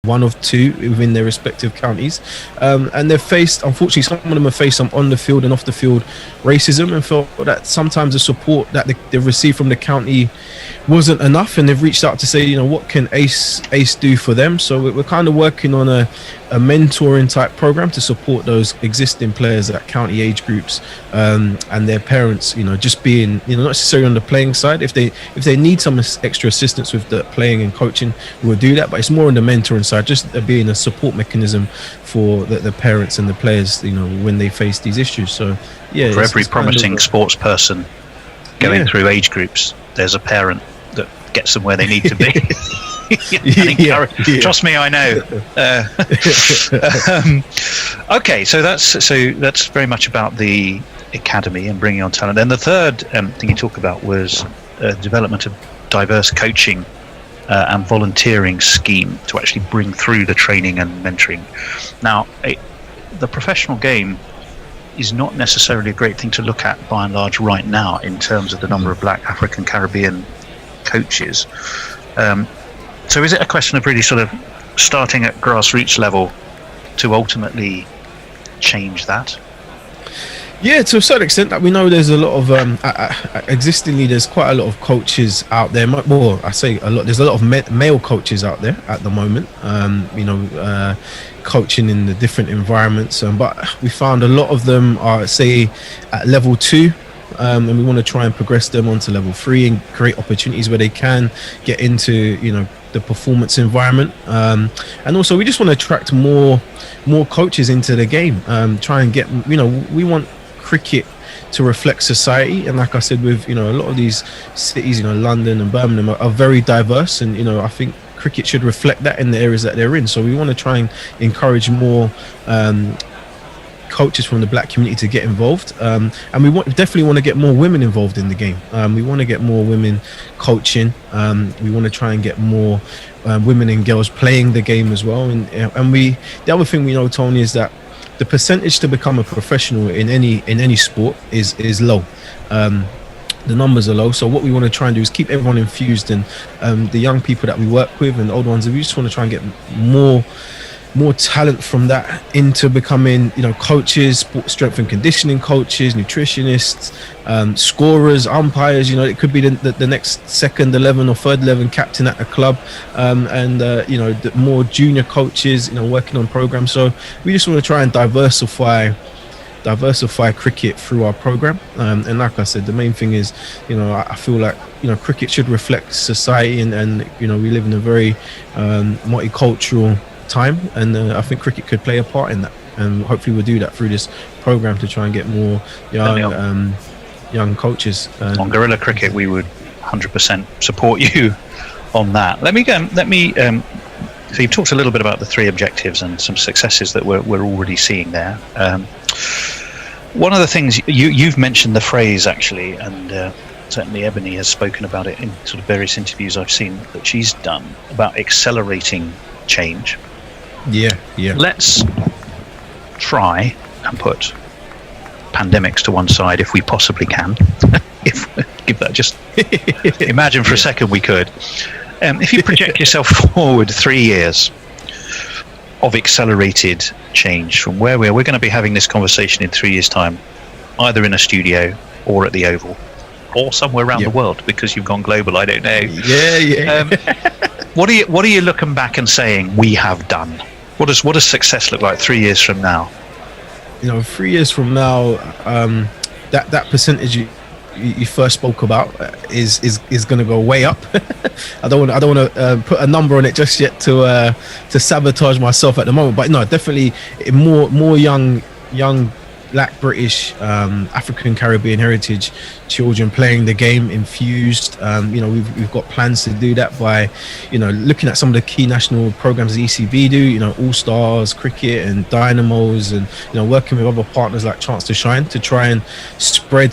one of two within their respective counties, and they've faced, unfortunately, some of them have faced some on the field and off the field racism, and felt that sometimes the support that they've received from the county wasn't enough, and they've reached out to say, you know, what can Ace do for them. So we're kind of working on a mentoring type program to support those existing players at county age groups, and their parents, you know, just being, you know, not necessarily on the playing side. If they need some extra assistance with the playing and coaching, we'll do that, but it's more on the mentoring side, just being a support mechanism for the parents and the players, you know, when they face these issues. So yeah, for every promising sports person going through age groups, there's a parent that gets them where they need to be. Trust me, I know. Okay, so that's very much about the academy and bringing on talent. Then the third thing you talk about was development of diverse coaching and volunteering scheme to actually bring through the training and mentoring. Now, the professional game is not necessarily a great thing to look at by and large right now in terms of the number of black African Caribbean coaches. So is it a question of really sort of starting at grassroots level to ultimately change that? Yeah, to a certain extent. That we know there's a lot of existingly, there's quite a lot of coaches out there. More, I say a lot. There's a lot of male coaches out there at the moment. You know, coaching in the different environments. But we found a lot of them are, say, at level 2. And we want to try and progress them onto level 3 and create opportunities where they can get into, you know, the performance environment. And also we just want to attract more coaches into the game. Try and get, you know, we want cricket to reflect society, and like I said, with, you know, a lot of these cities, you know, London and Birmingham are very diverse, and, you know, I think cricket should reflect that in the areas that they're in. So we want to try and encourage more coaches from the black community to get involved, and we definitely want to get more women involved in the game. We want to get more women coaching. We want to try and get more women and girls playing the game as well. And the other thing we know, Tony, is that the percentage to become a professional in any sport is low. The numbers are low, so what we want to try and do is keep everyone infused, and the young people that we work with and the old ones, we just want to try and get more talent from that into becoming, you know, coaches, strength and conditioning coaches, nutritionists, scorers, umpires. You know, it could be the next second 11 or third 11 captain at a club, and you know, the more junior coaches, you know, working on programs. So we just want to try and diversify cricket through our program, and like I said, the main thing is, you know, I feel like, you know, cricket should reflect society, and you know, we live in a very multicultural time, and I think cricket could play a part in that, and hopefully we'll do that through this program to try and get more young coaches. On Guerrilla Cricket, we would 100% support you on that. Let me so you've talked a little bit about the 3 objectives and some successes that we're already seeing there. One of the things you've mentioned the phrase, actually, and certainly Ebony has spoken about it in sort of various interviews I've seen that she's done about accelerating change. Yeah. Let's try and put pandemics to one side if we possibly can. Give that just imagine for a second we could. If you project yourself forward 3 years of accelerated change from where we're going to be having this conversation in 3 years' time, either in a studio or at the Oval or somewhere around the world, because you've gone global. I don't know. What are you looking back and saying we have done? What does success look like 3 years from now? You know, 3 years from now, that percentage you first spoke about is going to go way up. I don't want to put a number on it just yet to sabotage myself at the moment, but no, definitely more young Black, British, African, Caribbean heritage children playing the game, infused. You know, we've got plans to do that by, you know, looking at some of the key national programs the ECB do, you know, All Stars, Cricket and Dynamos, and, you know, working with other partners like Chance to Shine to try and spread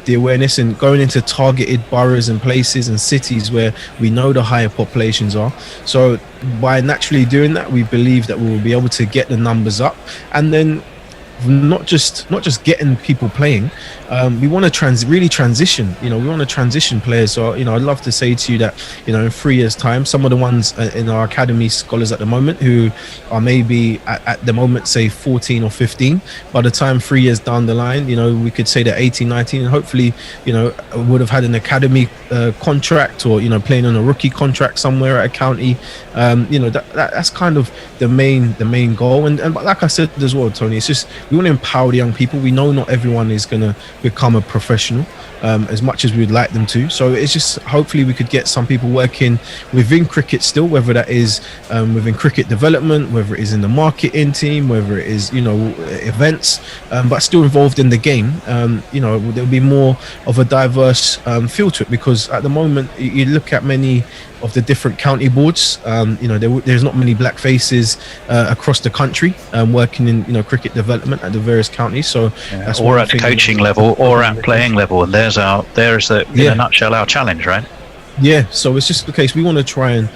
the awareness and going into targeted boroughs and places and cities where we know the higher populations are. So by naturally doing that, we believe that we will be able to get the numbers up, and then not just getting people playing. We want to really transition. We want to transition players. So I'd love to say to you that in 3 years' time, some of the ones in our academy scholars at the moment who are maybe at the moment say 14 or 15, by the time 3 years down the line, we could say they're 18, 19, and hopefully would have had an academy contract, or playing on a rookie contract somewhere at a county. That's kind of the main goal. And like I said as well, Tony, it's just we want to empower the young people. We know not everyone is going to become a professional as much as we'd like them to. So it's just hopefully we could get some people working within cricket still, whether that is within cricket development, whether it is in the marketing team, whether it is events, but still involved in the game. There'll be more of a diverse feel to it, because at the moment you look at many of the different county boards, there's not many black faces across the country working in cricket development at the various counties. So that's or at the coaching level, or at playing level, and there's in a nutshell our challenge, right? Yeah, so it's just the case. We want to try and,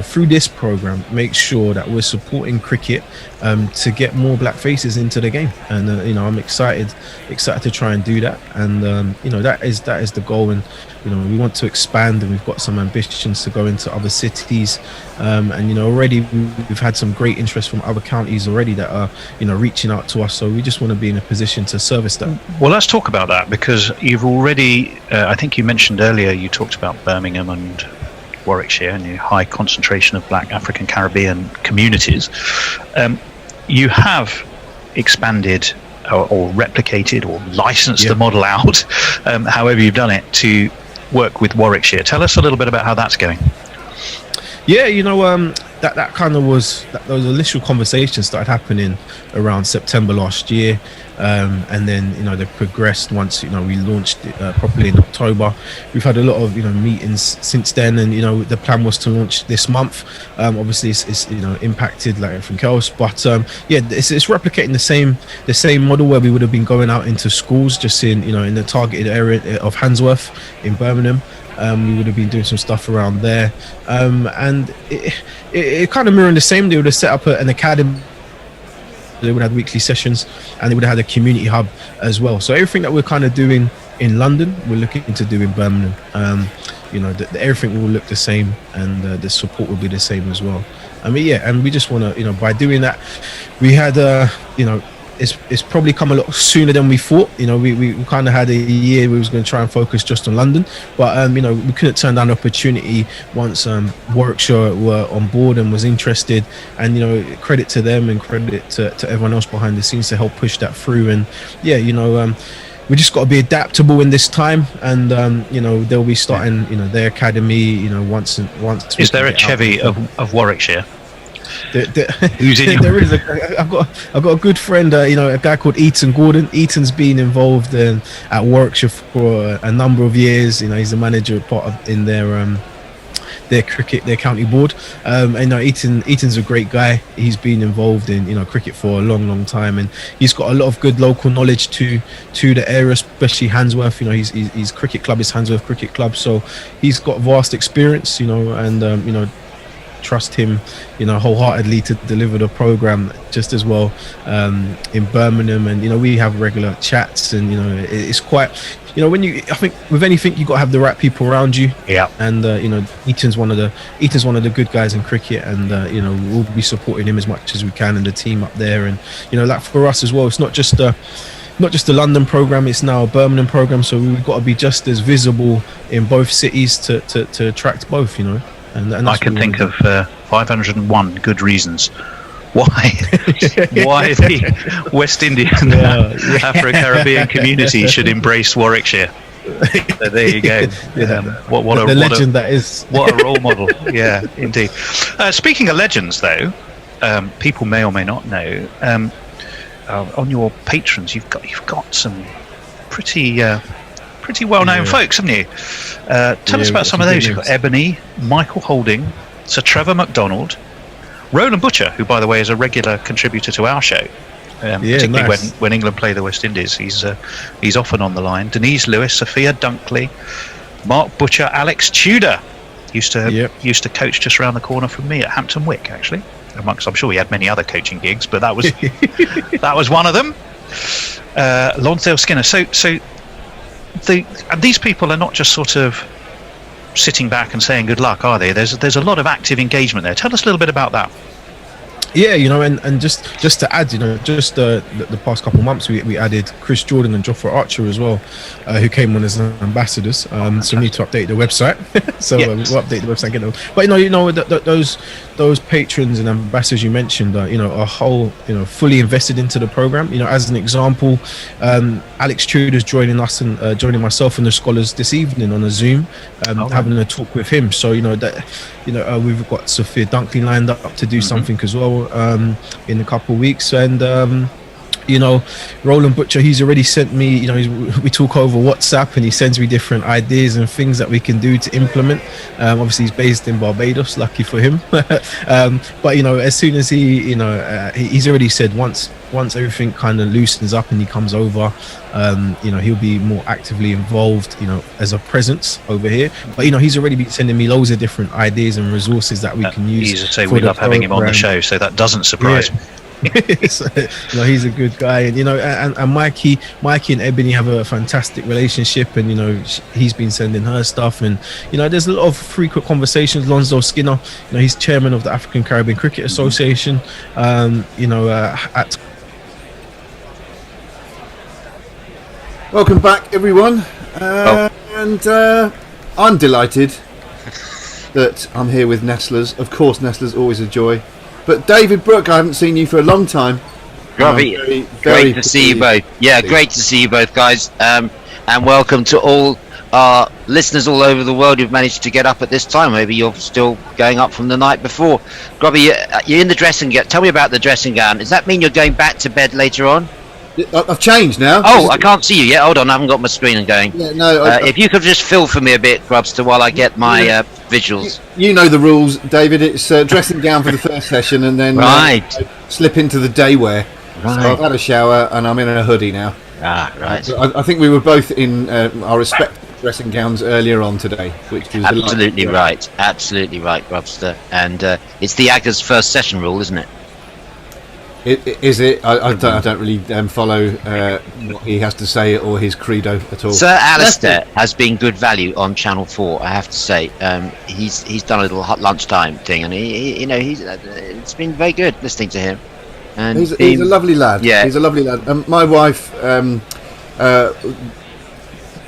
through this program, make sure that we're supporting cricket to get more black faces into the game. And I'm excited to try and do that. And that is the goal. And we want to expand, and we've got some ambitions to go into other cities. And already we've had some great interest from other counties already that are reaching out to us. So we just want to be in a position to service that. Well, let's talk about that, because you've already I think you mentioned earlier, you talked about Birmingham and Warwickshire and your high concentration of black African Caribbean communities. You have expanded or replicated or licensed the model out, however you've done it, to work with Warwickshire. Tell us a little bit about how that's going. Yeah, that kind of was those initial conversations started happening around September last year, and then they progressed once we launched it properly in October. We've had a lot of meetings since then, and the plan was to launch this month. Obviously it's impacted like everything else, but it's replicating the same model where we would have been going out into schools just in the targeted area of Handsworth in Birmingham. We would have been doing some stuff around there, and it kind of mirrored the same. They would have set up an academy. They would have weekly sessions, and they would have had a community hub as well. So everything that we're kind of doing in London, we're looking to do in Birmingham. Everything will look the same, and the support will be the same as well. And we just want to, by doing that, we had, it's probably come a lot sooner than we thought. We kind of had a year we was going to try and focus just on London, but we couldn't turn down the opportunity once Warwickshire were on board and was interested. And credit to them and credit to everyone else behind the scenes to help push that through. And we just got to be adaptable in this time, and they'll be starting their academy once. Is there a Chevy of Warwickshire? Who's in there is I've got a good friend, a guy called Eaton Gordon. Eaton's been involved at Warwickshire for a number of years. He's the manager in their cricket, their county board. Eaton's a great guy. He's been involved in cricket for a long time, and he's got a lot of good local knowledge to the area, especially Handsworth. His cricket club is Handsworth Cricket Club, so he's got vast experience. And trust him wholeheartedly to deliver the program just as well in Birmingham. And we have regular chats, and it's quite I think with anything you got to have the right people around you. And Eaton's one of the good guys in cricket, and we'll be supporting him as much as we can, and the team up there. And like for us as well, it's not just the London program, it's now a Birmingham program, so we've got to be just as visible in both cities to attract both. And I can think of 501 good reasons why the West Indian Afro-Caribbean community should embrace Warwickshire. So there you go. What a legend that is. What a role model. Yeah, indeed. Speaking of legends, though, people may or may not know, on your patrons, you've got some pretty well-known folks, haven't you? Tell us about some of those. You've got Ebony, Michael Holding, Sir Trevor MacDonald, Roland Butcher, who, by the way, is a regular contributor to our show, particularly when England play the West Indies. He's often on the line. Denise Lewis, Sophia Dunkley, Mark Butcher, Alex Tudor used to coach just around the corner from me at Hampton Wick, actually. Amongst, I'm sure he had many other coaching gigs, but that was one of them. Lonsdale Skinner. So and these people are not just sort of sitting back and saying good luck, are they? There's a lot of active engagement there. Tell us a little bit about that. Yeah, and just to add, just the past couple of months, we added Chris Jordan and Jofra Archer as well, who came on as ambassadors. So we need to update the website. So we'll update the website, get them. But those patrons and ambassadors you mentioned, are whole, fully invested into the program. As an example, Alex Tudor's joining us and joining myself and the scholars this evening on a Zoom, having a talk with him. So we've got Sophia Dunkley lined up to do something as well in a couple of weeks, and Roland Butcher, he's already sent me, we talk over WhatsApp and he sends me different ideas and things that we can do to implement. Obviously he's based in Barbados, lucky for him. But as soon as he's already said once everything kind of loosens up and he comes over, he'll be more actively involved, as a presence over here. But he's already been sending me loads of different ideas and resources that we can use. He's say we love having him on the show, so that doesn't surprise me. So, he's a good guy, and and Mikey and Ebony have a fantastic relationship, and he's been sending her stuff, and there's a lot of frequent conversations. Lonsdale Skinner, he's chairman of the African Caribbean Cricket Association, Welcome back, everyone, and I'm delighted that I'm here with Nestlers. Of course, Nestlers always a joy. But David Brooke, I haven't seen you for a long time. Robbie, great to see you both. Yeah, great to see you both, guys. And welcome to all our listeners all over the world who've managed to get up at this time. Maybe you're still going up from the night before. Robbie, you're in the dressing gown. Tell me about the dressing gown. Does that mean you're going back to bed later on? I've changed now. Oh, I can't see you yet. Hold on, I haven't got my screen going. Yeah, no. If you could just fill for me a bit, Grubster, while I get my visuals. You know the rules, David. It's dressing down for the first session and then slip into the day wear. Right. So I've had a shower and I'm in a hoodie now. Right. I think we were both in our respective dressing gowns earlier on today, which was absolutely right. Absolutely right, Grubster. And it's the Aga's first session rule, isn't it? Is it? I don't really follow what he has to say or his credo at all. Sir Alistair has been good value on Channel 4, I have to say. He's done a little hot lunchtime thing, and it's been very good listening to him. And he's a lovely lad. Yeah, he's a lovely lad. My wife, part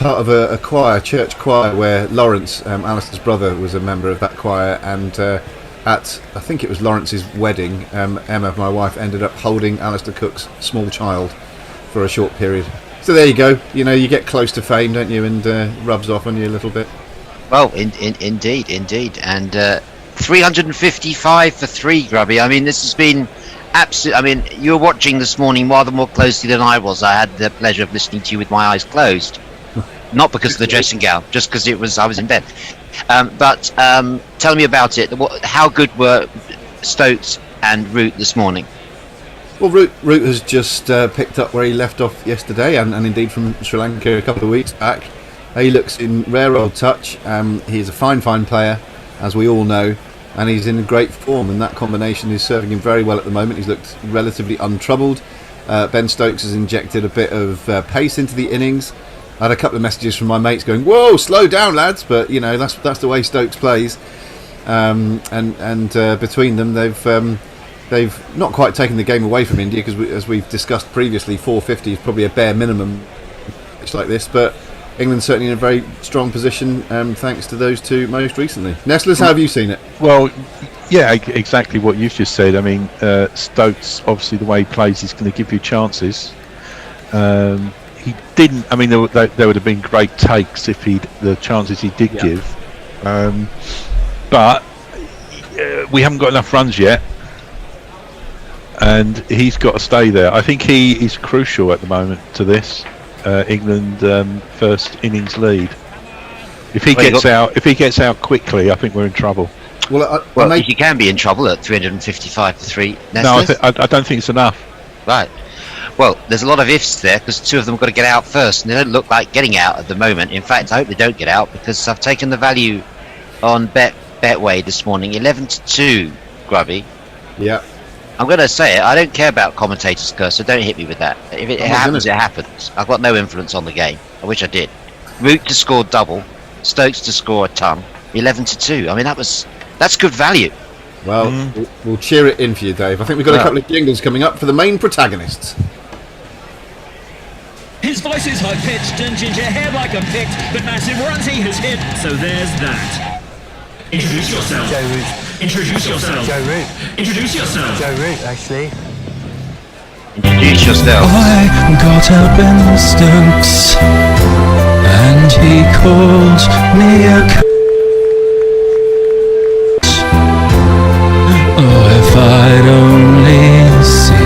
of a choir, church choir, where Lawrence, Alistair's brother, was a member of that choir, and. At, I think it was Lawrence's wedding, Emma, my wife, ended up holding Alistair Cook's small child for a short period. So there you go. You get close to fame, don't you? And rubs off on you a little bit. Well, indeed. And 355 for 3, Grubby. I mean, this has been absolute. I mean, you were watching this morning rather more closely than I was. I had the pleasure of listening to you with my eyes closed. Not because of the dressing gown, just because I was in bed. But tell me about it. How good were Stokes and Root this morning? Well, Root has just picked up where he left off yesterday, and indeed from Sri Lanka a couple of weeks back. He looks in rare old touch. He's a fine player, as we all know, and he's in great form, and that combination is serving him very well at the moment. He's looked relatively untroubled. Ben Stokes has injected a bit of pace into the innings. I had a couple of messages from my mates going, "Whoa, slow down, lads!" But that's the way Stokes plays, and between them, they've not quite taken the game away from India, because as we've discussed previously, 450 is probably a bare minimum. It's like this, but England's certainly in a very strong position, thanks to those two most recently. Nestlers, how have you seen it? Well, yeah, exactly what you've just said. I mean, Stokes, obviously the way he plays, is going to give you chances. He didn't. I mean, there would have been great takes if the chances he did give, but we haven't got enough runs yet, and he's got to stay there. I think he is crucial at the moment to this England first innings lead. If he gets out quickly, I think we're in trouble. Well, you can be in trouble at 355 for 3. No, I don't think it's enough. Right. Well, there's a lot of ifs there, because 2 of them have got to get out first, and they don't look like getting out at the moment. In fact, I hope they don't get out, because I've taken the value on Betway this morning, 11-2, Grubby. Yeah. I'm going to say it. I don't care about commentators' curse, so don't hit me with that. If it happens, it happens. I've got no influence on the game. I wish I did. Root to score double, Stokes to score a ton, 11-2. I mean, that's good value. Well, we'll cheer it in for you, Dave. I think we've got a couple of jingles coming up for the main protagonists. His voice is high-pitched and ginger hair like a pict, but massive runs he has hit, so there's that. Introduce yourself. Joe Root. Introduce yourself. Joe Root. Introduce yourself. Joe Root, actually. Introduce yourself. I got up Ben Stokes, and he called me a c***. Oh, if I'd only seen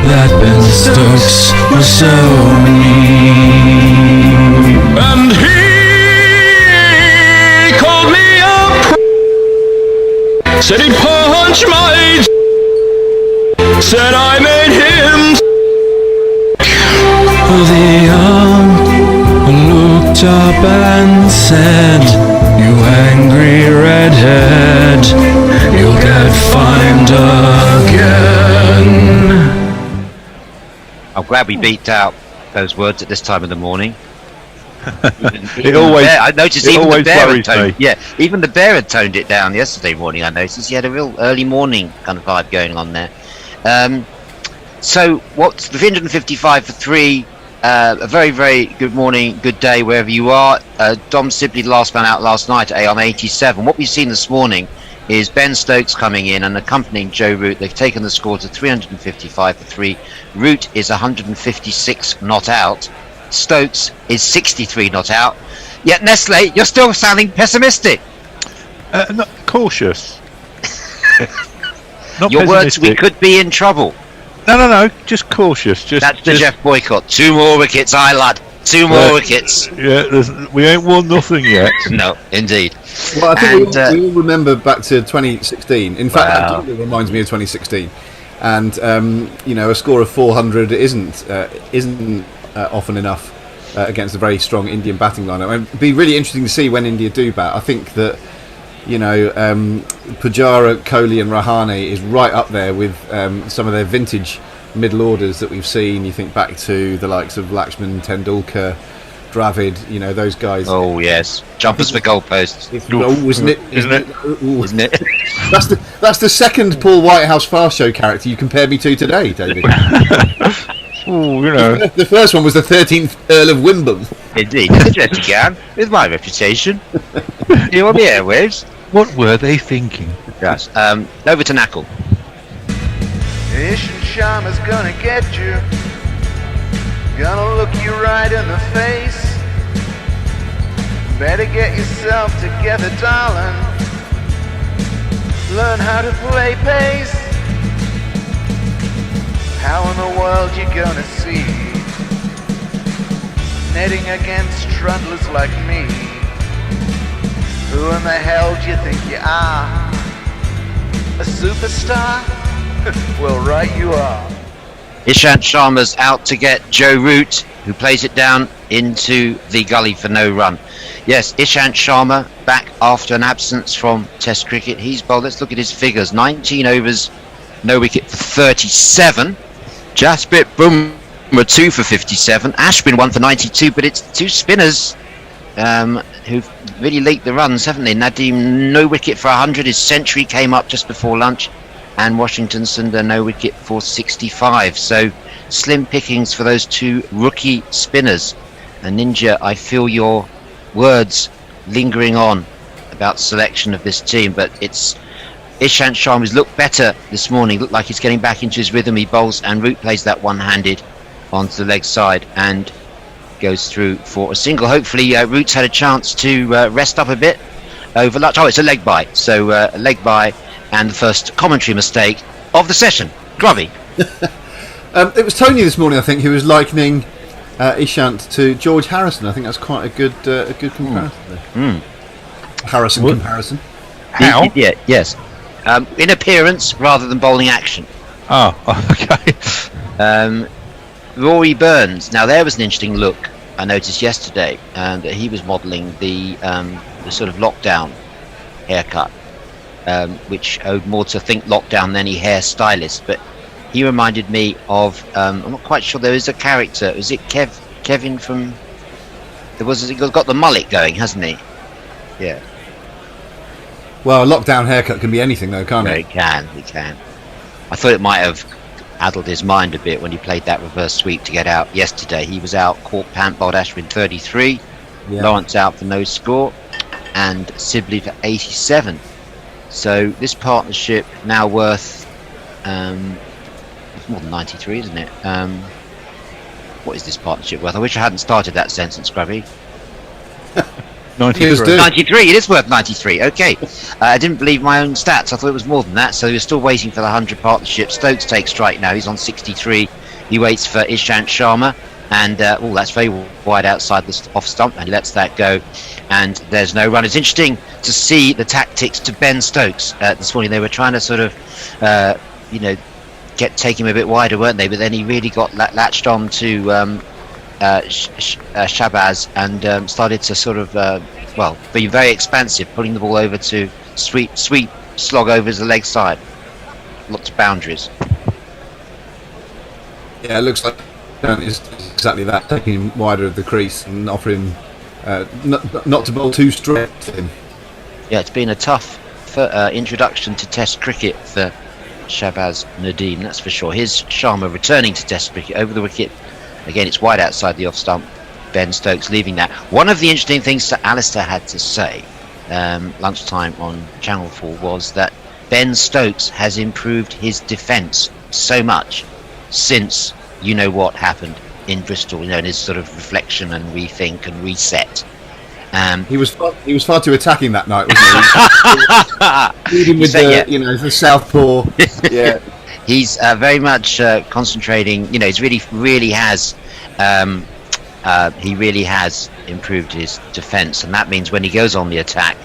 that Ben Stokes was so mean. And he called me up, said he'd punch my said I made him. The arm looked up and said, "You angry redhead, you'll get fined again." I'm glad we beat out those words at this time of the morning. I noticed even the bear had toned. Yeah, even the bear had toned it down yesterday morning. I noticed he had a real early morning kind of vibe going on there. So what's the 355 for 3? A very, very good morning, good day wherever you are. Dom Sibley, last man out last night at on 87. What we've seen this morning is Ben Stokes coming in and accompanying Joe Root. They've taken the score to 355 for 3. Root is 156 not out. Stokes is 63 not out. Yet Nestle, you're still sounding pessimistic. Not cautious. Not Your words, pessimistic. we could be in trouble. No, just cautious. That's the Jeff Boycott. 2 more wickets, aye lad. 2 more wickets. Yeah, we ain't won nothing yet. No, indeed. Well, I think we all remember back to 2016. In fact, that jingle reminds me of 2016. And a score of 400 isn't often enough against a very strong Indian batting lineup. It'd be really interesting to see when India do bat. I think that Pujara, Kohli and Rahane is right up there with some of their vintage middle orders that we've seen. You think back to the likes of Lakshman, Tendulkar, Dravid, those guys. Oh yes, jumpers for goalposts. Isn't it? Isn't it? That's the second Paul Whitehouse Fast Show character you compared me to today, David. Ooh, The first one was the 13th Earl of Wimbledon. Indeed, it's a dirty gun with my reputation. You on the airwaves? What were they thinking? Yes. Over to Knuckle. Ishant Sharma's gonna get you. Gonna look you right in the face. Better get yourself together, darling. Learn how to play pace. How in the world you gonna see? Netting against trundlers like me. Who in the hell do you think you are? A superstar? Well, right you are. Ishant Sharma's out to get Joe Root, who plays it down into the gully for no run. Yes, Ishant Sharma back after an absence from Test cricket. He's bowled. Let's look at his figures. 19 overs, no wicket for 37. Jasprit Bumrah 2 for 57. Ashwin 1 for 92, but it's 2 spinners who've really leaked the runs, haven't they? Nadeem, no wicket for 100. His century came up just before lunch. And Washington Sundar, no wicket for 65. So slim pickings for those 2 rookie spinners. And Ninja, I feel your words lingering on about selection of this team, but it's Ishant Sharma's looked better this morning. Looked like he's getting back into his rhythm. He bowls and Root plays that one-handed onto the leg side and goes through for a single. Hopefully Root's had a chance to rest up a bit over lunch. Oh, it's a leg bye. So a leg bye and the first commentary mistake of the session. Grubby. It was Tony this morning, I think, who was likening Ishant to George Harrison. I think that's quite a good comparison there. Harrison comparison. How? Yeah, yes. In appearance rather than bowling action. Oh, okay. Rory Burns. Now there was an interesting look I noticed yesterday, that he was modelling the sort of lockdown haircut. which owed more to think lockdown than any hairstylist. But he reminded me of I'm not quite sure. There is a character. Is it Kevin from? He's got the mullet going, hasn't he? Yeah. Well, a lockdown haircut can be anything, though, can't No, it? it can. I thought it might have addled his mind a bit when he played that reverse sweep to get out yesterday. He was out, caught Pant Baldashrin 33, Yeah. Lawrence out for no score, and Sibley for 87. So this partnership now worth it's more than 93, isn't it? What is this partnership worth? I wish I hadn't started that sentence, Grubby. 93. 93, it is worth 93. Okay, I didn't believe my own stats. I thought it was more than that. So we're still waiting for the 100 partnership. Stokes takes strike now. He's on 63. He waits for Ishant Sharma, and that's very wide outside the off stump, and lets that go. And there's no run. It's interesting to see the tactics to Ben Stokes this morning. They were trying to sort of, take him a bit wider, weren't they? But then he really got latched on to Shabazz and started to sort of be very expansive, putting the ball over to sweep slog over the leg side. Lots of boundaries. Yeah, it looks like it's exactly that, taking him wider of the crease and offering not to bowl too straight to him. Yeah, it's been a tough introduction to Test cricket for Shahbaz Nadeem, that's for sure. Here's Sharma returning to Test cricket over the wicket. Again, it's wide outside the off stump. Ben Stokes leaving that. One of the interesting things that Alistair had to say lunchtime on Channel 4 was that Ben Stokes has improved his defence so much since you know what happened in Bristol, and his sort of reflection and rethink and reset. He was far too attacking that night, wasn't he? Leading with the southpaw. Yeah. He's very much concentrating. He's really has improved his defence, and that means when he goes on the attack,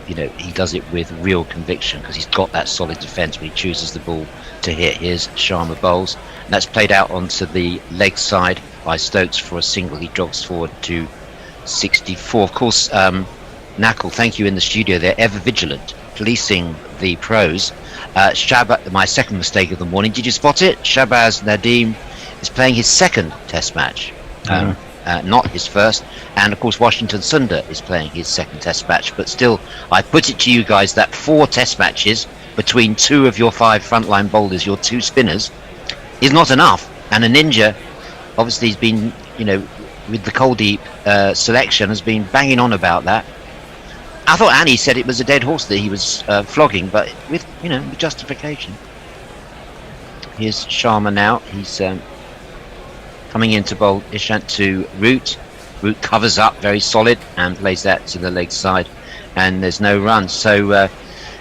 he does it with real conviction because he's got that solid defence when he chooses the ball to hit. Here's Sharma bowls, and that's played out onto the leg side by Stokes for a single. He jogs forward to 64. Of course, Knuckle, thank you in the studio. They're ever vigilant, policing the pros. My second mistake of the morning. Did you spot it? Shahbaz Nadeem is playing his second Test match, not his first. And of course, Washington Sundar is playing his second Test match. But still, I put it to you guys that 4 Test matches between 2 of your 5 frontline bowlers, your 2 spinners, is not enough. And a ninja, obviously, has been, with the Kuldeep selection, has been banging on about that. I thought Annie said it was a dead horse that he was flogging, but with justification. Here's Sharma now. He's coming in to bowl Ishant to Root. Root covers up very solid and plays that to the leg side, and there's no run. So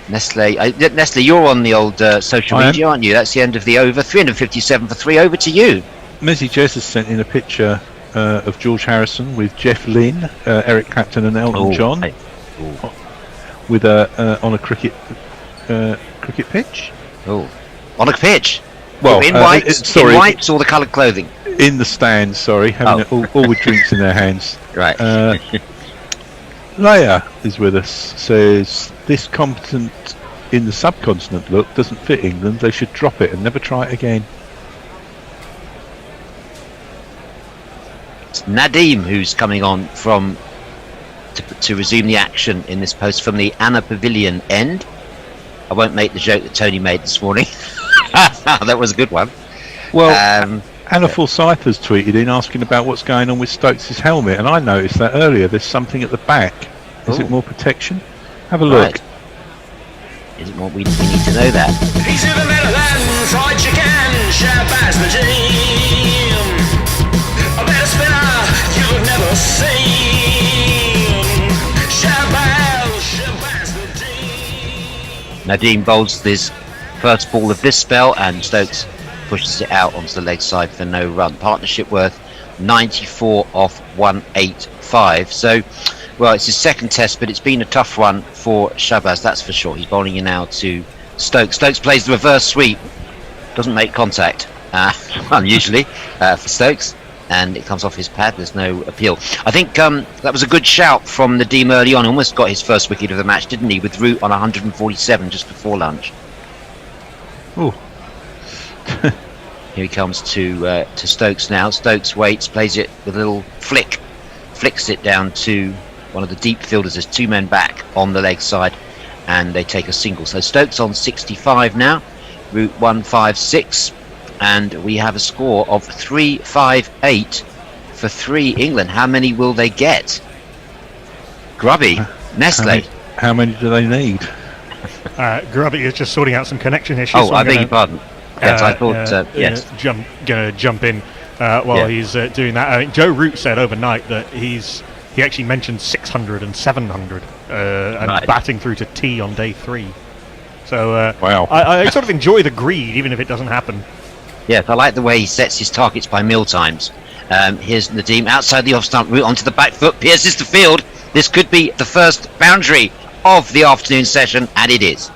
Nestle, you're on the old social media, aren't you? That's the end of the over. 357 for 3. Over to you. Mizzy Jess has sent in a picture of George Harrison with Jeff Lynne, Eric Clapton and Elton John. Hey. With on a cricket pitch. Oh, on a pitch. Well, in whites, in whites or the coloured clothing. In the stands. Sorry, having all with drinks in their hands. Right. Leia is with us. Says this competent in the subcontinent look doesn't fit England. They should drop it and never try it again. It's Nadeem who's coming on to resume the action in this post from the Anna Pavilion end. I won't make the joke that Tony made this morning. That was a good one. Well, Anna Forsyth has tweeted in asking about what's going on with Stokes' helmet, and I noticed that earlier. There's something at the back. Is it more protection? Have a look. Right. Is it more? We need to know that. He's even better than fried chicken, Shahbaz Nadeem. A better spinner you've never seen. Shahbaz Nadeem. Nadeem bowls this first ball of this spell, and Stokes pushes it out onto the leg side for no run. Partnership worth 94 off 185. So, well, it's his second Test, but it's been a tough one for Shahbaz, that's for sure. He's bowling in now to Stokes. Stokes plays the reverse sweep, doesn't make contact, unusually for Stokes. and it comes off his pad. There's no appeal. I think that was a good shout from Nadeem early on. Almost got his first wicket of the match, didn't he, with Root on 147 just before lunch. Oh. Here he comes to Stokes now. Stokes waits, plays it with a little flicks it down to one of the deep fielders. There's two men back on the leg side, and they take a single. So Stokes on 65 now, Root 156, and we have a score of 358 for 3 England. How many will they get? Grubby, Nestle. How many do they need? Grubby is just sorting out some connection issues. Oh, I beg your pardon. Yes, I thought, yes. Gonna jump in while he's doing that. I mean, Joe Root said overnight that he actually mentioned 600 and 700 and batting through to T on day 3. So wow. I sort of enjoy the greed, even if it doesn't happen. Yes, I like the way he sets his targets by meal times. Here's Nadeem outside the off-stump, Root onto the back foot, pierces the field. This could be the first boundary of the afternoon session, and it is.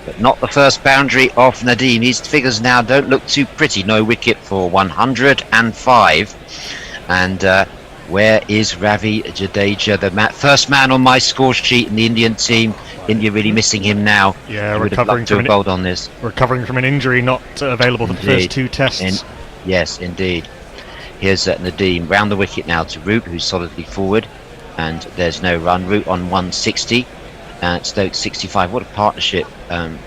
But not the first boundary of Nadeem. His figures now don't look too pretty. No wicket for 105. And where is Ravi Jadeja, the first man on my score sheet in the Indian team? India really missing him now. Yeah, recovering from an injury, not available for the first 2 tests. Yes, indeed. Here's Nadeem round the wicket now to Root, who's solidly forward, and there's no run. Root on 160, Stokes 65. What a partnership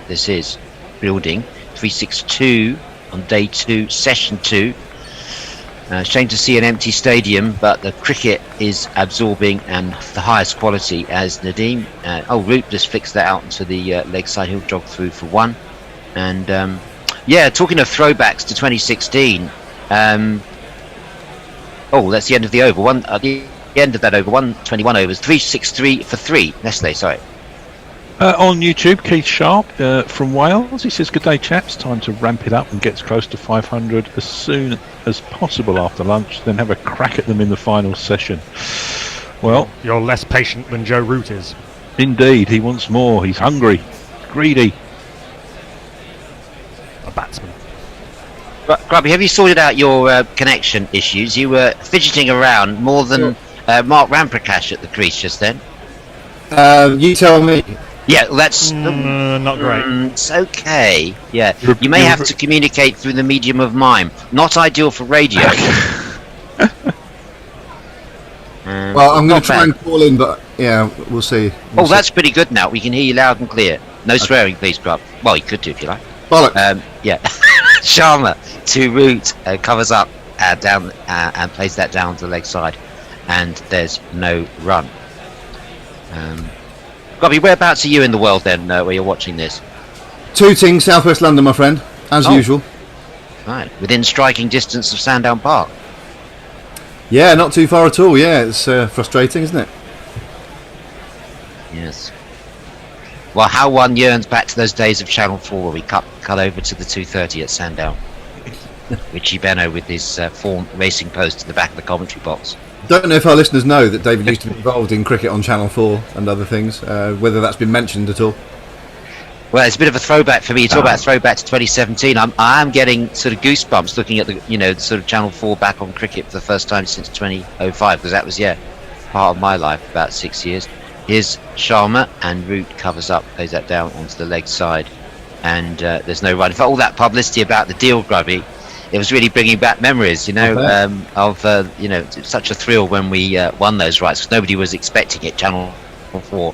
this is building. 362 on day 2, session 2. Shame to see an empty stadium, but the cricket is absorbing and the highest quality as Nadeem. Root just flicks that out into the leg side. He'll jog through for 1. And talking of throwbacks to 2016. That's the end of the over. The end of that over, 121 overs, 363 for 3. Nestle, sorry. On YouTube, Keith Sharp from Wales. He says, "Good day, chaps. Time to ramp it up and get close to 500 as soon as possible after lunch. Then have a crack at them in the final session." Well, you're less patient than Joe Root is. Indeed, he wants more. He's hungry, greedy. A batsman. Grubby, have you sorted out your connection issues? You were fidgeting around more than Mark Ramprakash at the crease just then. You tell me. Yeah, that's not great. It's okay. Yeah, you may have to communicate through the medium of mime. Not ideal for radio. Well, I'm going to try and call in, but yeah, we'll see. That's pretty good now. We can hear you loud and clear. No swearing, please, Grub. Well, you could do if you like. Bollocks. Sharma to Root, covers up down and plays that down to the leg side, and there's no run. Grubby, whereabouts are you in the world then, where you're watching this? Tooting, southwest London, my friend, as usual. Right, within striking distance of Sandown Park. Yeah, not too far at all. Yeah, it's frustrating, isn't it? Yes. Well, how one yearns back to those days of Channel 4 where we cut over to the 2:30 at Sandown. Richie Benno with his form racing post to the back of the commentary box. Don't know if our listeners know that David used to be involved in cricket on Channel 4 and other things, whether that's been mentioned at all. Well, it's a bit of a throwback for me. You talk about throwback to 2017. I am getting sort of goosebumps looking at the sort of Channel 4 back on cricket for the first time since 2005, because that was part of my life, about 6 years. Here's Sharma, and Root covers up, plays that down onto the leg side, and there's no run. In fact, all that publicity about the deal, Grubby, it was really bringing back memories, of such a thrill when we won those rights, because nobody was expecting it. Channel 4,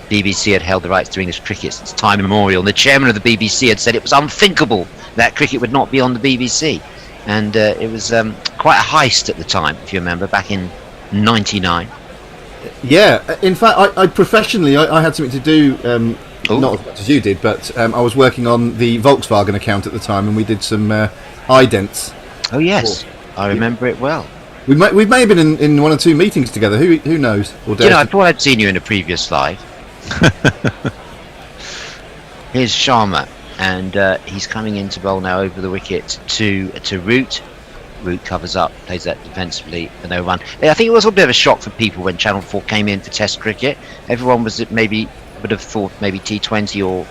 BBC had held the rights to English cricket since time immemorial, and the chairman of the BBC had said it was unthinkable that cricket would not be on the BBC, and it was quite a heist at the time, if you remember, back in '99. Yeah, in fact, I professionally, I had something to do, not as much as you did, but I was working on the Volkswagen account at the time, and we did some idents. Oh yes, I remember it well. We may have been in 1 or 2 meetings together. Who knows? I thought I'd seen you in a previous life. Here's Sharma, and he's coming into bowl now over the wicket to Root. Root covers up, plays that defensively for no run. I think it was a bit of a shock for people when Channel 4 came in for Test cricket. Everyone would have thought maybe T20 or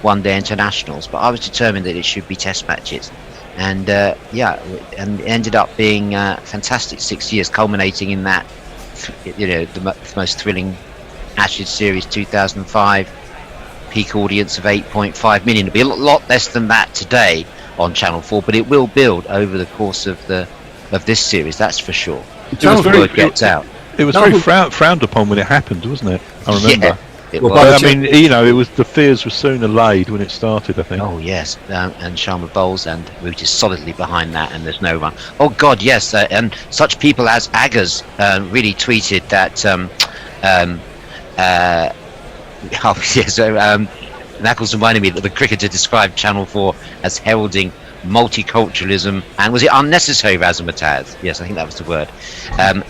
one-day internationals, but I was determined that it should be test matches. And and it ended up being fantastic 6 years, culminating in that, the most thrilling Ashes series 2005, peak audience of 8.5 million. It'll be a lot less than that today on Channel 4, but it will build over the course of this series, that's for sure. Channel 4 gets out. It was very frowned upon when it happened, wasn't it? I remember. Yeah, it was. was. I mean, it was, the fears were soon allayed when it started, I think. Oh yes, and Sharma bowls, and Root is solidly behind that, and there's no run. Oh God, yes, and such people as Aggers really tweeted that. Knuckles reminded me that the cricketer described Channel 4 as heralding multiculturalism, and was it unnecessary razzmatazz? Yes, I think that was the word.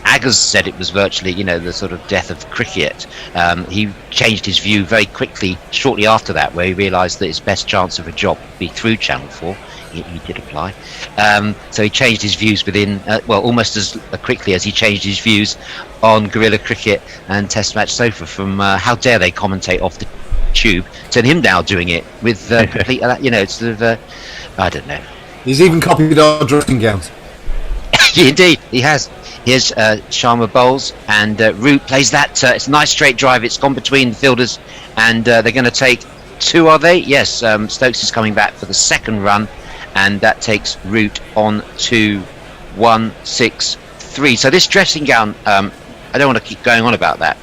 Aggers said it was virtually, the sort of death of cricket. He changed his view very quickly shortly after that, where he realised that his best chance of a job would be through Channel 4. He did apply. So he changed his views within, almost as quickly as he changed his views on guerrilla cricket and Test Match Sofa, from how dare they commentate off the tube to him now doing it with complete, sort of, I don't know. He's even copied our dressing gowns. Indeed, he has. Here's Sharma bowls, and Root plays that. It's a nice straight drive. It's gone between the fielders, and they're going to take two, are they? Yes, Stokes is coming back for the second run, and that takes Root on to 1-6-3. So this dressing gown, I don't want to keep going on about that,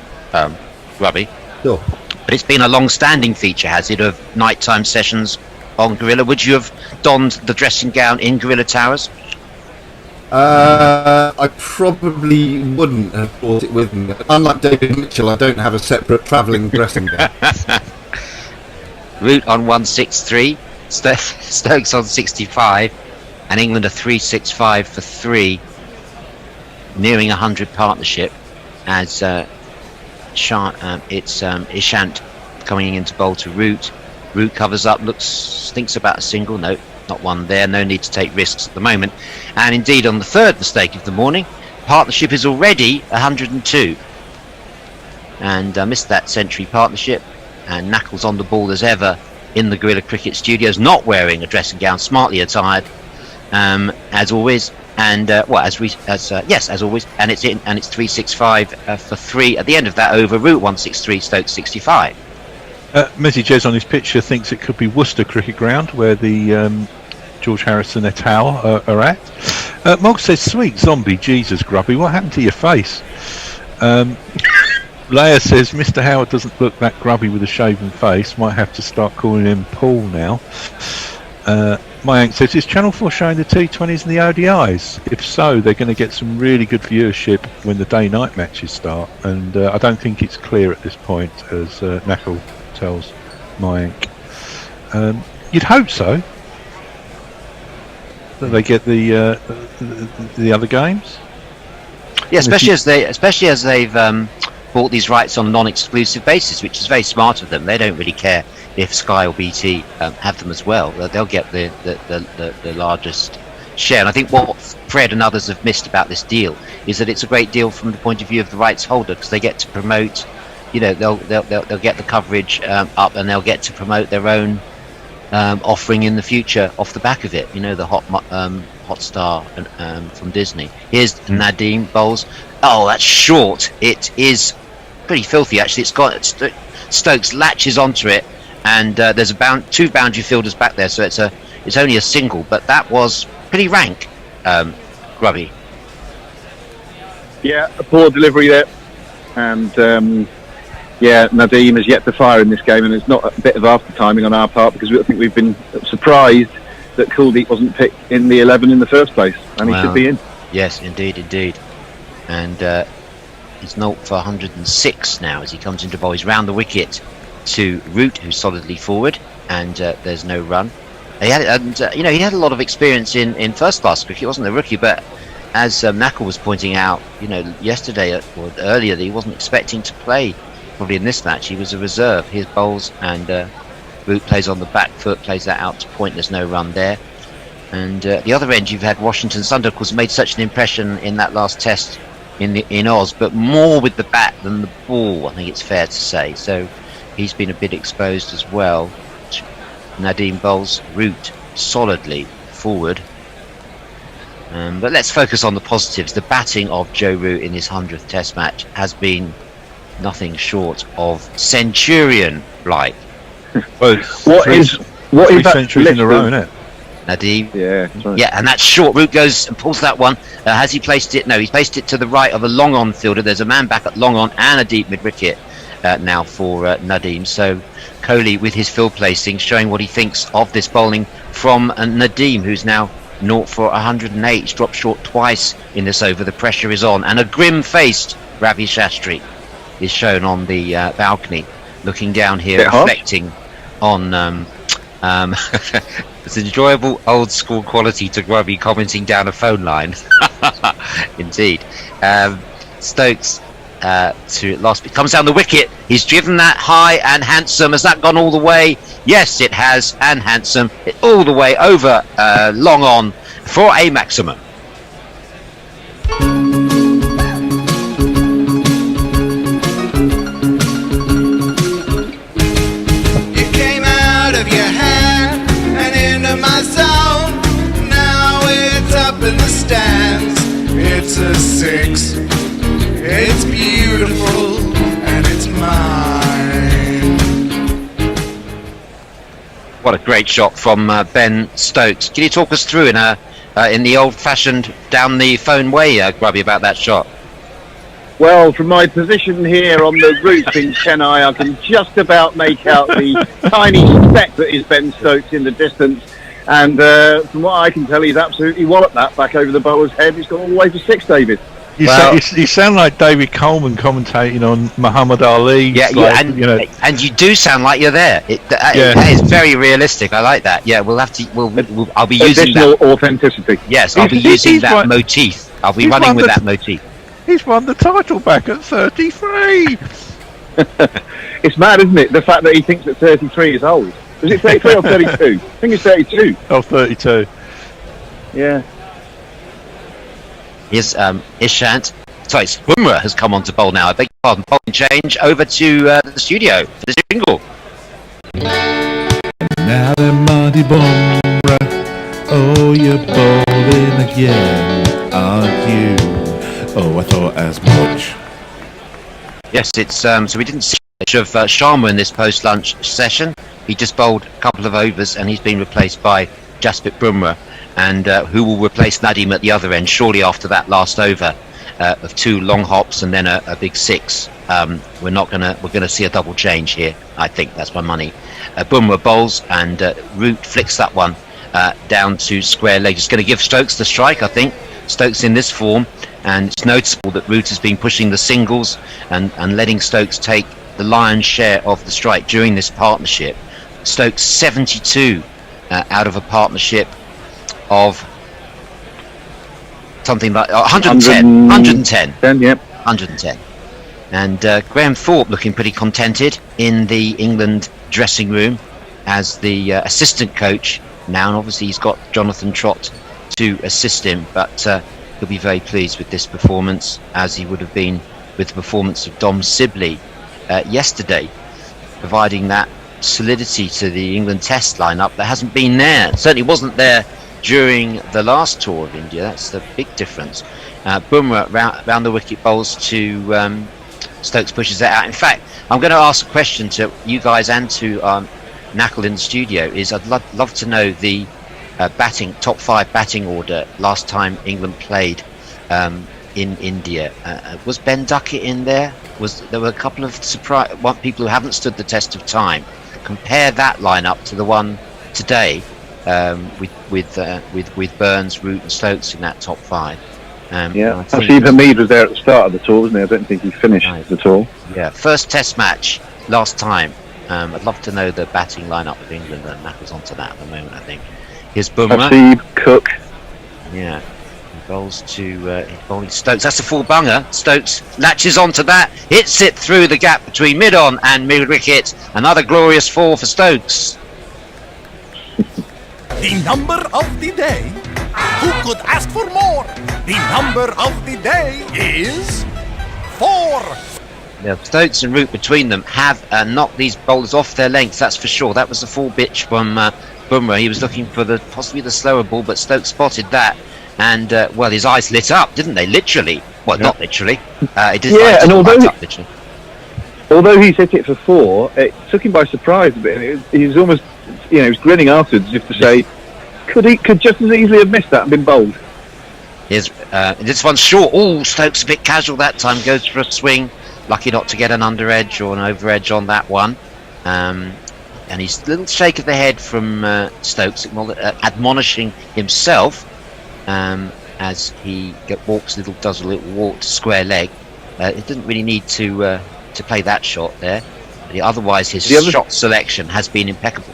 Robbie. Sure. But it's been a long-standing feature, has it, of nighttime sessions on Gorilla? Would you have donned the dressing gown in Gorilla Towers? I probably wouldn't have brought it with me. Unlike David Mitchell, I don't have a separate travelling dressing gown. Root on 1-6-3, Stokes on 65, and England a 3-6-5 for 3, nearing 100 partnership as it's Ishant coming in to bowl to Root. Root covers up, thinks about a single. No, not one there. No need to take risks at the moment. And indeed, on the third mistake of the morning, partnership is already 102. And missed that century partnership. And Knuckles on the ball as ever in the Guerrilla Cricket Studios, not wearing a dressing gown, smartly attired, as always. And as always. And it's 3-6-5 for 3 at the end of that over. Root 1-6-3, Stokes 65. Messi Jez on his picture thinks it could be Worcester Cricket Ground, where the George Harrison et al. Are at. Mog says, sweet zombie, Jesus Grubby, what happened to your face? Leia says, Mr. Howard doesn't look that grubby with a shaven face, might have to start calling him Paul now. Mayank says, is Channel 4 showing the T20s and the ODIs? If so, they're going to get some really good viewership when the day-night matches start, and I don't think it's clear at this point, as Knuckle tells Mayank. You'd hope so, that they get the other games. Yeah, especially as they've bought these rights on a non-exclusive basis, which is very smart of them. They don't really care if Sky or BT have them as well. They'll get the largest share. And I think what Fred and others have missed about this deal is that it's a great deal from the point of view of the rights holder, because they get to promote. They'll get the coverage up, and they'll get to promote their own offering in the future off the back of it. The Hotstar from Disney. Here's Nadeem bowls. Oh, that's short. It is pretty filthy, actually. It's got Stokes latches onto it, and there's two boundary fielders back there, so it's only a single. But that was pretty rank, Grubby. Yeah, a poor delivery there, and Nadeem has yet to fire in this game, and it's not a bit of after timing on our part, because I think we've been surprised that Kuldeep wasn't picked in the 11 in the first place, and he should be in. Yes, indeed. And he's 0 for 106 now as he comes into bowl. He's round the wicket to Root, who's solidly forward, and there's no run. He had a lot of experience in first class cricket. He wasn't a rookie, but as Knuckle was pointing out, yesterday or earlier, that he wasn't expecting to play probably in this match. He was a reserve. Here's bowls, and Root plays on the back foot, plays that out to point. There's no run there. And the other end, you've had Washington Sundar, of course, made such an impression in that last test in Oz, but more with the bat than the ball, I think it's fair to say. So he's been a bit exposed as well. Nadeem bowls, Root solidly forward. But let's focus on the positives. The batting of Joe Root in his 100th Test match has been nothing short of centurion-like. What is that centuries in a row, isn't it? Nadeem. Yeah, that's right. Yeah, and that's short. Root goes and pulls that one. Has he placed it? No, he's placed it to the right of a long on fielder. There's a man back at long on and a deep mid wicket now for Nadeem. So Kohli with his field placing showing what he thinks of this bowling from Nadeem, who's now 0 for 108. He's dropped short twice in this over. The pressure is on, and a grim-faced Ravi Shastri is shown on the balcony, looking down here, reflecting on. It's an enjoyable old school quality to Ravi commenting down a phone line. Indeed. Stokes to last bit comes down the wicket. He's driven that high and handsome. Has that gone all the way? Yes, it has, and handsome. All the way over long on for a maximum. You came out of your hand and into my zone. Now it's up in the stands. It's a 6. It's beautiful and it's mine. What a great shot from Ben Stokes. Can you talk us through in the old-fashioned down the phone way, Grubby, about that shot? Well, from my position here on the roof in Chennai, I can just about make out the tiny speck that is Ben Stokes in the distance. And from what I can tell, he's absolutely walloped that back over the bowler's head. It's gone all the way to 6, David. You sound like David Coleman commentating on Muhammad Ali. Yeah, like, and you do sound like you're there. That is very realistic. I like that. Yeah, we'll have to. I'll be using that authenticity. Yes, I'll be using that motif. I'll be running with that motif. He's won the title back at 33. It's mad, isn't it? The fact that he thinks that 33 is old. Was it 33 or 32? I think it's 32. Oh, 32. Yeah. Here's Ishant. Sorry, Bumrah has come on to bowl now. I beg your pardon. Bowling change over to the studio for the jingle. Now that Monty Bumrah, oh, you're bowling again, aren't you? Oh, I thought as much. Yes, it's so we didn't see much of Sharma in this post-lunch session. He just bowled a couple of overs and he's been replaced by Jasprit Bumrah, and who will replace Nadeem at the other end shortly after that last over of 2 long hops and then a big 6. We're gonna see a double change here. I think that's my money. Bumrah bowls and Root flicks that one down to square leg. It's going to give Stokes the strike, I think. Stokes in this form, and it's noticeable that Root has been pushing the singles and letting Stokes take the lion's share of the strike during this partnership. Stokes 72 out of a partnership of something like 110. 110. Yep. 110. And Graham Thorpe looking pretty contented in the England dressing room as the assistant coach now, and obviously he's got Jonathan Trott to assist him, but he'll be very pleased with this performance, as he would have been with the performance of Dom Sibley yesterday, providing that solidity to the England Test lineup that hasn't been there. It certainly wasn't there during the last tour of India. That's the big difference. Bumrah round the wicket bowls to Stokes, pushes it out. In fact, I'm going to ask a question to you guys and to Knackle in the studio. I'd love to know the top 5 batting order last time England played in India. Was Ben Duckett in there? There were a couple of people who haven't stood the test of time. Compare that lineup to the one today with Burns, Root, and Stokes in that top 5. Yeah, actually, Hamid was there at the start of the tour, wasn't he? I don't think he finished the tour. Yeah, first Test match last time. I'd love to know the batting lineup of England, and Knackle's onto that at the moment, I think. Here's Bumrah. Hasib, Cook. Yeah. He bowls to bowling Stokes. That's a full bunger. Stokes latches onto that, hits it through the gap between mid-on and mid-wicket. Another glorious 4 for Stokes. The number of the day. Who could ask for more? The number of the day is 4. Stokes and Root between them have knocked these bowlers off their length, that's for sure. That was the full bitch from Bumrah. He was looking for possibly the slower ball, but Stokes spotted that, and well, his eyes lit up, didn't they? Literally. Well, not literally. It did, Yeah, and although he's hit it for 4, it took him by surprise a bit. He was almost, he was grinning afterwards, as if to say, could just as easily have missed that and been bowled. Here's, this one's short. Oh, Stokes a bit casual that time, goes for a swing. Lucky not to get an under edge or an over edge on that one. And he's a little shake of the head from Stokes, admonishing himself as he does a little walk to square leg. It didn't really need to play that shot there. But otherwise, his shot selection has been impeccable.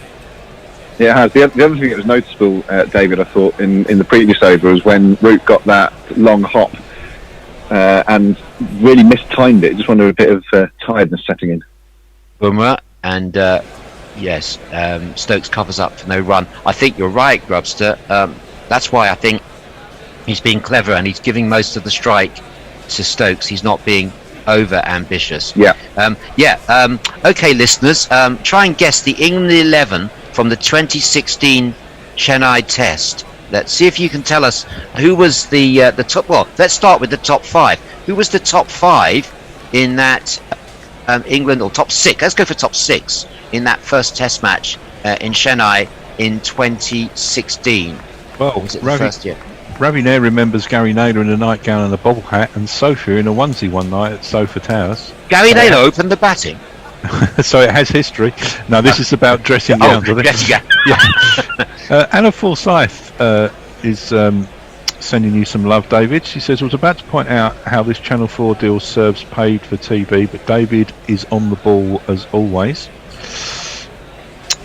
Yeah, it has. The other thing that was noticeable, David, I thought, in the previous over was when Root got that long hop and really mistimed it. Just wanted a bit of tiredness setting in. Bumrah, and yes, Stokes covers up for no run. I think you're right, Grubster. That's why I think he's being clever and he's giving most of the strike to Stokes. He's not being over ambitious. Yeah. Okay, listeners, try and guess the England 11 from the 2016 Chennai Test. Let's see if you can tell us who was the top. Well, let's start with the top 5. Who was the top 5 in that England, or top 6? Let's go for top 6 in that first Test match in Chennai in 2016. Well, was it the first year? Ravi Nair remembers Gary Naylor in a nightgown and a bobble hat, and Sophia in a onesie one night at Sofa Towers. Gary Naylor opened the batting. So it has history. No, this is about dressing gowns. Dressing gown. Yeah. Anna Forsyth is sending you some love, David. She says, I was about to point out how this Channel 4 deal serves paid for TV, but David is on the ball as always.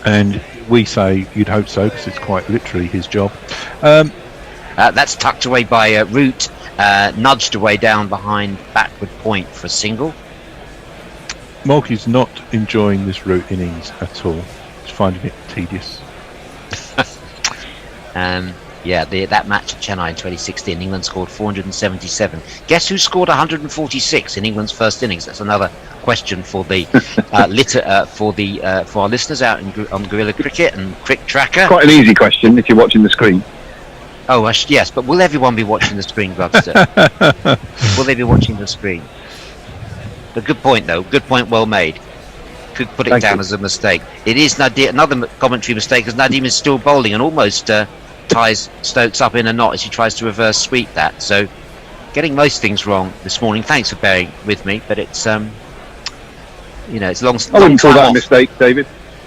And we say you'd hope so, because it's quite literally his job. That's tucked away by Root, nudged away down behind backward point for a single. Mulkey's not enjoying this Root innings at all. He's finding it tedious. That match at Chennai in 2016, England scored 477. Guess who scored 146 in England's first innings? That's another question for the for our listeners out on Guerrilla Cricket and Crick Tracker. Quite an easy question if you're watching the screen. Oh, yes, but will everyone be watching the screen, Grubster? Will they be watching the screen? A good point, though. Good point, well made. Could put it down as a mistake. It is Nadeem, another commentary mistake, as Nadeem is still bowling and almost ties Stokes up in a knot as he tries to reverse sweep that. So, getting most things wrong this morning. Thanks for bearing with me, but it's it's long. I wouldn't call that a mistake, David.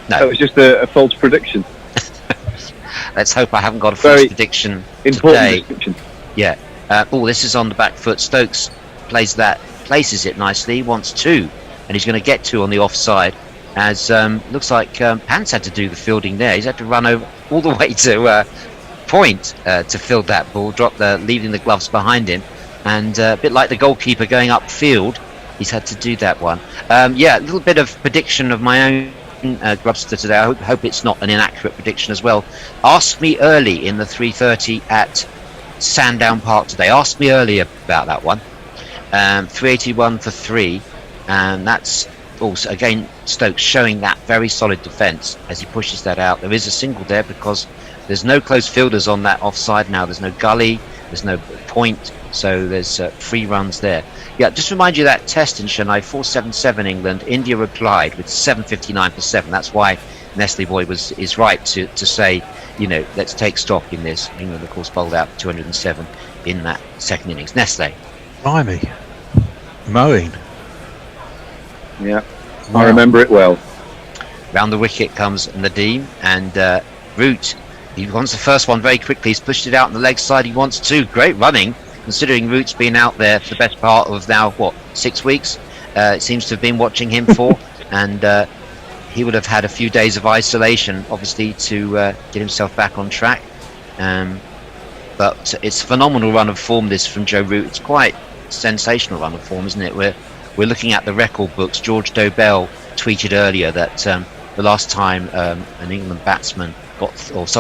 No, that was just a false prediction. Let's hope I haven't got a false prediction today. Prediction. Yeah. This is on the back foot. Stokes places it nicely. He wants 2, and he's going to get 2 on the offside. As looks like Pants had to do the fielding there. He's had to run over all the way to point to field that ball, leaving the gloves behind him, and a bit like the goalkeeper going upfield, he's had to do that one. A little bit of prediction of my own. Grubster today. I hope it's not an inaccurate prediction as well. Ask me early in the 3:30 at Sandown Park today. Ask me early about that one. 381 for 3, and that's also again Stokes showing that very solid defence as he pushes that out. There is a single there because there's no close fielders on that offside now. There's no gully, there's no point, so there's 3 runs there. Yeah, just remind you that Test in Chennai, 477 England. India replied with 759 for 7. That's why Nestle Boy is right to say, let's take stock in this. England, of course, bowled out 207 in that second innings. Nestle. Blimey. Mowing. Yeah, wow. I remember it well. Round the wicket comes Nadeem, and Root, he wants the first one very quickly. He's pushed it out on the leg side. He wants 2. Great running, considering Root's been out there for the best part of now, 6 weeks? It seems to have been watching him for, and he would have had a few days of isolation, obviously, to get himself back on track. But it's a phenomenal run of form, this, from Joe Root. It's quite sensational run of form, isn't it? We're looking at the record books. George Dobell tweeted earlier that the last time an England batsman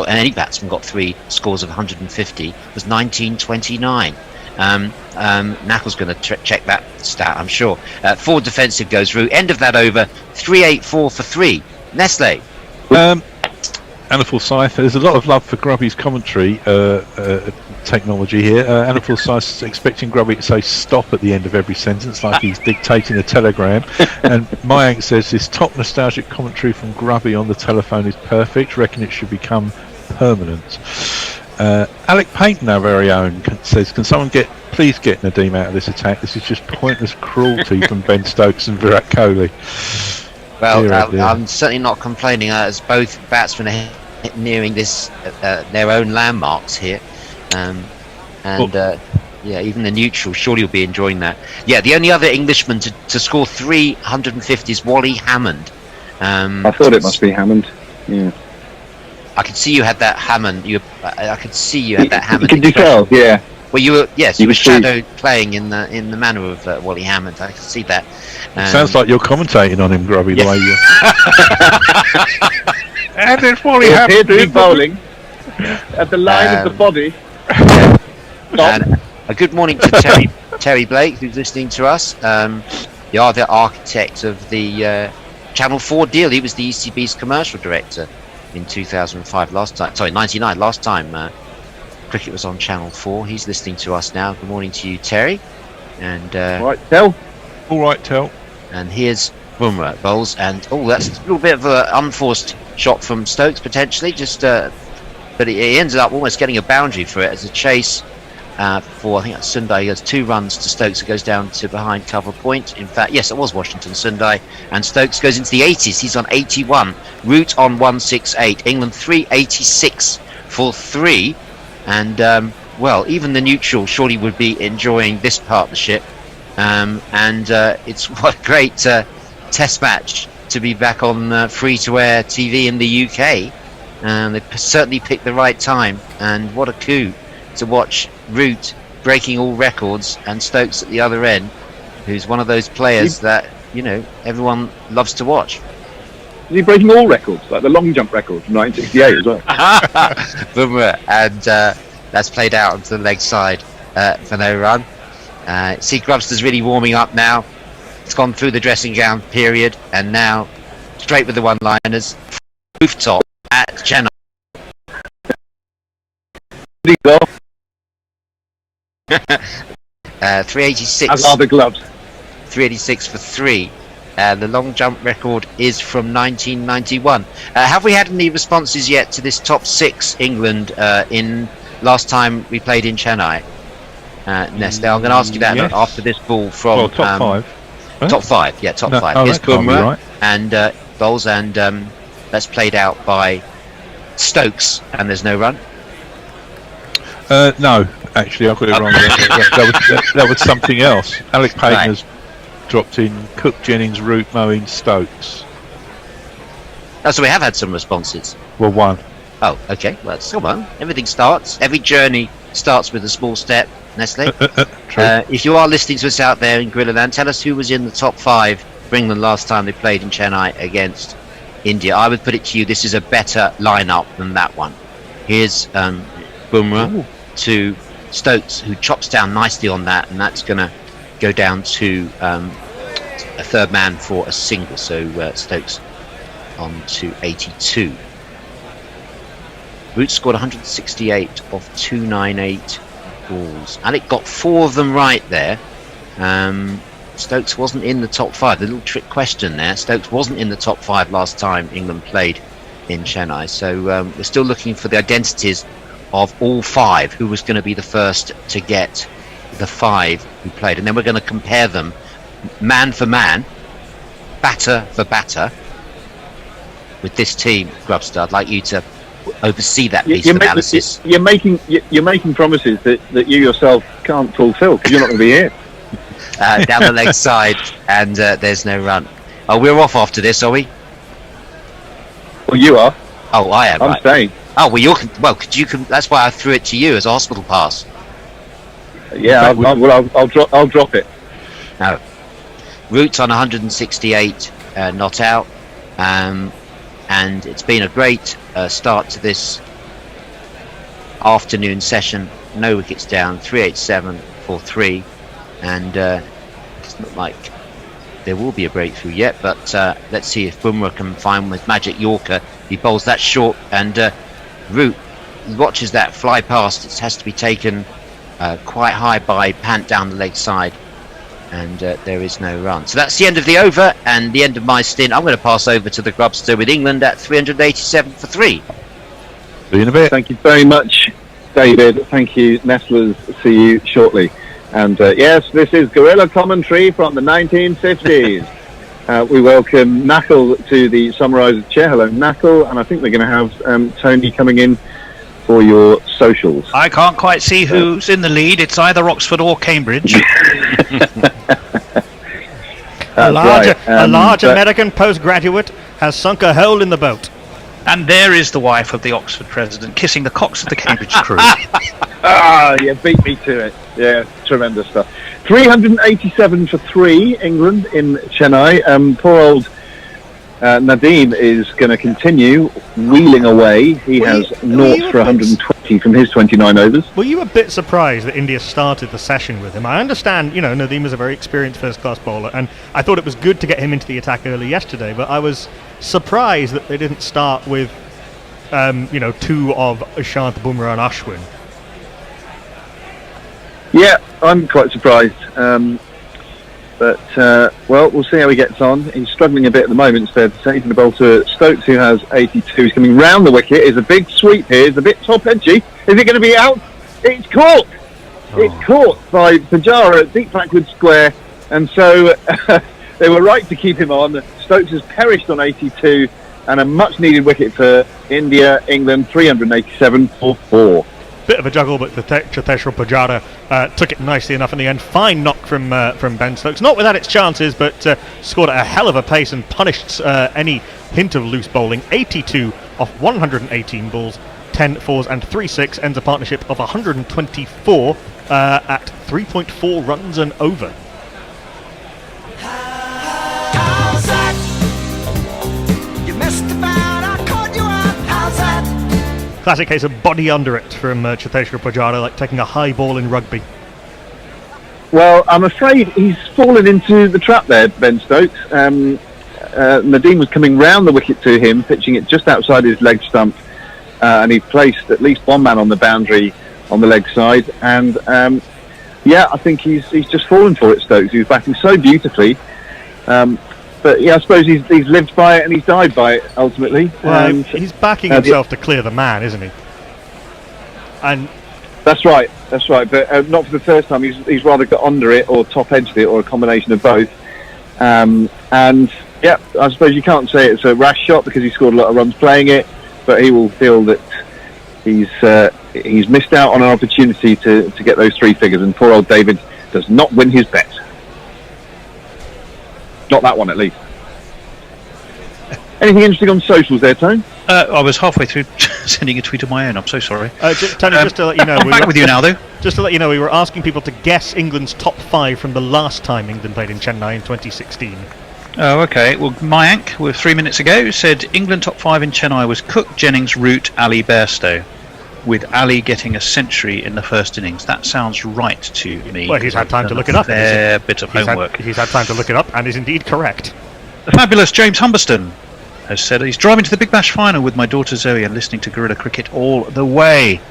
any batsman got 3 scores of 150 was 1929. Knuckles going to check that stat, I'm sure. 4 defensive goes Root. End of that over. 3-8-4 for 3. Nestle. Anna Forsyth, there's a lot of love for Grubby's commentary technology here. Anna Forsyth is expecting Grubby to say stop at the end of every sentence like he's dictating a telegram. And Mayank says this top nostalgic commentary from Grubby on the telephone is perfect. Reckon it should become permanent. Alec Payton, our very own, says, can someone please get Nadeem out of this attack? This is just pointless cruelty from Ben Stokes and Virat Kohli. Well, I'm certainly not complaining as both batsmen are nearing this their own landmarks here, even the neutral surely will be enjoying that. Yeah, the only other Englishman to score 350 is Wally Hammond. I thought it must be Hammond. Yeah, I could see you had that Hammond. I could see you had that Hammond. Could you tell? Yeah. Well, you were shadowed playing in the manner of Wally Hammond. I can see that. Sounds like you're commentating on him, Grubby, the way you. And there's Wally Hammond bowling at the line of the body. And a good morning to Terry Blake, who's listening to us. You are the architect of the Channel 4 deal. He was the ECB's commercial director in 2005. 99. Last time cricket was on Channel 4. He's listening to us now. Good morning to you, Terry. And all right, Tel. And here's Bumrah at bowls, and that's a little bit of an unforced shot from Stokes potentially. But he ended up almost getting a boundary for it as a chase for, I think that's Sundar. He has 2 runs to Stokes. It goes down to behind cover point. In fact, yes, it was Washington Sundar, and Stokes goes into the 80s. He's on 81. Root on 168. England 386 for 3. And even the neutral surely would be enjoying this partnership. It's what a great test match to be back on free-to-air TV in the UK. They certainly picked the right time, and what a coup to watch Root breaking all records and Stokes at the other end, who's one of those players that everyone loves to watch. Is he breaking all records, like the long jump record from 1968 as well? And that's played out onto the leg side for no run. See, Grubster's really warming up now. It's gone through the dressing gown period, and now straight with the one-liners. Rooftop at Chennai. 386. As are the gloves. 386 for 3. The long jump record is from 1991. Have we had any responses yet to this top 6 England in last time we played in Chennai? Nestle, I'm going to ask you that after this ball from top 5. Top 5, yeah, top 5. Here's Bumrah and bowls, and that's played out by Stokes, and there's no run. No, actually, I got it wrong. That was something else. Alec Payton has dropped in Cook, Jennings, Root, Moeen, Stokes. So we have had some responses. Well, 1. Oh, okay. Well, come on. Everything starts. Every journey starts with a small step, Nestle. If you are listening to us out there in Guerrilla, tell us who was in the top 5 for England last time they played in Chennai against India. I would put it to you, this is a better lineup than that one. Here's Bumrah to Stokes, who chops down nicely on that, and that's going to go down to a third man for a single. So Stokes on to 82. Root scored 168 off 298 balls. Alec got 4 of them right there. Stokes wasn't in the top 5. The little trick question there. Stokes wasn't in the top 5 last time England played in Chennai. So we're still looking for the identities of all 5. Who was going to be the first to get the 5 who played? And then we're going to compare them man for man, batter for batter, with this team, Grubster. I'd like you to oversee that piece of analysis. You're making promises that you yourself can't fulfil because you're not going to be here. Down the leg side, and there's no run. Oh, we're off after this, are we? Well, you are. Oh, I am. I'm staying. Oh, well, could you? That's why I threw it to you as a hospital pass. Yeah, I'll drop it. No. Root's on 168, not out, and it's been a great start to this afternoon session. No wickets down, 387 for for 3, and it's not like there will be a breakthrough yet, but let's see if Bumrah can find with Magic Yorker. He bowls that short, and Root watches that fly past. It has to be taken quite high by Pant down the leg side, and there is no run. So that's the end of the over and the end of my stint. I'm going to pass over to the Grubster with England at 387 for 3. See you in a bit. Thank you very much, David. Thank you, Nestlers. See you shortly. And yes, this is guerrilla commentary from the 1950s. We welcome Knuckle to the Summeriser chair. Hello, Knuckle. And I think we're going to have Tony coming in for your socials. I can't quite see who's in the lead. It's either Oxford or Cambridge. A large American postgraduate has sunk a hole in the boat. And there is the wife of the Oxford president kissing the cocks of the Cambridge crew. You beat me to it. Yeah, tremendous stuff. 387 for 3, England in Chennai. Poor old Nadeem is going to continue wheeling away. He has 0 for 120 from his 29 overs. Were you a bit surprised that India started the session with him? I understand, Nadeem is a very experienced first-class bowler, and I thought it was good to get him into the attack early yesterday, but I was surprised that they didn't start with, 2 of Ishant, Bumrah and Ashwin. Yeah, I'm quite surprised. But we'll see how he gets on. He's struggling a bit at the moment, instead. Taking the ball to Stokes, who has 82. He's coming round the wicket. It's a big sweep here. It's a bit top edgy. Is it going to be out? It's caught. It's caught by Pujara at deep backward square. And so they were right to keep him on. Stokes has perished on 82. And a much needed wicket for India, England, 387 for 4. Bit of a juggle, but Cheteshwar Pujara took it nicely enough in the end. Fine knock from Ben Stokes, not without its chances, but scored at a hell of a pace and punished any hint of loose bowling. 82 off 118 balls, 10 fours and 3 6, ends a partnership of 124 at 3.4 runs and over. How's that? You messed about, I caught you out. How's that? Classic case of body under it from Cheteshwar Pujara, like taking a high ball in rugby. Well, I'm afraid he's fallen into the trap there, Ben Stokes. Nadeem was coming round the wicket to him, pitching it just outside his leg stump, and he placed at least one man on the boundary on the leg side. And I think he's just fallen for it, Stokes. He was batting so beautifully. But yeah, I suppose he's lived by it and he's died by it ultimately. Well, he's backing himself to clear the man, isn't he? And that's right. But not for the first time. He's rather got under it or top edged it or a combination of both. And yeah, I suppose you can't say it's a rash shot because he scored a lot of runs playing it. But he will feel that he's missed out on an opportunity to get those 3 figures. And poor old David does not win his bet. Not that one, at least. Anything interesting on socials there, Tone? I was halfway through sending a tweet of my own. I'm so sorry. Tony, just to let you know, I'm back with you now, though. Just to let you know, we were asking people to guess England's top 5 from the last time England played in Chennai in 2016. Oh, okay. Well, Mayank, with 3 minutes ago, said England top 5 in Chennai was Cook, Jennings, Root, Ali, Bairstow, with Ali getting a century in the first innings. That sounds right to me. Well, he's had time to look it up. Fair bit of homework. He's had time to look it up and is indeed correct. The fabulous James Humberston has said he's driving to the Big Bash final with my daughter Zoe and listening to Guerrilla Cricket all the way.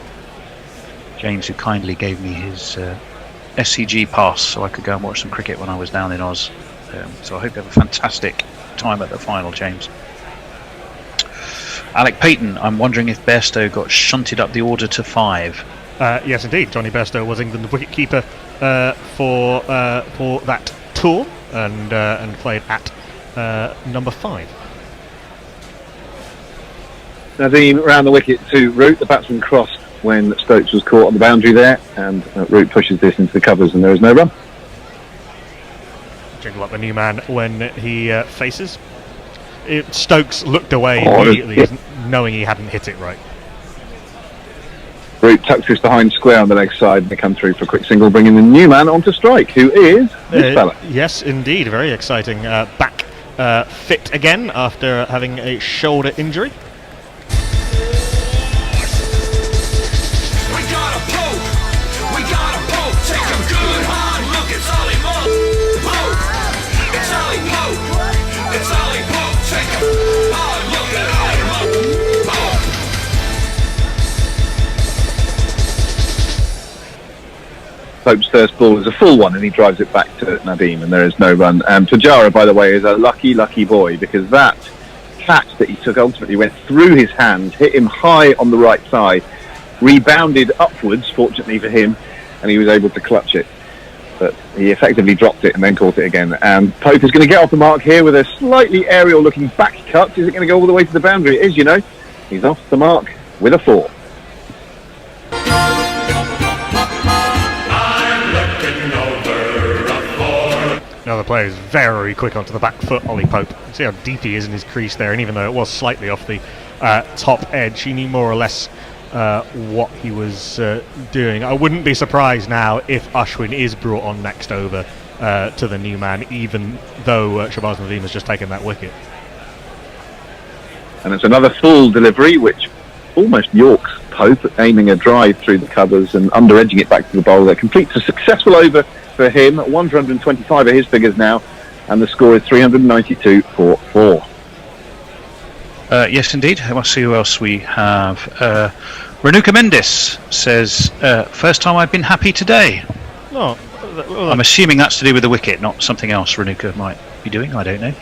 James, who kindly gave me his SCG pass so I could go and watch some cricket when I was down in Oz. So I hope you have a fantastic time at the final, James. Alec Payton, I'm wondering if Bairstow got shunted up the order to 5. Yes, indeed. Johnny Bairstow was England's wicketkeeper for that tour and played at number 5. Nadeem round the wicket to Root. The batsman crossed when Stokes was caught on the boundary there, and Root pushes this into the covers, and there is no run. Jingle up the new man when he faces. Stokes looked away immediately, knowing he hadn't hit it right. Root tucks this behind square on the leg side, and they come through for a quick single, bringing the new man onto strike, who is this fella. Yes, indeed, very exciting. Back fit again after having a shoulder injury. We got a poke, take him good. Pope's first ball is a full one, and he drives it back to Nadim, and there is no run. Pujara, by the way, is a lucky boy, because that catch that he took ultimately went through his hands, hit him high on the right side, rebounded upwards, fortunately for him, and he was able to clutch it. But he effectively dropped it and then caught it again. And Pope is going to get off the mark here with a slightly aerial-looking back cut. Is it going to go all the way to the boundary? It is, you know. He's off the mark with a 4. Another player is very quick onto the back foot, Ollie Pope. You see how deep he is in his crease there, and even though it was slightly off the top edge, he knew more or less what he was doing. I wouldn't be surprised now if Ashwin is brought on next over to the new man, even though Shabazz Nadim has just taken that wicket. And it's another full delivery, which almost yorks Pope, aiming a drive through the covers and under-edging it back to the bowler. Completes a successful over for him. 125 are his figures now, and the score is 392 for 4. Yes, indeed. Let's see who else we have. Renuka Mendes says, first time I've been happy today. Oh, I'm assuming that's to do with the wicket, not something else Renuka might be doing. I don't know.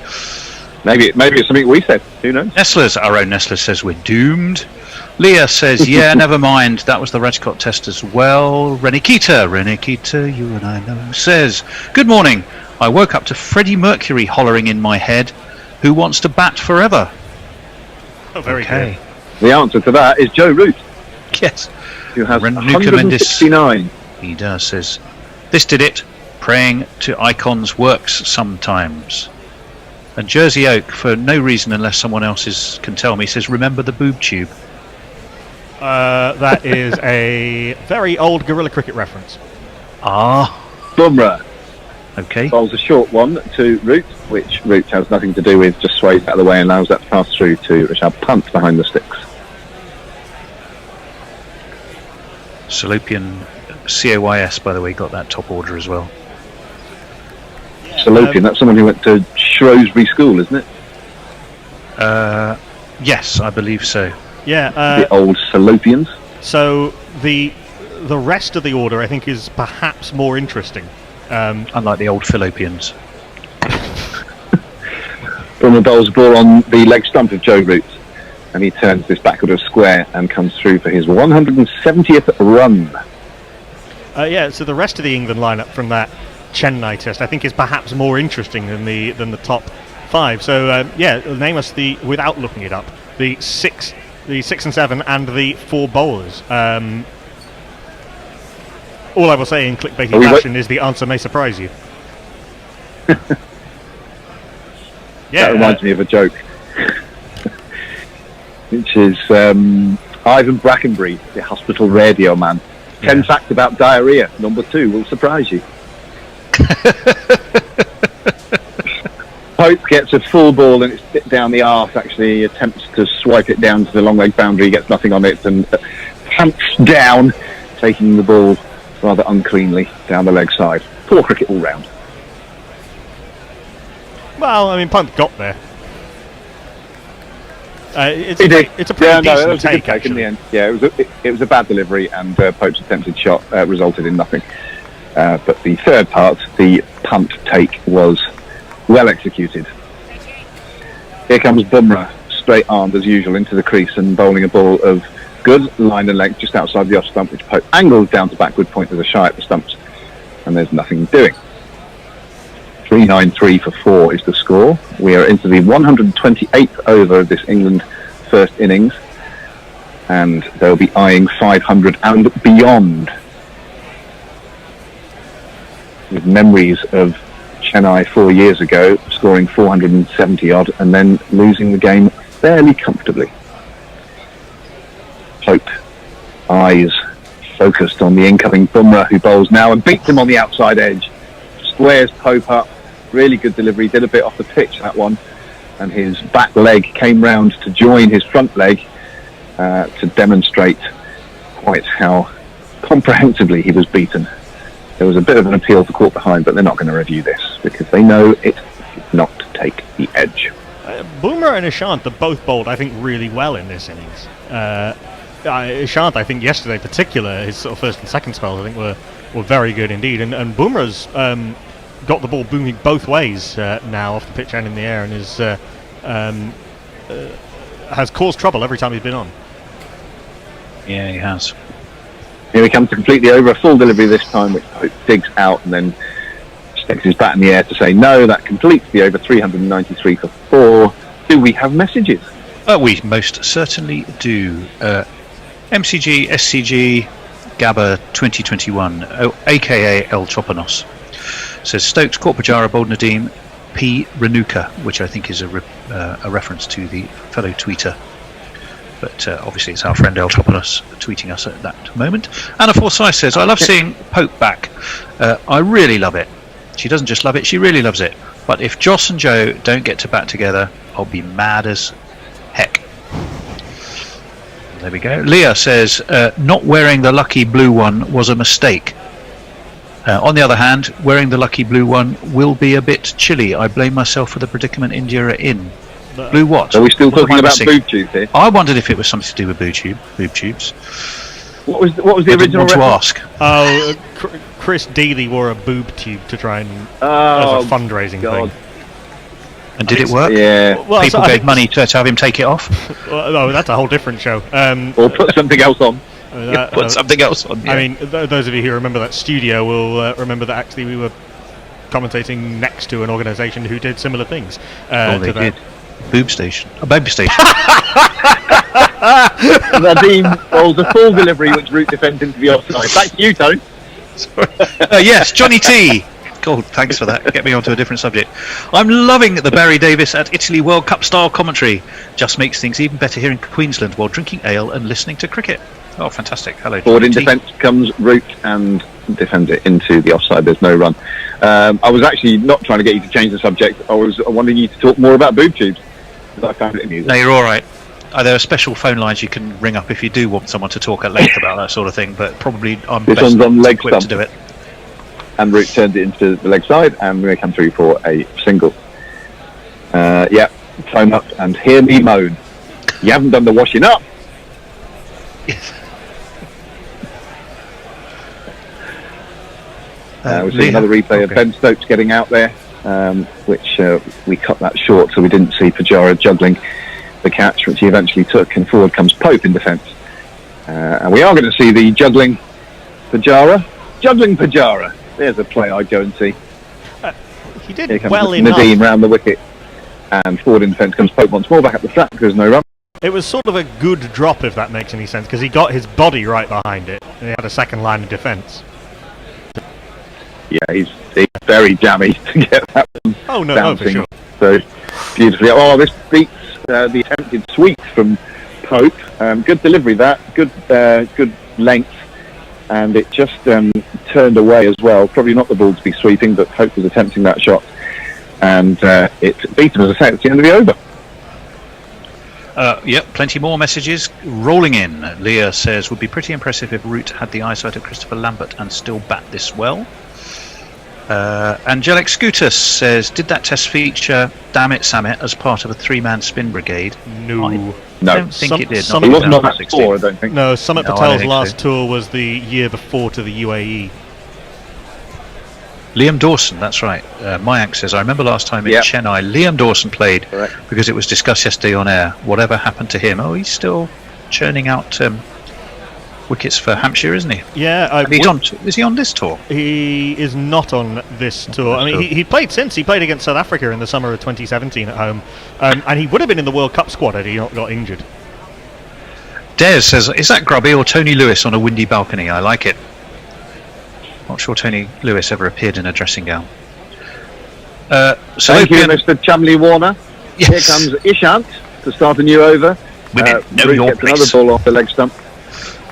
Maybe it's something we said. Who knows? Our own Nestler says we're doomed. Leah says, yeah, never mind. That was the Rajkot test as well. Renikita, you and I know, says, good morning. I woke up to Freddie Mercury hollering in my head. Who wants to bat forever? Oh, very good. The answer to that is Joe Root. Yes. Who has Renuka 169. He does, says, this did it. Praying to icons works sometimes. And Jersey Oak, for no reason unless someone else can tell me, says, remember the boob tube? That is a very old Guerrilla Cricket reference. Bumrah. Okay. Bowls a short one to Root, which Root has nothing to do with, just sways out of the way and allows that to pass through to Rishabh Pant behind the sticks. Salopian COYS, by the way, got that top order as well. Salopian, that's someone who went to Shrewsbury School, isn't it? Yes, I believe so. Yeah. The old Salopians. So the rest of the order, I think, is perhaps more interesting. Unlike the old Philoppians. Bumrah bowls a ball on the leg stump of Joe Root, and he turns this backward of square and comes through for his 170th run. So the rest of the England lineup from that Chennai test, I think, is perhaps more interesting than the top 5. So name us without looking it up, the 6 and 7 and the 4 bowlers. All I will say in clickbaity fashion is the answer may surprise you. That reminds me of a joke, which is Ivan Brackenbury, the hospital radio man. 10 facts about diarrhea. Number 2 will surprise you. Pope gets a full ball and it's bit down the arse. Actually, he attempts to swipe it down to the long leg boundary, gets nothing on it, and pants down, taking the ball rather uncleanly down the leg side. Poor cricket all round. Well, I mean, Punt got there. It's He did. It's a pretty decent it was a good take, in the actually. end. Yeah, it was a bad delivery, and Pope's attempted shot resulted in nothing. But the third part, the punt take, was well executed. Here comes Bumrah, straight armed as usual into the crease and bowling a ball of good line and length just outside the off stump, which Pope angles down to backward point as a shy at the stumps, and there's nothing doing. 393 for 4 is the score. We are into the 128th over of this England first innings, and they'll be eyeing 500 and beyond, with memories of Chennai 4 years ago scoring 470 odd and then losing the game fairly comfortably. Pope, eyes focused on the incoming Bumrah, who bowls now and beats him on the outside edge. Squares Pope up. Really good delivery, did a bit off the pitch, that one, and his back leg came round to join his front leg to demonstrate quite how comprehensively he was beaten. There was a bit of an appeal for caught behind, but they're not going to review this because they know it did not take the edge. Boomer and Ishant are both bowled, I think, really well in this innings. Ishant, I think, yesterday in particular, his sort of first and second spells, I think, were were very good indeed. And Bumrah's got the ball booming both ways now off the pitch and in the air, and has caused trouble every time he's been on. Yeah, he has. Here he comes to completely over, a full delivery this time, which Pope digs out and then sticks his bat in the air to say no. That completes the over. 393 for 4. Do we have messages? We most certainly do. MCG, SCG, Gabba 2021, aka El Chopanos, says Stokes, Court Pajara, Bold Nadim, P. Renuka, which I think is a reference to the fellow tweeter. But obviously it's our friend El Chopanos tweeting us at that moment. Anna Forsyth says, I love seeing Pope back. I really love it. She doesn't just love it, she really loves it. But if Joss and Joe don't get to bat together, I'll be mad as heck. There we go. Leah says, not wearing the lucky blue one was a mistake. On the other hand, wearing the lucky blue one will be a bit chilly. I blame myself for the predicament India are in. Blue what? Are we still talking about boob tubes here? I wondered if it was something to do with boob tubes. What was the original reference? To ask. Oh, Chris Dealey wore a boob tube to try and as a fundraising thing. And did it work? Yeah. Well, People gave money to have him take it off. Well, no, that's a whole different show. Or put something else on. Put something else on. Yeah. I mean, those of you who remember that studio will remember that actually we were commentating next to an organisation who did similar things. They did. Boob station. A baby station. Nadim rolls a full delivery which Root defends into the offside. Back to you, Tone. Yes, Johnny T. God, thanks for that. Get me onto a different subject. I'm loving the Barry Davis at Italy World Cup style commentary. Just makes things even better here in Queensland while drinking ale and listening to cricket. Oh, fantastic. Hello, Forward in Johnny T. defence comes Root and defends it into the offside. There's no run. I was actually not trying to get you to change the subject. I was wanting you to talk more about boob tubes. I found it amusing. No, you're all right. There are special phone lines you can ring up if you do want someone to talk at length about that sort of thing, but probably I'm this best one's on leg equipped stump. to do it. And Root turned it into the leg side, and they come through for a single. Phone up and hear me moan. You haven't done the washing up. We've seen another replay of Ben Stokes getting out there, which we cut that short, so we didn't see Pajara juggling the catch, which he eventually took, and forward comes Pope in defence. And we are going to see the juggling Pajara. There's a play I'd go and see. He did Here comes well enough. Nadim round the wicket, and forward in defence comes Pope once more, back up the flat because there's no run. It was sort of a good drop, if that makes any sense, because he got his body right behind it, and he had a second line of defence. Yeah, he's very jammy to get that one bouncing. For sure. So beautifully. Oh, this beats the attempted sweep from Pope. Good delivery, that good length, and it just turned away as well. Probably not the ball to be sweeping, but Pope was attempting that shot, and it beat him. As I say, it's the end of the over. Yep, plenty more messages rolling in. Leah says, would be pretty impressive if Root had the eyesight of Christopher Lambert and still bat this well. Angelic Scootus says, did that test feature Damn It Samet as part of a 3-man spin brigade? No. I don't think it did. He wasn't on that tour, I don't think. No, Summit No, I Patel's don't think last so. tour was the year before to the UAE. Liam Dawson, that's right. Mayank says, I remember last time in Chennai, Liam Dawson played. Correct. Because it was discussed yesterday on air. Whatever happened to him? Oh, he's still churning out wickets for Hampshire, isn't he? Yeah. Is he on this tour? He is not on this tour. I mean, he played since. He played against South Africa in the summer of 2017 at home. And he would have been in the World Cup squad had he not got injured. Des says, is that Grubby or Tony Lewis on a windy balcony? I like it. Not sure Tony Lewis ever appeared in a dressing gown. Thank you, Mr. Chumley Warner. Yes. Here comes Ishant to start a new over. Women know Root your gets place. another ball off the leg stump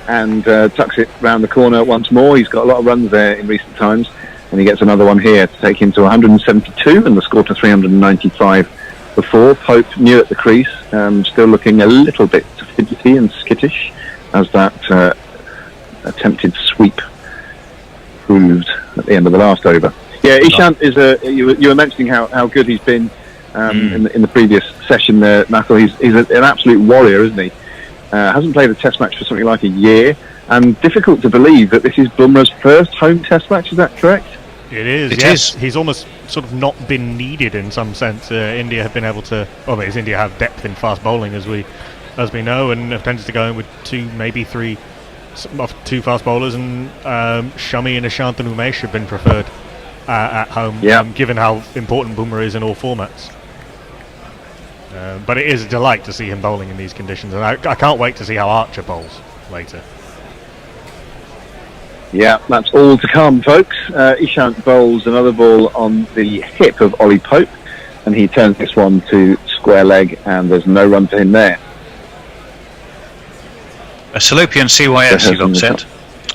and tucks it round the corner once more. He's got a lot of runs there in recent times, and he gets another one here to take him to 172 and the score to 395 before. Pope new at the crease, still looking a little bit fidgety and skittish as that attempted sweep proved at the end of the last over. Yeah, Ishant is you were mentioning how good he's been in the previous session there, Michael. He's an absolute warrior, isn't he? Hasn't played a test match for something like a year, And difficult to believe that this is Bumrah's first home Test match. Is that correct? It is. It yes. is. He's almost sort of not been needed in some sense. India have been able to. Well, because India have depth in fast bowling, as we know, and have tended to go in with two, maybe three, two fast bowlers, and Shami and Ishant and Umesh have been preferred at home, given how important Bumrah is in all formats. But it is a delight to see him bowling in these conditions, and I can't wait to see how Archer bowls later. Yeah, that's all to come, folks. Ishant bowls another ball on the hip of Ollie Pope, and he turns this one to square leg, and there's no run for him there. A Salopian CYS, you've upset.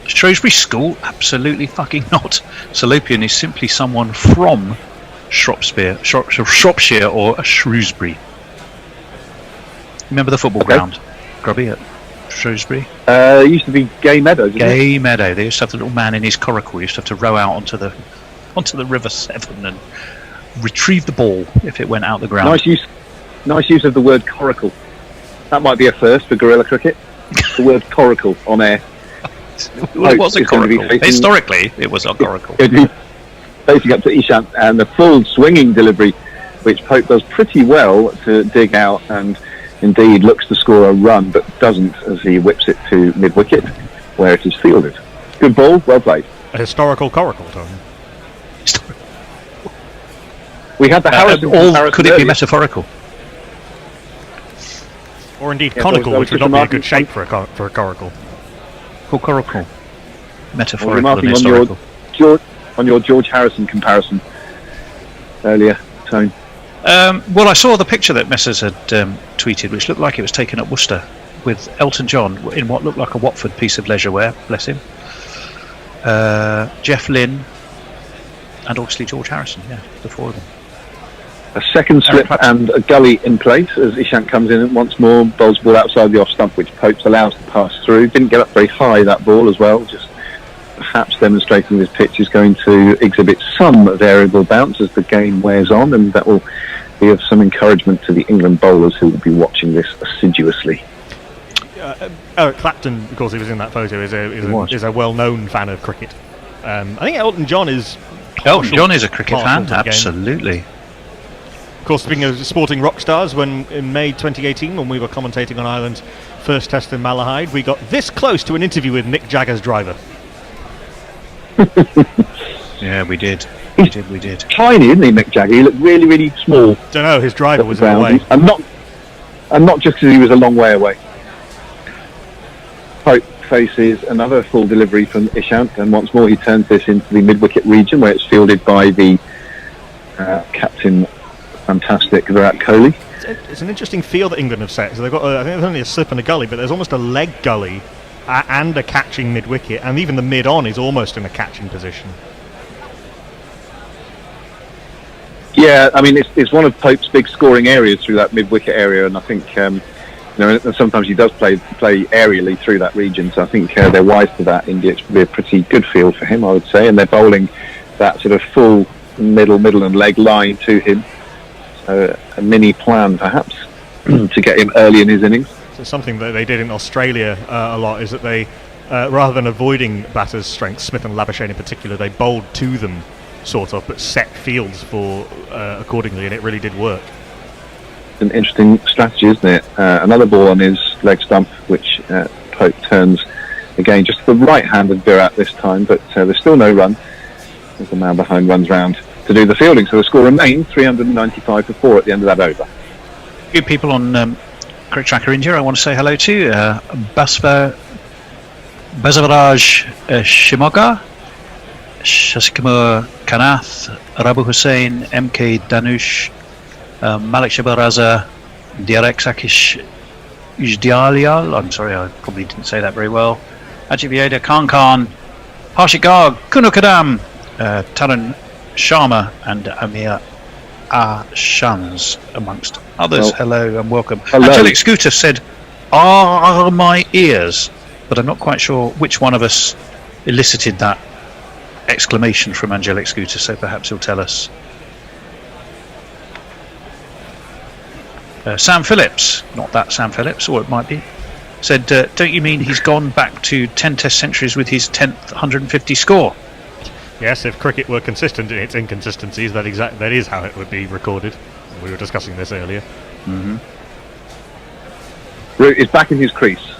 Shrewsbury School? Absolutely fucking not. Salopian is simply someone from Shropshire or Shrewsbury. Remember the football ground, Grubby, at Shrewsbury? It used to be Gay Meadows. Gay Meadow. They used to have the little man in his coracle. He used to have to row out onto the River Severn and retrieve the ball if it went out the ground. Nice use of the word coracle. That might be a first for guerrilla cricket. The word coracle on air. Well, it was a coracle. Historically, it was a coracle. Facing up to Ishant, and the full swinging delivery, which Pope does pretty well to dig out, and indeed looks to score a run, but doesn't as he whips it to mid-wicket, where it is fielded. Good ball, well played. A historical coracle, Tom. We had the Harrison comparison could it be earlier. metaphorical? Or indeed conical, which would not be a good shape for a coracle. Coracle. Metaphorical and Remarking historical. on your George Harrison comparison earlier, Tone. Well, I saw the picture that Messrs had tweeted, which looked like it was taken at Worcester, with Elton John in what looked like a Watford piece of leisure wear, bless him. Jeff Lynne, and obviously George Harrison, the four of them. A second slip and a gully in place as Ishant comes in and once more bowls ball outside the off stump, which Popes allows to pass through. Didn't get up very high, that ball, as well, just perhaps demonstrating this pitch is going to exhibit some variable bounce as the game wears on, and that will be of some encouragement to the England bowlers who will be watching this assiduously. Eric Clapton, of course, he was in that photo, is a well-known fan of cricket. I think Elton John is a cricket fan, absolutely. Of course, speaking of sporting rock stars, when in May 2018, when we were commentating on Ireland's first test in Malahide, we got this close to an interview with Mick Jagger's driver. Yeah, we did. We did. Tiny, isn't he, Mick Jagger? He looked really, really small. Don't know, his driver was in the way. And not just because he was a long way away. Pope faces another full delivery from Ishant, and once more he turns this into the mid-wicket region, where it's fielded by the captain, fantastic Virat Kohli. It's an interesting field that England have set. So they've got, I think there's only a slip and a gully, but there's almost a leg gully and a catching mid-wicket, and even the mid-on is almost in a catching position. Yeah, I mean, it's one of Pope's big scoring areas through that mid-wicket area, and I think sometimes he does play aerially through that region, so I think they're wise to that. India, it's probably a pretty good field for him, I would say, and they're bowling that sort of full middle and leg line to him. So a mini plan, perhaps, to get him early in his innings. So something that they did in Australia a lot is that they, rather than avoiding batters' strengths, Smith and Labuschagne in particular, they bowled to them, sort of, but set fields for accordingly, and it really did work. An interesting strategy, isn't it? Another ball on his leg stump, which Pope turns again just to the right hand of Virat this time, but there's still no run as the man behind runs round to do the fielding. So the score remains 395 for 4 at the end of that over. Good people on Cricket Tracker India, I want to say hello to Basavaraj Shimoga, Shasikumar Kanath, Rabu Hussain, MK Danush, Malik Shabaraza, Direk Sakish Ujdialial, I'm sorry, I probably didn't say that very well, Ajit Vieda, Khan, Harshik Garg, Kunu Kadam, Taran Sharma, and Amir Shams, amongst others. Hello and welcome. Hello. Angelic Scooter said, "Are my ears?" But I'm not quite sure which one of us elicited that exclamation from Angelic Scooter, so perhaps he'll tell us. Sam Phillips, not that Sam Phillips, or it might be. said, don't you mean he's gone back to 10 Test centuries with his 10th 150 score? Yes, if cricket were consistent in its inconsistencies, that is how it would be recorded. We were discussing this earlier. Mm-hmm. Root is back in his crease,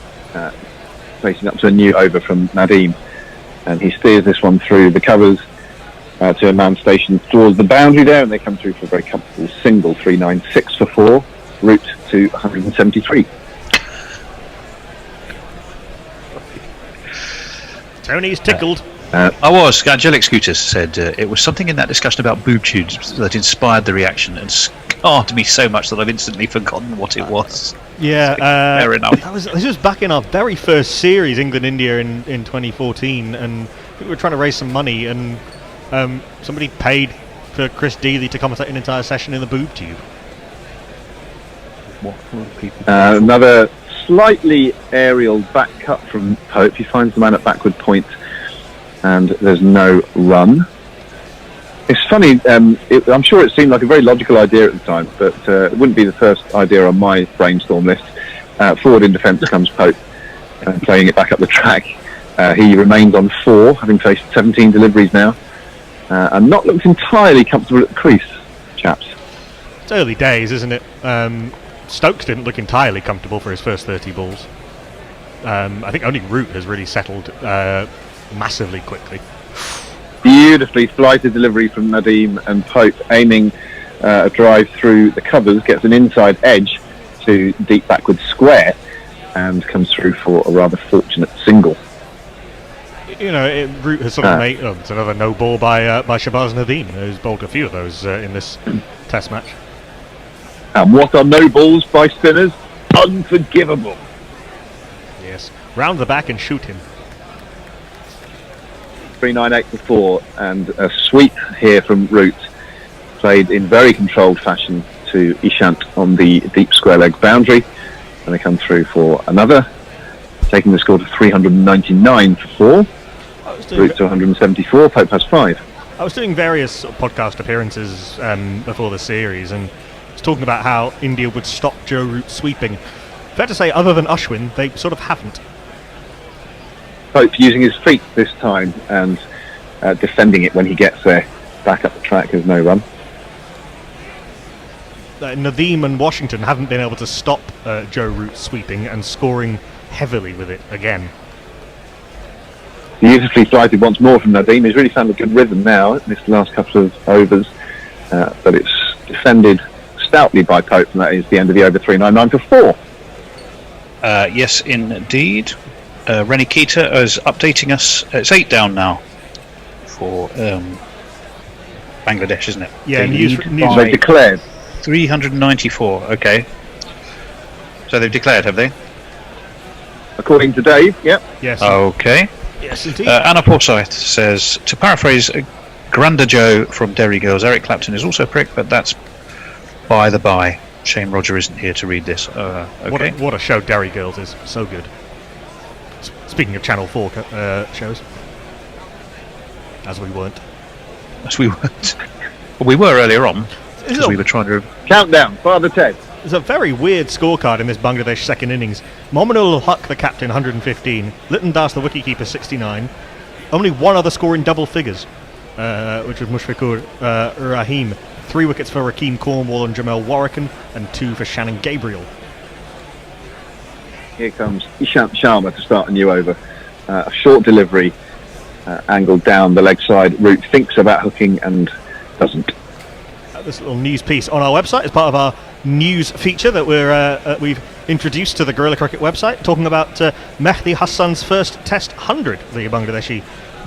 facing up to a new over from Nadeem, and he steers this one through the covers to a man stationed towards the boundary there, and they come through for a very comfortable single, 396 for 4, Root to 173. Tony's tickled. Angelic Scooters said it was something in that discussion about boob tubes that inspired the reaction and scarred me so much that I've instantly forgotten what it was. Yeah, fair enough. This was back in our very first series, England-India in 2014, and we were trying to raise some money, and somebody paid for Chris Dealey to commentate an entire session in the boob tube. What were people another slightly aerial back cut from Pope. He finds the man at backward point, and there's no run. It's funny, I'm sure it seemed like a very logical idea at the time, but it wouldn't be the first idea on my brainstorm list. Forward in defence comes Pope, playing it back up the track. He remains on 4, having faced 17 deliveries now, and not looked entirely comfortable at the crease, chaps. It's early days, isn't it? Stokes didn't look entirely comfortable for his first 30 balls. I think only Root has really settled massively quickly. Beautifully flighted delivery from Nadeem, and Pope aiming a drive through the covers, gets an inside edge to deep backward square, and comes through for a rather fortunate single. You know, Root has sort of made it's another no ball by Shabazz Nadeem, who's bowled a few of those in this Test match. And what are no balls by spinners? Unforgivable. Yes, round the back and shoot him. 398 for 4, and a sweep here from Root, played in very controlled fashion to Ishant on the deep square leg boundary, and they come through for another, taking the score to 399 for 4. Root to 174. Pope has 5. I was doing various podcast appearances before the series, and I was talking about how India would stop Joe Root sweeping. Fair to say, other than Ashwin, they sort of haven't. Pope using his feet this time and defending it when he gets there. Back up the track, there's no run. Nadeem and Washington haven't been able to stop Joe Root sweeping and scoring heavily with it again. Beautifully flighted once more from Nadeem. He's really found a good rhythm now in this last couple of overs, but it's defended stoutly by Pope, and that is the end of the over. 399 for 4. Yes, indeed. Rennie Keita is updating us. It's 8 down now for Bangladesh, isn't it? Yeah, news they declared 394. Okay, so they've declared, have they? According to Dave, yep. Yes. Okay. Yes, indeed. Anna Forsyth says, to paraphrase Granda Joe from Derry Girls, Eric Clapton is also a prick, but that's by the by. Shame Roger isn't here to read this. Okay. What a show Derry Girls is. So good. Speaking of Channel 4 shows. As we weren't. Well, we were earlier on, because we were trying to... Countdown, Father Ted. There's a very weird scorecard in this Bangladesh second innings. Mominul Haq, the captain, 115. Litton Das, the wicketkeeper, 69. Only one other score in double figures, which was Mushfiqur Rahim. 3 wickets for Rakeem Cornwall and Jamel Warrican, and 2 for Shannon Gabriel. Here comes Ishant Sharma to start a new over. A short delivery, angled down the leg side. Root thinks about hooking and doesn't. This little news piece on our website is part of our news feature that we've introduced to the Guerrilla Cricket website, talking about Mehdi Hassan's first Test 100, the Bangladeshi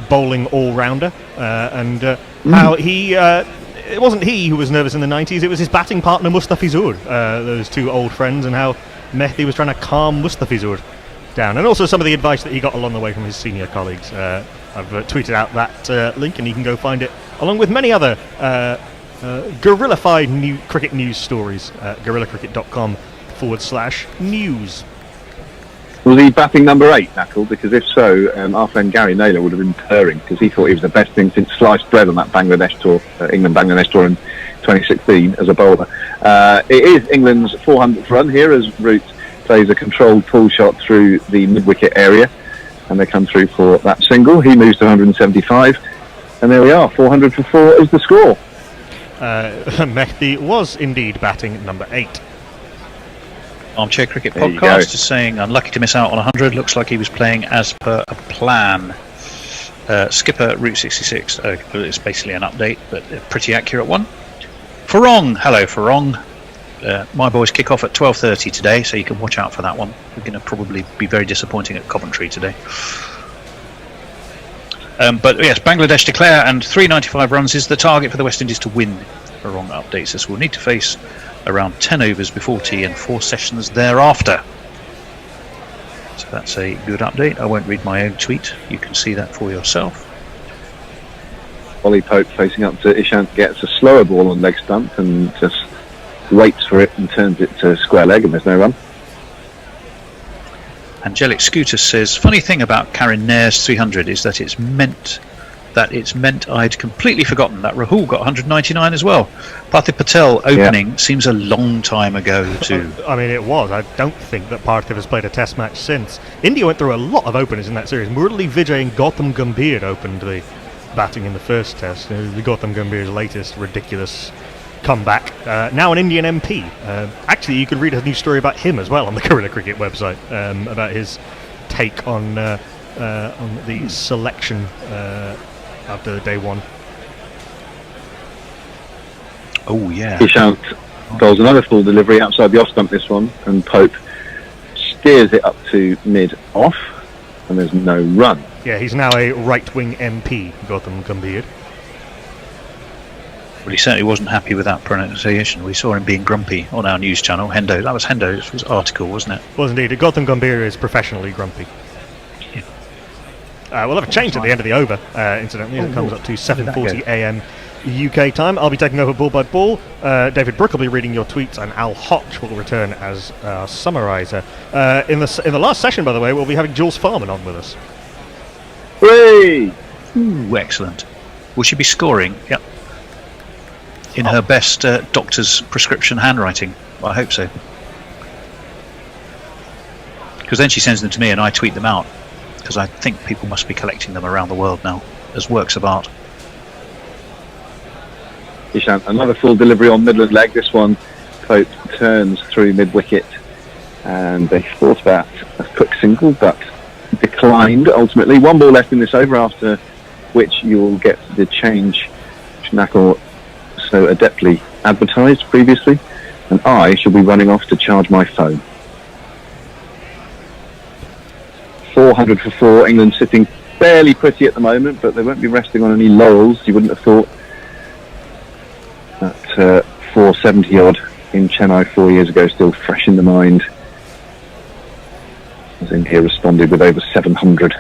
bowling all-rounder, and how he... it wasn't he who was nervous in the 90s, it was his batting partner Mustafizur, those two old friends, and how Mehdi was trying to calm Mustafizur down, and also some of the advice that he got along the way from his senior colleagues. I've tweeted out that link, and you can go find it, along with many other guerrilla-fied new cricket news stories at guerrillacricket.com/news. Was he batting number 8, Knuckle? Because if so, our friend Gary Naylor would have been purring, because he thought he was the best thing since sliced bread on that Bangladesh tour, England-Bangladesh tour in 2016 as a bowler. It is England's 400th run here as Root plays a controlled pull shot through the mid-wicket area, and they come through for that single. He moves to 175, and there we are. 400 for 4 is the score. Mehdi was indeed batting number 8. Armchair Cricket There you Podcast go. is saying unlucky to miss out on 100. Looks like he was playing as per a plan. Skipper Route 66. It's basically an update, but a pretty accurate one. Farong, hello Farong. My boys kick off at 12:30 today, so you can watch out for that one. We're going to probably be very disappointing at Coventry today. But yes, Bangladesh declare, and 395 runs is the target for the West Indies to win. Farong updates us. We'll need to face around 10 overs before tea and 4 sessions thereafter. So that's a good update. I won't read my own tweet. You can see that for yourself. Ollie Pope facing up to Ishant gets a slower ball on leg stump and just waits for it and turns it to square leg, and there's no run. Angelic Scooter says, funny thing about Karen Nair's 300 is that it's meant I'd completely forgotten that Rahul got 199 as well. Parthiv Patel opening seems a long time ago too. I mean, it was. I don't think that Parthiv has played a test match since. India went through a lot of openers in that series. Murali Vijay and Gautam Gambhir opened the batting in the first test. The Gautam Gambhir's latest ridiculous comeback. Now an Indian MP. Actually, you could read a new story about him as well on the Gorilla Cricket website, about his take on the selection after day one. Oh yeah. Ishant bowls another full delivery outside the off stump this one, and Pope steers it up to mid off, and there's no run. Yeah, he's now a right-wing MP, Gautam Gambhir. Well, he certainly wasn't happy with that pronunciation. We saw him being grumpy on our news channel. Hendo, that was Hendo's article, wasn't it? Was indeed. Gautam Gambhir is professionally grumpy. We'll have a change at the end of the over, incidentally. It comes up to 7:40 a.m. UK time. I'll be taking over ball by ball. David Brook will be reading your tweets, and Al Hodge will return as our summariser. In the last session, by the way, we'll be having Jules Farman on with us. Hooray! Ooh, excellent. Will she be scoring? Yep. In her best doctor's prescription handwriting. Well, I hope so. Because then she sends them to me and I tweet them out. Because I think people must be collecting them around the world now as works of art. Ishant, another full delivery on Midland leg. This one, Pope turns through mid-wicket, and they thought about a quick single, but declined ultimately. One ball left in this over, after which you will get the change which Knackle so adeptly advertised previously, and I shall be running off to charge my phone. 400 for 4, England sitting fairly pretty at the moment, but they won't be resting on any laurels, you wouldn't have thought. That 470 odd in Chennai 4 years ago, still fresh in the mind. As in here responded with over 700.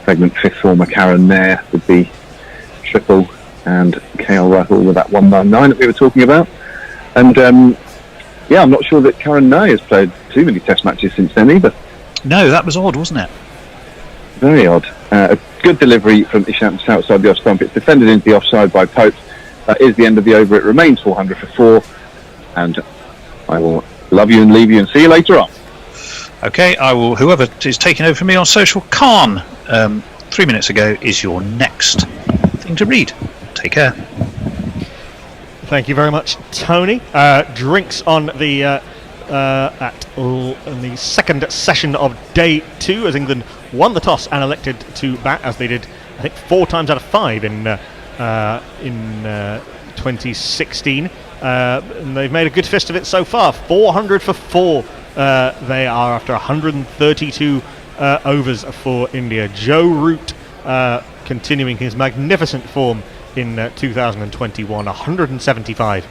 Pregnant fifth former Karen Nair would be triple, and KL Rahul with that 199 that we were talking about. And I'm not sure that Karen Nair has played too many test matches since then either. No, that was odd, wasn't it? Very odd. A good delivery from Ishant outside the off stump. It's defended into the offside by Pope. That is the end of the over. It remains 400 for 4, and I will love you and leave you and see you later on. Okay, I will. Whoever is taking over for me on social, Khan, 3 minutes ago, is your next thing to read. Take care. Thank you very much, Tony. Drinks on the in the second session of day 2, as England won the toss and elected to bat, as they did, I think, 4 times out of 5 in 2016. And they've made a good fist of it so far. 400 for 4 they are after 132 overs for India. Joe Root continuing his magnificent form in 2021. 175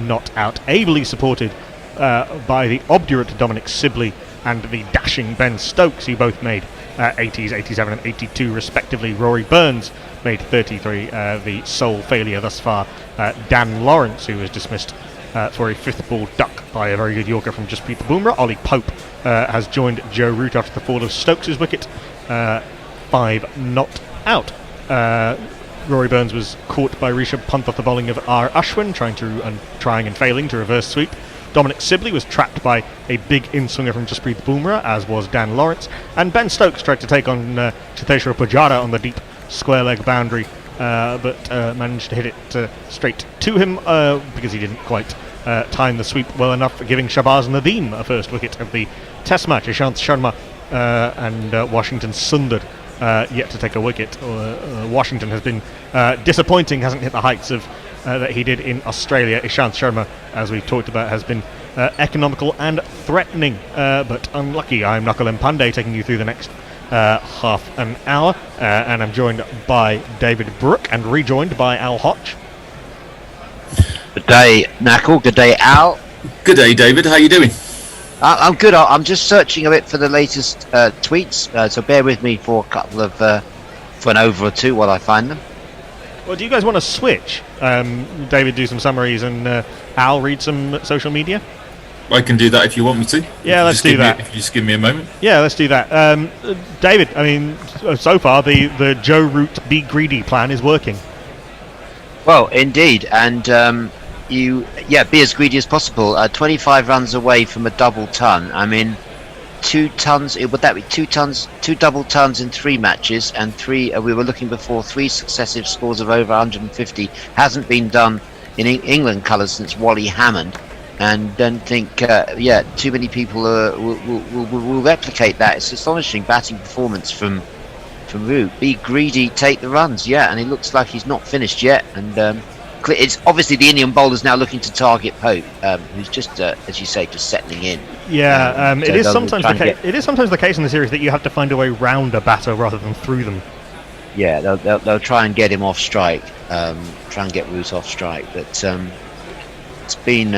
not out, ably supported by the obdurate Dominic Sibley and the dashing Ben Stokes, who both made 80s, 87 and 82 respectively. Rory Burns made 33, the sole failure thus far. Dan Lawrence, who was dismissed for a 5th ball duck by a very good Yorker from Jasprit Bumrah. Ollie Pope has joined Joe Root after the fall of Stokes' wicket. 5 not out. Rory Burns was caught by Rishabh Pant off the bowling of R. Ashwin, trying and failing to reverse sweep. Dominic Sibley was trapped by a big in-swinger from Jasprit Bumrah, as was Dan Lawrence, and Ben Stokes tried to take on Chiteshwar Pujara on the deep square leg boundary, but managed to hit it straight to him because he didn't quite time the sweep well enough, giving Shahbaz Nadeem a first wicket of the Test match. Ishant Sharma and Washington Sundar yet to take a wicket. Washington has been disappointing, hasn't hit the heights of that he did in Australia. Ishant Sharma, as we've talked about, has been economical and threatening, but unlucky. I'm Nakul Pandey, taking you through the next half an hour, and I'm joined by David Brooke and rejoined by Al Hodge. Good day, Nakul. Good day, Al. Good day, David. How you doing? I'm good. I'm just searching a bit for the latest tweets, so bear with me for a couple of for an over or two while I find them. Well, do you guys want to switch? David do some summaries and Al read some social media? I can do that if you want me to. Yeah, let's do that. If you just give me a moment. Yeah, let's do that. David, I mean, so far the Joe Root Be Greedy plan is working. Well, indeed, and be as greedy as possible. 25 runs away from a double ton. I mean, 2 tons. Would that be 2 tons? 2 double tons in 3 matches, and 3. We were looking before 3 successive scores of over 150. Hasn't been done in England colours since Wally Hammond, and don't think too many people will replicate that. It's astonishing batting performance from Root. Be greedy, take the runs. Yeah, and it looks like he's not finished yet, and. It's obviously the Indian bowlers now looking to target Pope, who's just, as you say, just settling in. Yeah, it is sometimes the case. It is sometimes the case in the series that you have to find a way round a batter rather than through them. Yeah, they'll try and get him off strike, try and get Root off strike. But it's been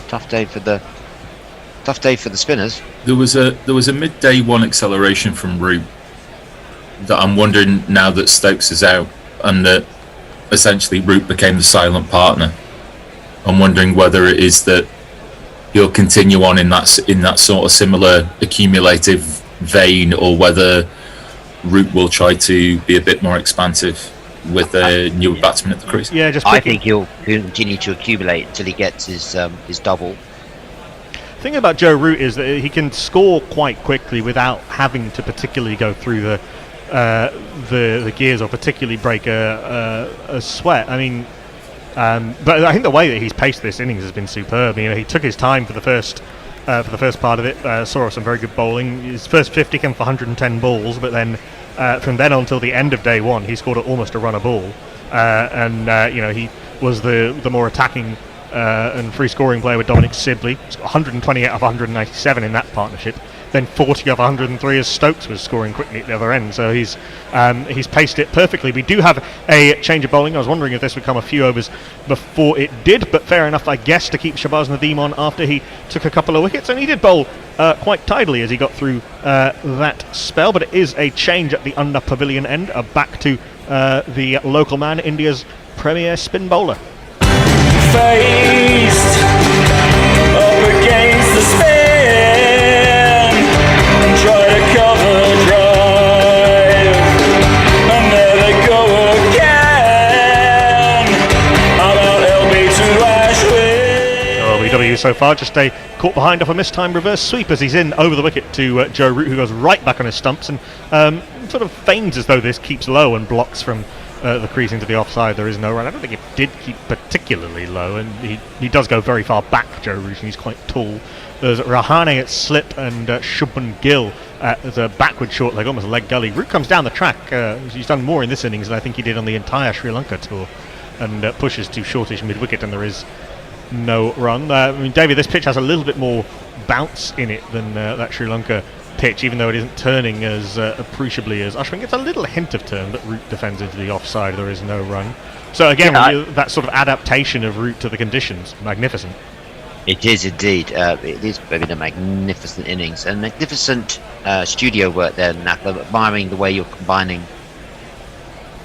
tough day for the spinners. There was a midday 1 acceleration from Root that I'm wondering, now that Stokes is out and that essentially Root became the silent partner, I'm wondering whether it is that he'll continue on in that sort of similar accumulative vein, or whether Root will try to be a bit more expansive with a newer batsman at the crease. Yeah, I think he'll continue to accumulate until he gets his double. The thing about Joe Root is that he can score quite quickly without having to particularly go through the gears or particularly break a sweat. I mean, but I think the way that he's paced this innings has been superb. You know, he took his time for the first part of it. Saw some very good bowling. His first 50 came for 110 balls, but then from then on till the end of day 1, he scored almost a run a ball. He was the more attacking and free scoring player with Dominic Sibley. He's got 128 of 197 in that partnership. Then 40 of 103 as Stokes was scoring quickly at the other end. So he's paced it perfectly. We do have a change of bowling. I was wondering if this would come a few overs before it did, but fair enough, I guess, to keep Shahbaz Nadeem on after he took a couple of wickets. And he did bowl quite tidily as he got through that spell. But it is a change at the under pavilion end, back to the local man, India's premier spin bowler. Faced up against the spin. Try to cover drive, and there they go again. I'm out LB to Ashwin. LBW so far, just a caught behind off a mistime reverse sweep as he's in over the wicket to Joe Root, who goes right back on his stumps and sort of feigns as though this keeps low and blocks from the crease into the offside. There is no run. I don't think it did keep particularly low, and he does go very far back, Joe Root, and he's quite tall. There's Rahane at slip and Shubman Gill at the backward short leg, almost leg gully. Root comes down the track. He's done more in this innings than I think he did on the entire Sri Lanka tour, and pushes to shortish mid-wicket, and there is no run. I mean, David, this pitch has a little bit more bounce in it than that Sri Lanka pitch, even though it isn't turning as appreciably as Ashwin. Gets a little hint of turn, but Root defends into the offside. There is no run. So again, that sort of adaptation of Root to the conditions, magnificent. It is indeed. It is been a magnificent innings and magnificent studio work there, Nakul. Admiring the way you're combining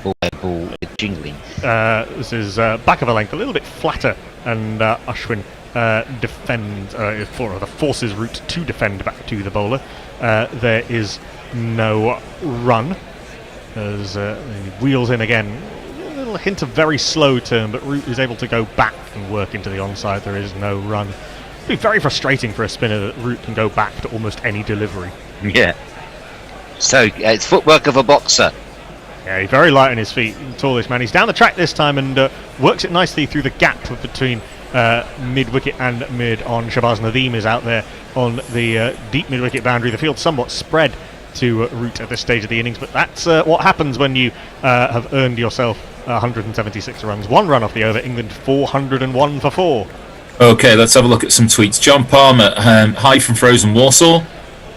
ball by ball with jingling. This is back of a length, a little bit flatter, and Ashwin defends forces Root to defend back to the bowler. There is no run as he wheels in again. A little hint of very slow turn, but Root is able to go back and work into the onside. There is no run. It'd be very frustrating for a spinner that Root can go back to almost any delivery. Yeah. So it's footwork of a boxer. Yeah, he's very light on his feet, tallish man. He's down the track this time and works it nicely through the gap between mid-wicket and mid on. Shabazz Nadeem is out there on the deep mid-wicket boundary. The field's somewhat spread to Root at this stage of the innings, but that's what happens when you have earned yourself 176 runs. 1 run off the over. England 401 for 4. Okay, let's have a look at some tweets. John Palmer, hi from Frozen Warsaw.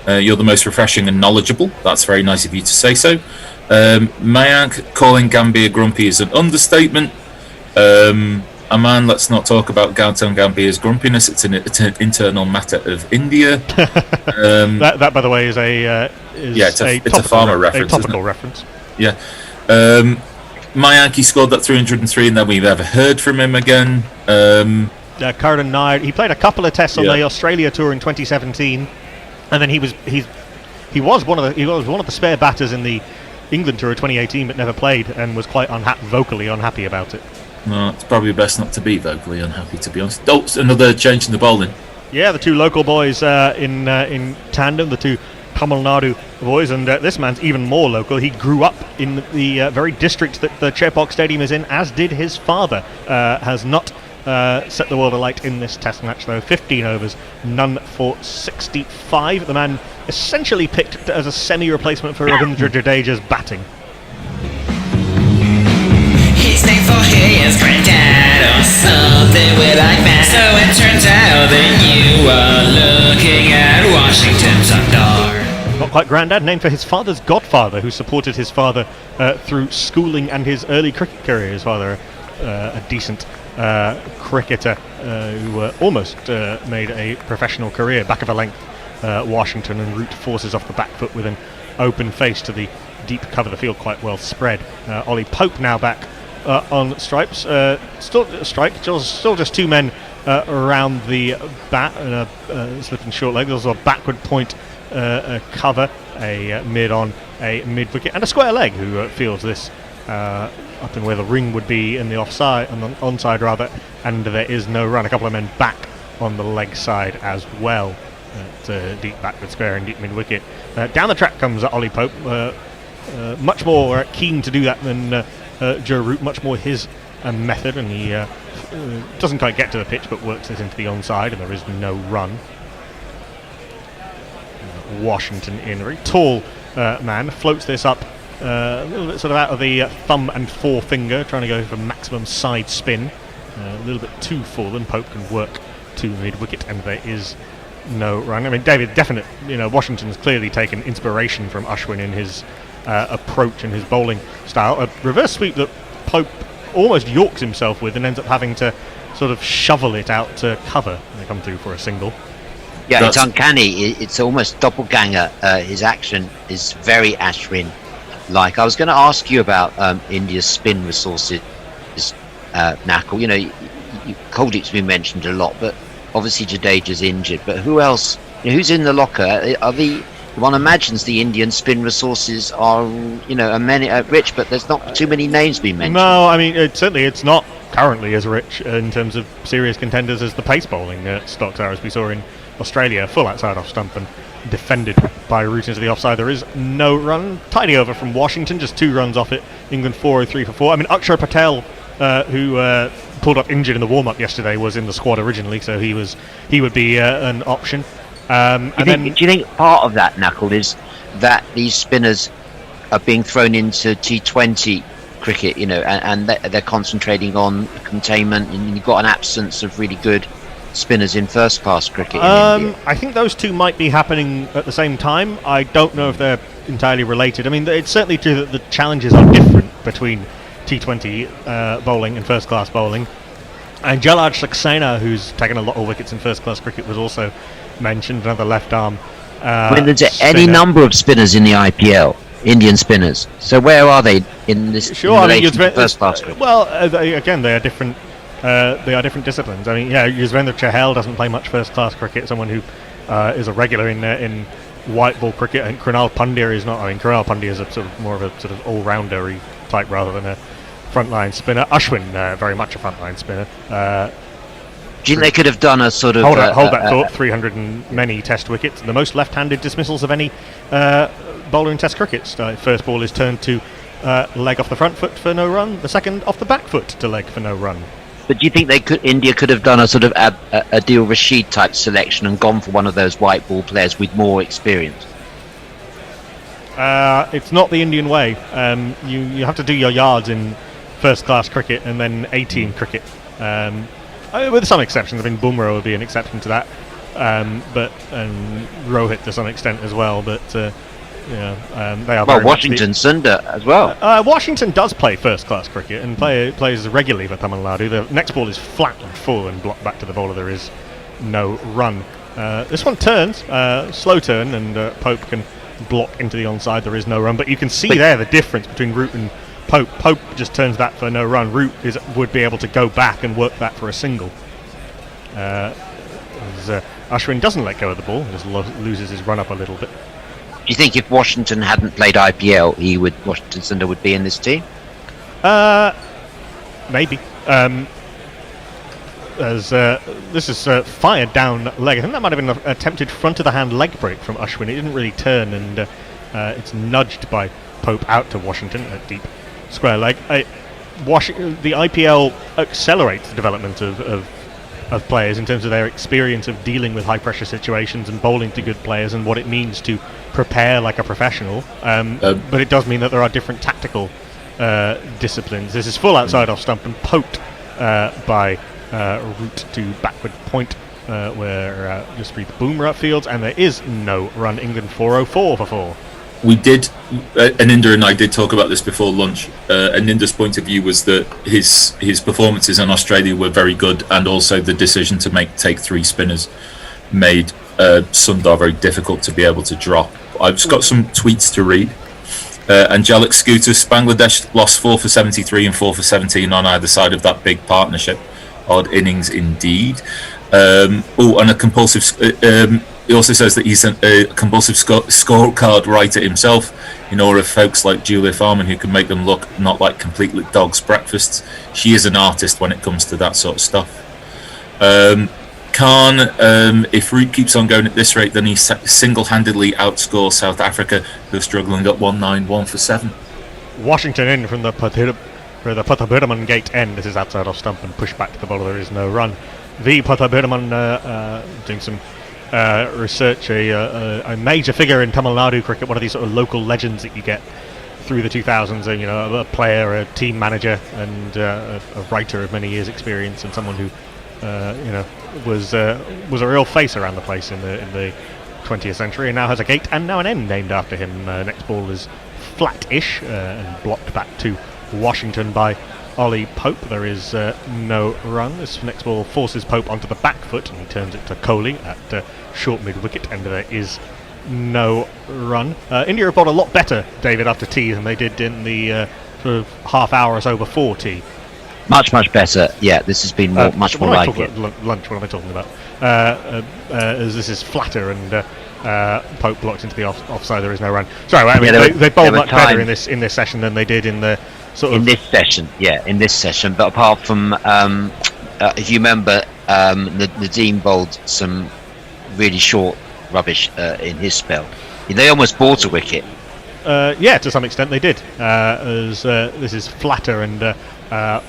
You're the most refreshing and knowledgeable. That's very nice of you to say so. Mayank, calling Gambia grumpy is an understatement. Aman, let's not talk about Gautam Gambia's grumpiness. It's an internal matter of India. That, by the way, is it's a farmer reference. A topical reference. Yeah. Mayank, he scored that 303, and then we've ever heard from him again. Carden Nair, he played a couple of tests on the Australia tour in 2017, and then he was one of the spare batters in the England tour of 2018, but never played and was quite vocally unhappy about it. No, it's probably best not to be vocally unhappy, to be honest. Oh, another change in the bowling. Yeah, the 2 local boys in tandem, the 2 Tamil Nadu boys, and this man's even more local. He grew up in the very district that the Chepauk Stadium is in, as did his father. Has not set the world alight in this test match, though. 15 overs, none for 65. The man essentially picked as a semi-replacement for Ravindra Jadeja's batting. His name for his granddad or something with like that. So it turns out that you are looking at Washington Sundar. Not quite granddad, named for his father's godfather, who supported his father through schooling and his early cricket career. His father, a decent cricketer who almost made a professional career. Back of a length, Washington, and Root forces off the back foot with an open face to the deep cover. The field quite well spread. Ollie Pope now back on stripes. Still just 2 men around the bat, and a slipping short leg. There's a backward point cover, a mid on a mid wicket, and a square leg who fields this up in where the ring would be in the offside, on the onside rather, and there is no run. A couple of men back on the leg side as well. Deep backward square and deep mid wicket. Down the track comes Ollie Pope, much more keen to do that than Joe Root, much more his method, and he doesn't quite get to the pitch but works it into the onside, and there is no run. Washington in, a very tall man, floats this up a little bit sort of out of the thumb and forefinger, trying to go for maximum side spin. A little bit too full, and Pope can work to mid wicket, and there is no run. I mean, David, definite, Washington's clearly taken inspiration from Ashwin in his approach and his bowling style. A reverse sweep that Pope almost yorks himself with and ends up having to sort of shovel it out to cover, and they come through for a single. Yeah, it's uncanny. It's almost doppelganger. His action is very Ashwin-like. I was going to ask you about India's spin resources, Nakul. Kuldip's been mentioned a lot, but obviously Jadeja's injured. But who else? Who's in the locker? One imagines the Indian spin resources are, rich, but there's not too many names being mentioned. No, I mean, it's not currently as rich in terms of serious contenders as the pace bowling stocks are, as we saw in Australia, full outside off stump and defended by Root into the offside. There is no run. Tidy over from Washington, just 2 runs off it. England 403 for 4. I mean, Akshar Patel, who pulled up injured in the warm-up yesterday, was in the squad originally, so he would be an option. Do you think part of that, Knuckle, is that these spinners are being thrown into T20 cricket, and they're concentrating on containment, and you've got an absence of really good spinners in first-class cricket in India? I think those two might be happening at the same time. I don't know if they're entirely related. I mean, it's certainly true that the challenges are different between T20 bowling and first-class bowling. And Jalaj Saxena, who's taken a lot of wickets in first-class cricket, was also mentioned, another left-arm there's any number of spinners in the IPL, Indian spinners. So where are they in this relation to first-class cricket? Well, again, they are different. They are different disciplines. I mean, Yuzvendra Chahal doesn't play much first-class cricket. Someone who is a regular in white ball cricket, and Krunal Pandya is not. I mean, Krunal Pandya is a sort of more of a sort of all-rounder type rather than a frontline spinner. Ashwin, very much a frontline spinner. Do you think they could have done a sort of... Hold that thought. 300 and many test wickets. The most left-handed dismissals of any bowler in test cricket. First ball is turned to leg off the front foot for no run. The second off the back foot to leg for no run. But do you think India could have done a sort of Adil Rashid type selection and gone for one of those white ball players with more experience? It's not the Indian way. You have to do your yards in first-class cricket and then A-team cricket. With some exceptions. I mean, Bumrah would be an exception to that, but Rohit to some extent as well. But they are. Well, Washington Sundar as well. Washington does play first-class cricket and plays regularly for Tamil Nadu. The next ball is flat and full and blocked back to the bowler. There is no run. This one turns, slow turn, and Pope can block into the onside. There is no run, but you can see there the difference between Root and Pope. Pope just turns that for no run. Root would be able to go back and work that for a single. Ashwin doesn't let go of the ball, just loses his run up a little bit. Do you think if Washington hadn't played IPL, Washington Sundar would be in this team? Maybe. As this is fired down leg. I think that might have been an attempted front of the hand leg break from Ashwin. It didn't really turn, and it's nudged by Pope out to Washington at deep square leg. The IPL accelerates the development of players in terms of their experience of dealing with high pressure situations and bowling to good players and what it means to prepare like a professional. But it does mean that there are different tactical disciplines. This is full outside off stump and poked by Root to backward point where Jasprit Bumrah fields, and there is no run. England 404 for 4. We did, Aninder and I did talk about this before lunch. Aninder's point of view was that his performances in Australia were very good, and also the decision to take 3 spinners made Sundar very difficult to be able to drop. I've just got some tweets to read. Angelic Scootus, Bangladesh lost 4 for 73 and 4 for 17 on either side of that big partnership. Odd innings indeed. And a compulsive... he also says that he's a compulsive scorecard writer himself, in awe of folks like Julia Farman who can make them look not like completely dog's breakfasts. She is an artist when it comes to that sort of stuff. Khan, if Root keeps on going at this rate, then he single-handedly outscores South Africa, who are struggling at 191 for 7. Washington in from the Pathabiraman gate end. This is outside off stump and pushed back to the bowler. There is no run. The Pathabiraman doing some research, a major figure in Tamil Nadu cricket, one of these sort of local legends that you get through the 2000s, a player, a team manager, and a writer of many years' experience, and someone who was a real face around the place in the 20th century, and now has a gate and now an end named after him. Next ball is flat-ish and blocked back to Washington by Ollie Pope. There is no run. This next ball forces Pope onto the back foot, and he turns it to Kohli at short mid-wicket, and there is no run. India have bowled a lot better, David, after tea than they did in the sort of half hour or so before tea. Much better. Yeah, this has been much more like it. Lunch, what am I talking about? As this is flatter and Pope blocked into the offside. There is no run. Sorry, I mean, they bowled much better in this session than they did in the sort of... In this session. But apart from, if you remember, Nadeem bowled some really short rubbish in his spell. They almost bought a wicket. Yeah, to some extent they did. As this is flatter and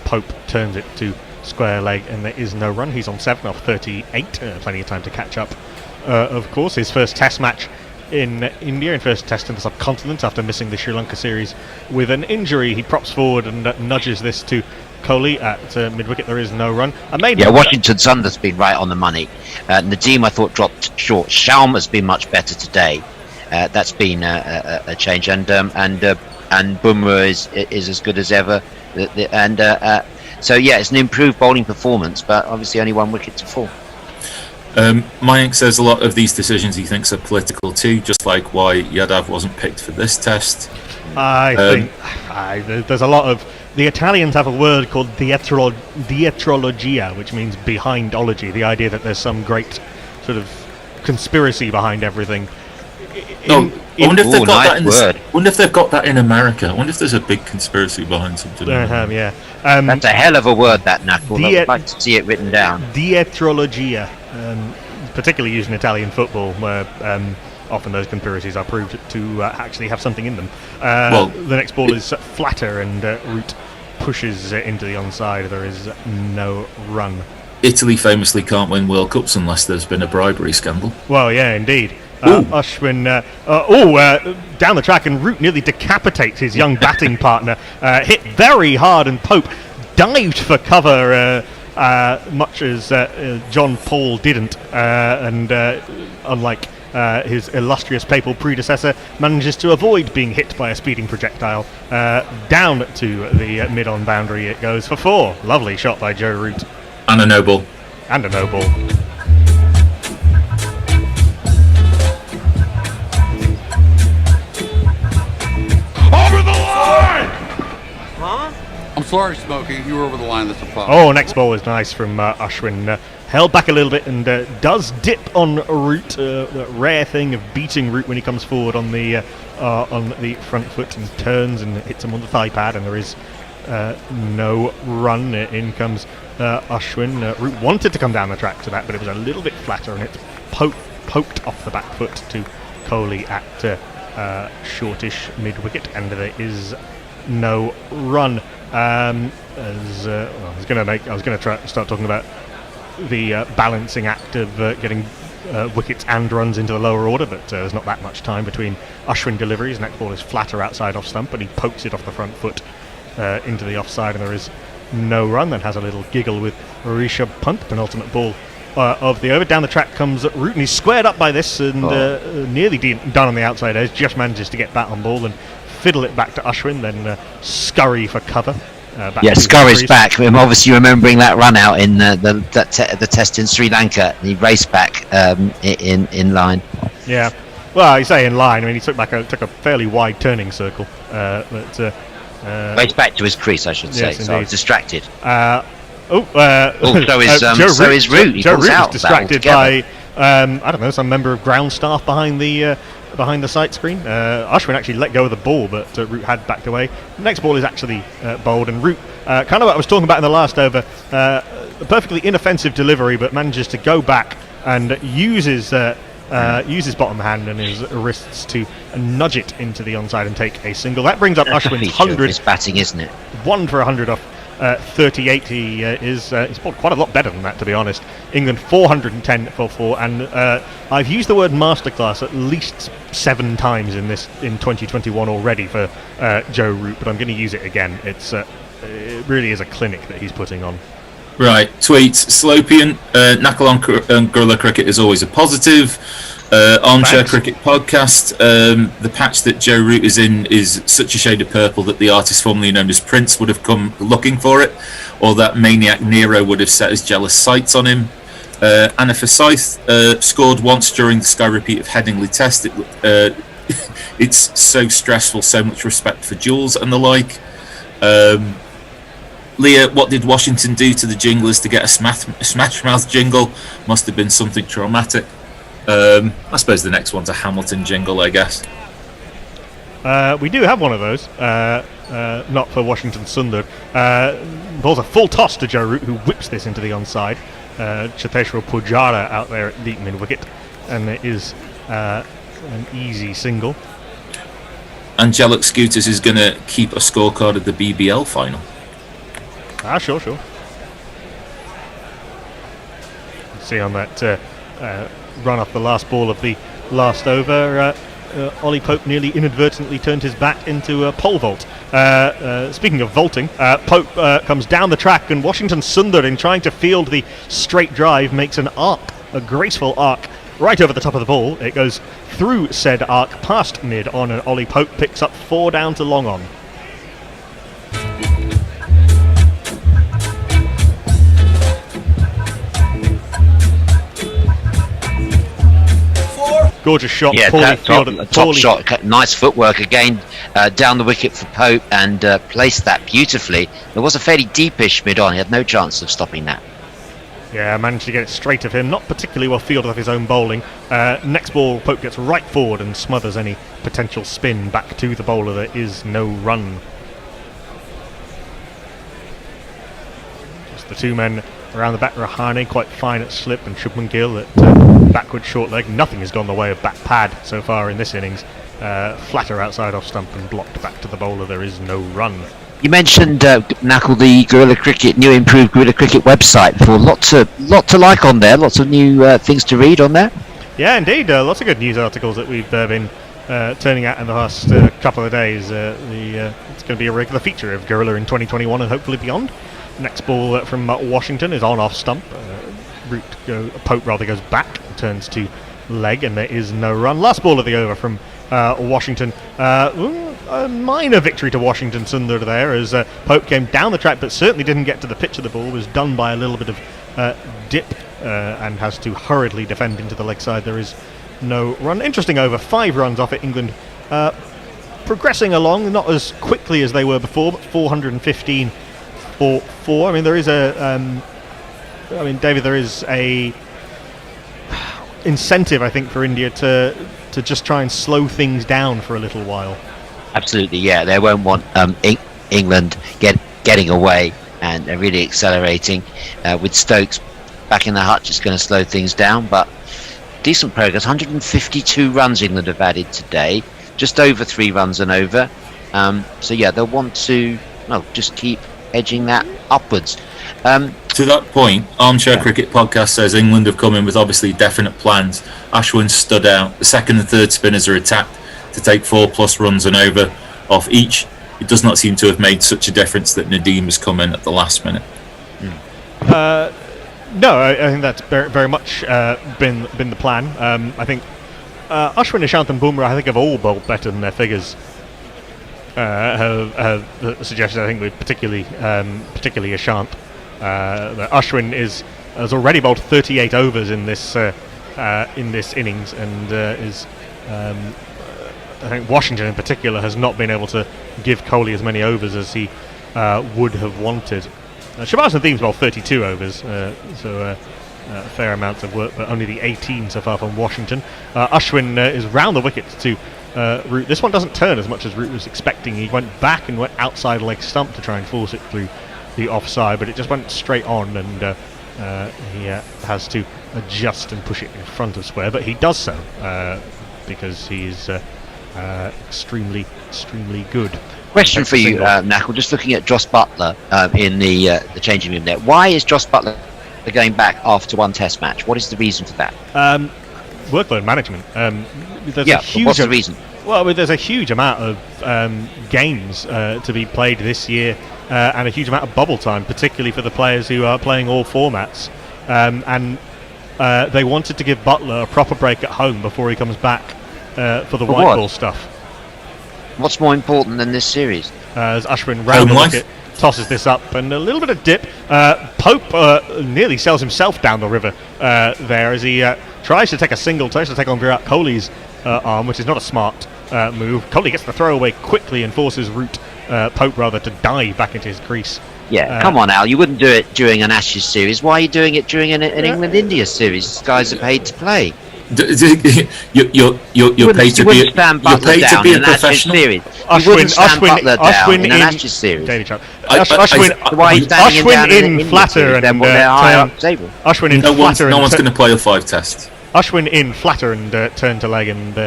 Pope turns it to square leg, and there is no run. He's on 7 off 38. Plenty of time to catch up. Of course, his first Test match in India, and first Test in the subcontinent after missing the Sri Lanka series with an injury. He props forward and nudges this to Kohli at mid-wicket. There is no run. Washington Sundar's been right on the money. Nadeem, I thought, dropped short. Shalm has been much better today. That's been a change, and Bumrah is as good as ever. So it's an improved bowling performance, but obviously only 1 wicket to fall. Mayank says a lot of these decisions he thinks are political too, just like why Yadav wasn't picked for this test. I think there's a lot of... The Italians have a word called dietrologia, which means behindology, the idea that there's some great sort of conspiracy behind everything. I wonder if they've got that in wonder if they've got that in America. I wonder if there's a big conspiracy behind something. Yeah. That's a hell of a word, that knuckle. I'd like to see it written down. Dietrologia, particularly used in Italian football, where often those conspiracies are proved to actually have something in them. The next ball is flatter, and Root pushes it into the onside. There is no run. Italy famously can't win World Cups unless there's been a bribery scandal. Well, yeah, indeed. Ashwin, down the track, and Root nearly decapitates his young batting partner. Hit very hard, and Pope dived for cover, much as John Paul didn't, and unlike his illustrious papal predecessor, manages to avoid being hit by a speeding projectile. Down to the mid-on boundary it goes for 4. Lovely shot by Joe Root. And a no ball. Over the line! Huh? I'm sorry, Smokey. You were over the line. That's a foul. Oh, next ball is nice from Ashwin. Held back a little bit and does dip on Root. The rare thing of beating Root when he comes forward on the front foot and turns and hits him on the thigh pad, and there is no run. In comes Ashwin. Root wanted to come down the track to that, but it was a little bit flatter, and it's poked off the back foot to Kohli at shortish mid-wicket, and there is no run. I was going to start talking about the balancing act of getting wickets and runs into the lower order, but there's not that much time between Ashwin deliveries. Next ball is flatter outside off stump, and he pokes it off the front foot into the offside, and there is no run. Then has a little giggle with Rishabh Pant, penultimate ball of the over. Down the track comes Root, and he's squared up by this and nearly done on the outside edge. Just manages to get bat on ball and fiddle it back to Ashwin, then scurry for cover. Scurry's back. I'm obviously remembering that run out in the test in Sri Lanka. He raced back in line. Yeah, well, I say in line. I mean, he took a fairly wide turning circle, but raced back to his crease, I should say. Yes, so I was distracted. So is Root. He Joe pulls Root out is distracted by I don't know, some member of ground staff behind the sight screen. Ashwin actually let go of the ball, but Root had backed away. The next ball is actually bowled, and Root, kind of what I was talking about in the last over, a perfectly inoffensive delivery, but manages to go back and uses his bottom hand and his wrists to nudge it into the onside and take a single. That brings up Ashwin's 100. His batting, isn't it? 1 for 100 off 38. He's bowled quite a lot better than that, to be honest. England 410 for 4, and I've used the word masterclass at least 7 times in 2021 already for Joe Root, but I'm going to use it again. It really is a clinic that he's putting on. Right, tweets, Slopian, knuckle on Gorilla Cricket is always a positive. Armchair Cricket Podcast, the patch that Joe Root is in is such a shade of purple that the artist formerly known as Prince would have come looking for it, or that maniac Nero would have set his jealous sights on him. Anna Forsyth scored once during the Sky repeat of Headingley Test. It's so stressful, so much respect for Jules and the like. Leah, what did Washington do to the jinglers to get a smash mouth jingle? Must have been something traumatic. I suppose the next one's a Hamilton jingle, I guess. We do have one of those, not for Washington Sundar. Ball's a full toss to Joe Root, who whips this into the onside. Cheteshwar Pujara out there at deep mid-wicket, and it is an easy single. Angelic Scooters is going to keep a scorecard of the BBL final. Sure. See on that run off the last ball of the last over, Ollie Pope nearly inadvertently turned his bat into a pole vault. Speaking of vaulting, Pope comes down the track, and Washington Sundar, in trying to field the straight drive, makes an arc, a graceful arc, right over the top of the ball. It goes through said arc, past mid on, and Ollie Pope picks up 4 down to long on. Gorgeous shot. Yeah, top shot. Nice footwork again down the wicket for Pope, and placed that beautifully. There was a fairly deepish mid-on. He had no chance of stopping that. Yeah, managed to get it straight of him. Not particularly well fielded off his own bowling. Next ball, Pope gets right forward and smothers any potential spin back to the bowler. There is no run. Just the two men around the back. Rahane quite fine at slip, and Shubman Gill at backward short leg. Nothing has gone the way of back pad so far in this innings. Flatter outside off stump and blocked back to the bowler. There is no run. You mentioned Knuckle, the Guerrilla Cricket, new improved Guerrilla Cricket website. For lot to like on there, lots of new things to read on there. Yeah, indeed, lots of good news articles that we've been turning out in the last couple of days. It's going to be a regular feature of Guerrilla in 2021 and hopefully beyond. Next ball from Washington is on off stump. Pope goes back, turns to leg, and there is no run. Last ball of the over from Washington. A minor victory to Washington Sundar there, as Pope came down the track but certainly didn't get to the pitch of the ball. Was done by a little bit of dip and has to hurriedly defend into the leg side. There is no run. Interesting over, 5 runs off it. England progressing along, not as quickly as they were before, but 415 for 4. I mean, there is David, there is a incentive, I think, for India to just try and slow things down for a little while. Absolutely, yeah. They won't want England getting away and really accelerating. With Stokes back in the hutch, it's going to slow things down, but decent progress. 152 runs England have added today, just over 3 runs and over. So yeah, they'll want to just keep edging that upwards. To that point, Armchair Cricket Podcast says England have come in with obviously definite plans. Ashwin stood out. The second and third spinners are attacked to take 4+ runs and over off each. It does not seem to have made such a difference that Nadeem has come in at the last minute. No, I think that's very much been the plan. I think Ashwin, Ishant and Bumrah, I think, have all bowled better than their figures have suggested. I think with particularly Ishant. Ashwin has already bowled 38 overs in this innings, and is I think Washington in particular has not been able to give Kohli as many overs as he would have wanted. Shabazz Nadeem's bowled 32 overs, so a fair amount of work, but only the 18 so far from Washington. Ashwin is round the wicket to Root. This one doesn't turn as much as Root was expecting. He went back and went outside leg stump to try and force it through the offside, but it just went straight on, and he has to adjust and push it in front of square, but he does so because he's extremely good. Question for you, Knuckle, just looking at Joss Buttler in the changing room there. Why is Joss Buttler going back after one test match? What is the reason for that? Workload management. What's the reason? Well, there's a huge amount of games to be played this year, and a huge amount of bubble time, particularly for the players who are playing all formats. And they wanted to give Buttler a proper break at home before he comes back for the white ball stuff. What's more important than this series? As Ashwin round the wicket, tosses this up, and a little bit of dip. Pope nearly sails himself down the river there as he tries to take a single, tries to take on Virat Kohli's arm, which is not a smart move. Kohli gets the throw away quickly and forces Pope to dive back into his crease. Yeah, come on, Al. You wouldn't do it during an Ashes series. Why are you doing it during an England-India series? These guys are paid to play. You're paid to be a professional. Ashwin in an Ashes series. Ashwin in flatter and Ashwin in flatter. No one's going to play a 5 test. Ashwin in flatter and turn to leg and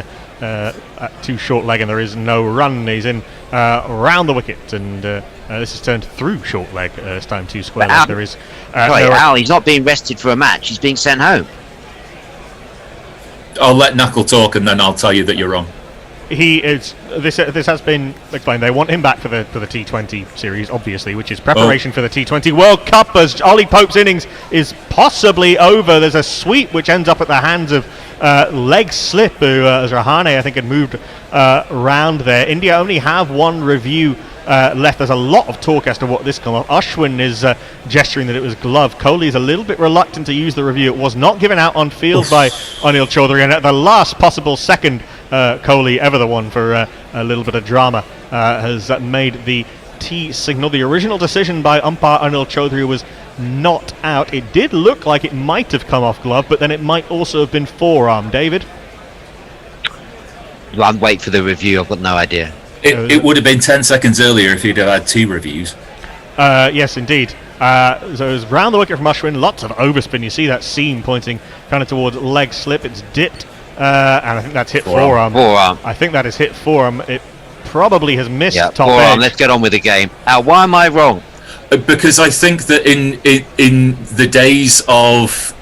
at too short leg, and there is no run. He's in round the wicket, and this is turned through short leg. This time 2 square leg. There is. Al, he's not being rested for a match. He's being sent home. I'll let Knuckle talk, and then I'll tell you that you're wrong. He is. This has been explained. They want him back for the T20 series, obviously, which is preparation for the T20 World Cup. As Ollie Pope's innings is possibly over. There's a sweep which ends up at the hands of leg slip, who as Rahane I think had moved round there. India only have one review left. There's a lot of talk as to what this come off. Ashwin is gesturing that it was glove. Kohli is a little bit reluctant to use the review. It was not given out on field by Anil Chaudhary, and at the last possible second, Kohli, ever the one for a little bit of drama, has made the T signal. The original decision by umpire Anil Chaudhary was not out. It did look like it might have come off glove, but then it might also have been forearm. David? I'll wait for the review. I've got no idea. It would have been 10 seconds earlier if he'd have had 2 reviews. Yes, indeed. So it was round the wicket from Ashwin, lots of overspin. You see that seam pointing kind of towards leg slip. It's dipped, and I think that's hit forearm. I think that is hit forearm. It probably has missed top forearm. edge. Let's get on with the game. Why am I wrong? Because I think that in the days of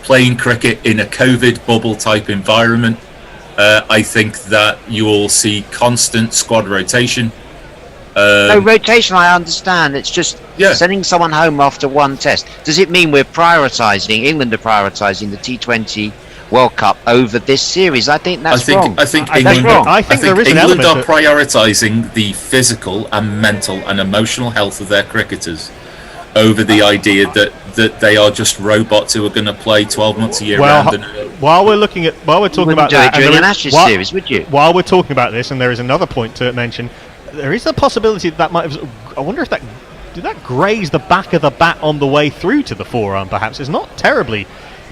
playing cricket in a COVID bubble type environment, I think that you will see constant squad rotation. No rotation, I understand. It's just sending someone home after one test. Does it mean England are prioritising the T20 World Cup over this series? I think that's wrong. I think England are prioritising the physical and mental and emotional health of their cricketers over the idea that they are just robots who are going to play 12 months a year round. While we're talking about that, during an Ashes series, would you? While we're talking about this, and there is another point to mention. There is a possibility that might have. I wonder if did that graze the back of the bat on the way through to the forearm. Perhaps it's not terribly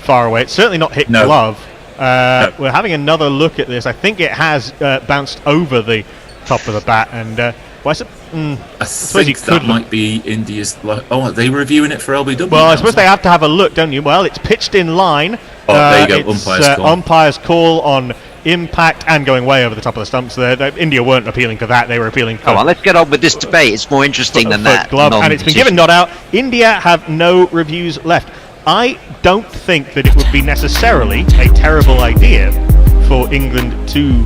far away. It's certainly not hit glove. We're having another look at this. I think it has bounced over the top of the bat, and I think that might be India's. Are they reviewing it for LBW? Well, I suppose they have to have a look, don't you? Well, it's pitched in line. There you go. Umpire's call on impact and going way over the top of the stumps there. India weren't appealing for that. They were appealing for... Come on, let's get on with this debate. It's more interesting than that. Glove, and it's been given not out. India have no reviews left. I don't think that it would be necessarily a terrible idea for England to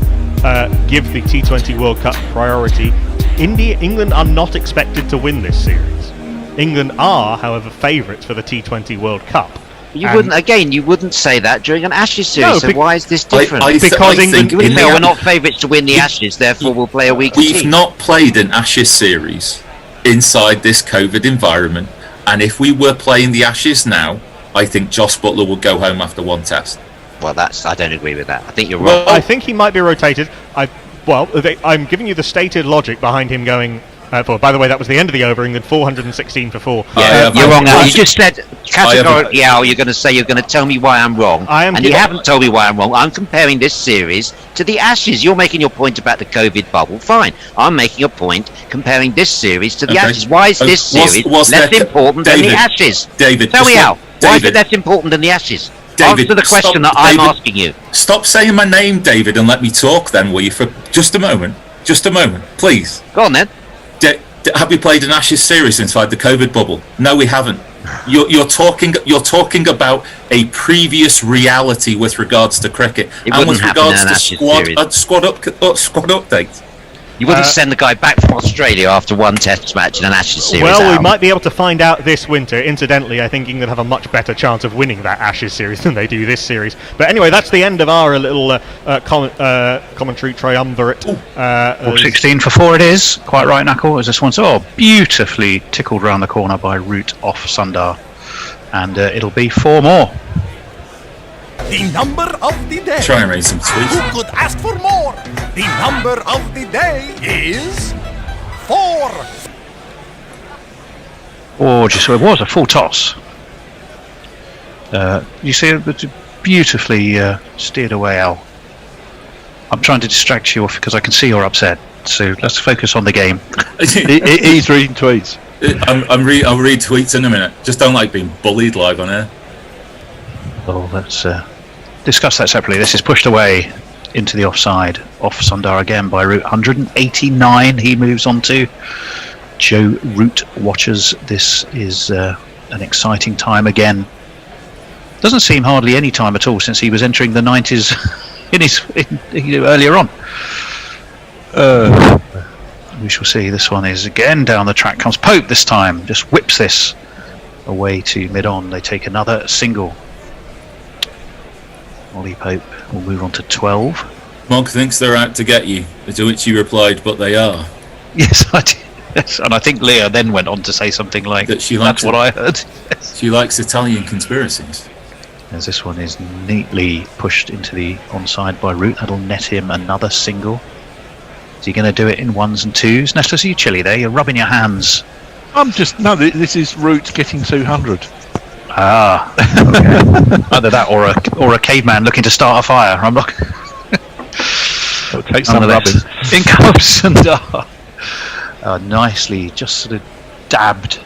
give the T20 World Cup priority. England are not expected to win this series. England are, however, favourites for the T20 World Cup. You wouldn't say that during an Ashes series. No, so why is this different? Because England, you wouldn't say we're not favourites to win the Ashes, therefore we'll play a weaker team. We've not played an Ashes series inside this COVID environment, and if we were playing the Ashes now, I think Joss Buttler would go home after one test. Well, I don't agree with that. I think you're wrong. Well, I think he might be rotated. I'm giving you the stated logic behind him going. By the way, that was the end of the over. England 416 for 4. Yeah, you're wrong, Al. You just said categorically, Al, you're going to tell me why I'm wrong. And you haven't told me why I'm wrong. I'm comparing this series to the Ashes. You're making your point about the COVID bubble. Fine. I'm making a point comparing this series to the Ashes. Why is this series less important than the Ashes? David, tell me, Al. Why is it less important than the Ashes? David, answer the question that I'm asking you. Stop saying my name, David, and let me talk then, will you, for just a moment? Just a moment, please. Go on then. Have we played an Ashes series inside the COVID bubble? No, we haven't. You're talking about a previous reality with regards to cricket and with regards to squad updates. You wouldn't send the guy back from Australia after one Test match in an Ashes series. Well, we might be able to find out this winter. Incidentally, I think England have a much better chance of winning that Ashes series than they do this series. But anyway, that's the end of our little commentary triumvirate. 16 for 4 it is. Quite right, Knuckle, as this one's beautifully tickled round the corner by Root off Sundar. And it'll be 4 more. The number of the day. Try and raise some tweets. Who could ask for more? The number of the day is 4. Gorgeous. So it was a full toss. You see it beautifully steered away, Al. I'm trying to distract you off because I can see you're upset. So let's focus on the game. He's reading tweets. I'll read tweets in a minute. Just don't like being bullied live on air. Well, let's discuss that separately. This is pushed away into the offside. Off Sundar again by Root. 189 he moves on to. Joe Root watches. This is an exciting time again. Doesn't seem hardly any time at all since he was entering the 90s earlier on. We shall see. This one is again down the track. Comes Pope this time. Just whips this away to mid-on. They take another single. Ollie Pope will move on to 12. Monk thinks they're out to get you, to which you replied, but they are. Yes, I did. Yes, and I think Leah then went on to say something like, that's what I heard. She likes Italian conspiracies. As this one is neatly pushed into the onside by Root, that'll net him another single. Is he going to do it in 1s and 2s? Nestor, you chilly there, you're rubbing your hands. This is Root getting 200. Ah, okay. Either that or a caveman looking to start a fire. I'm not. It'll take some rubbing. In comes Sundar. Nicely, just sort of dabbed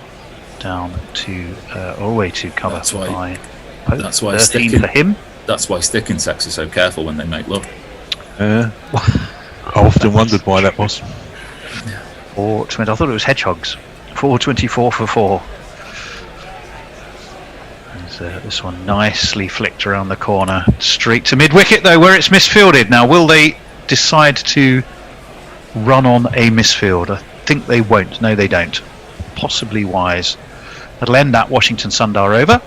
down to all the way to cover. That's why. Pope. That's why 13 for him. That's why stick insects are so careful when they make love. I often wondered why that was. 420. I thought it was hedgehogs. 424 for 4. This one nicely flicked around the corner, straight to mid-wicket though, where it's misfielded. Now, will they decide to run on a misfield? I think they won't. No, they don't. Possibly wise. That'll end that Washington Sundar over,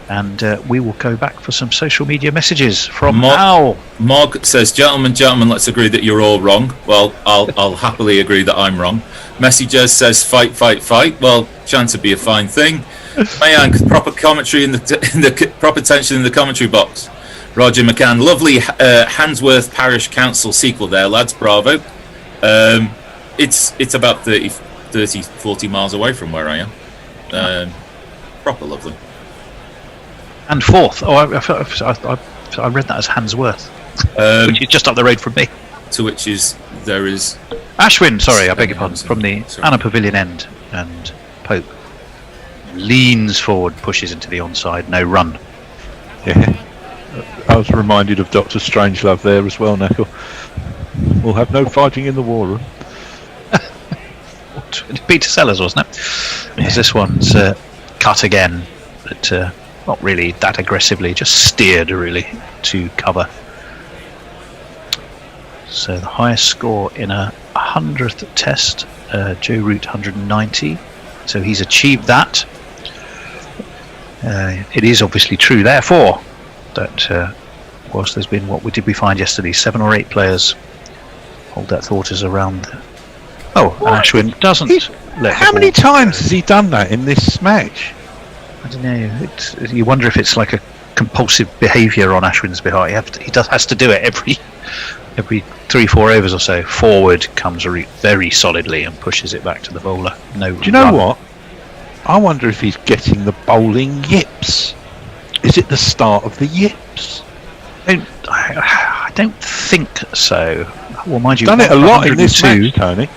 and we will go back for some social media messages from Al. Mog says, gentlemen, let's agree that you're all wrong. Well, I'll happily agree that I'm wrong. Messenger says, fight. Well, chance would be a fine thing. Mayank, proper commentary in the proper tension in the commentary box. Roger McCann, lovely Handsworth Parish Council sequel there, lads. Bravo. It's about 40 miles away from where I am. Proper lovely. And fourth. Oh, I read that as Handsworth, which is just up the road from me. To which there is Ashwin. Sorry, I beg your pardon. From the Anna Pavilion end, and Pope leans forward, pushes into the onside, no run. Yeah, I was reminded of Dr. Strangelove there as well, Knuckle. We'll have no fighting in the war room. Peter Sellers, wasn't it? Because this one's cut again, but not really that aggressively, just steered really to cover. So the highest score in a 100th test, Joe Root 190. So he's achieved that. It is obviously true, therefore, that whilst there's been, what did we find yesterday, 7 or 8 players, hold that thought as around. Oh, Ashwin doesn't. How many times has he done that in this match? I don't know. You wonder if it's like a compulsive behaviour on Ashwin's behalf. He has to do it every 3-4 overs or so. Forward comes Root very solidly and pushes it back to the bowler. No. Do you know what? I wonder if he's getting the bowling yips. Is it the start of the yips? I don't think so. Well, mind you, done it a lot in this match, Tony.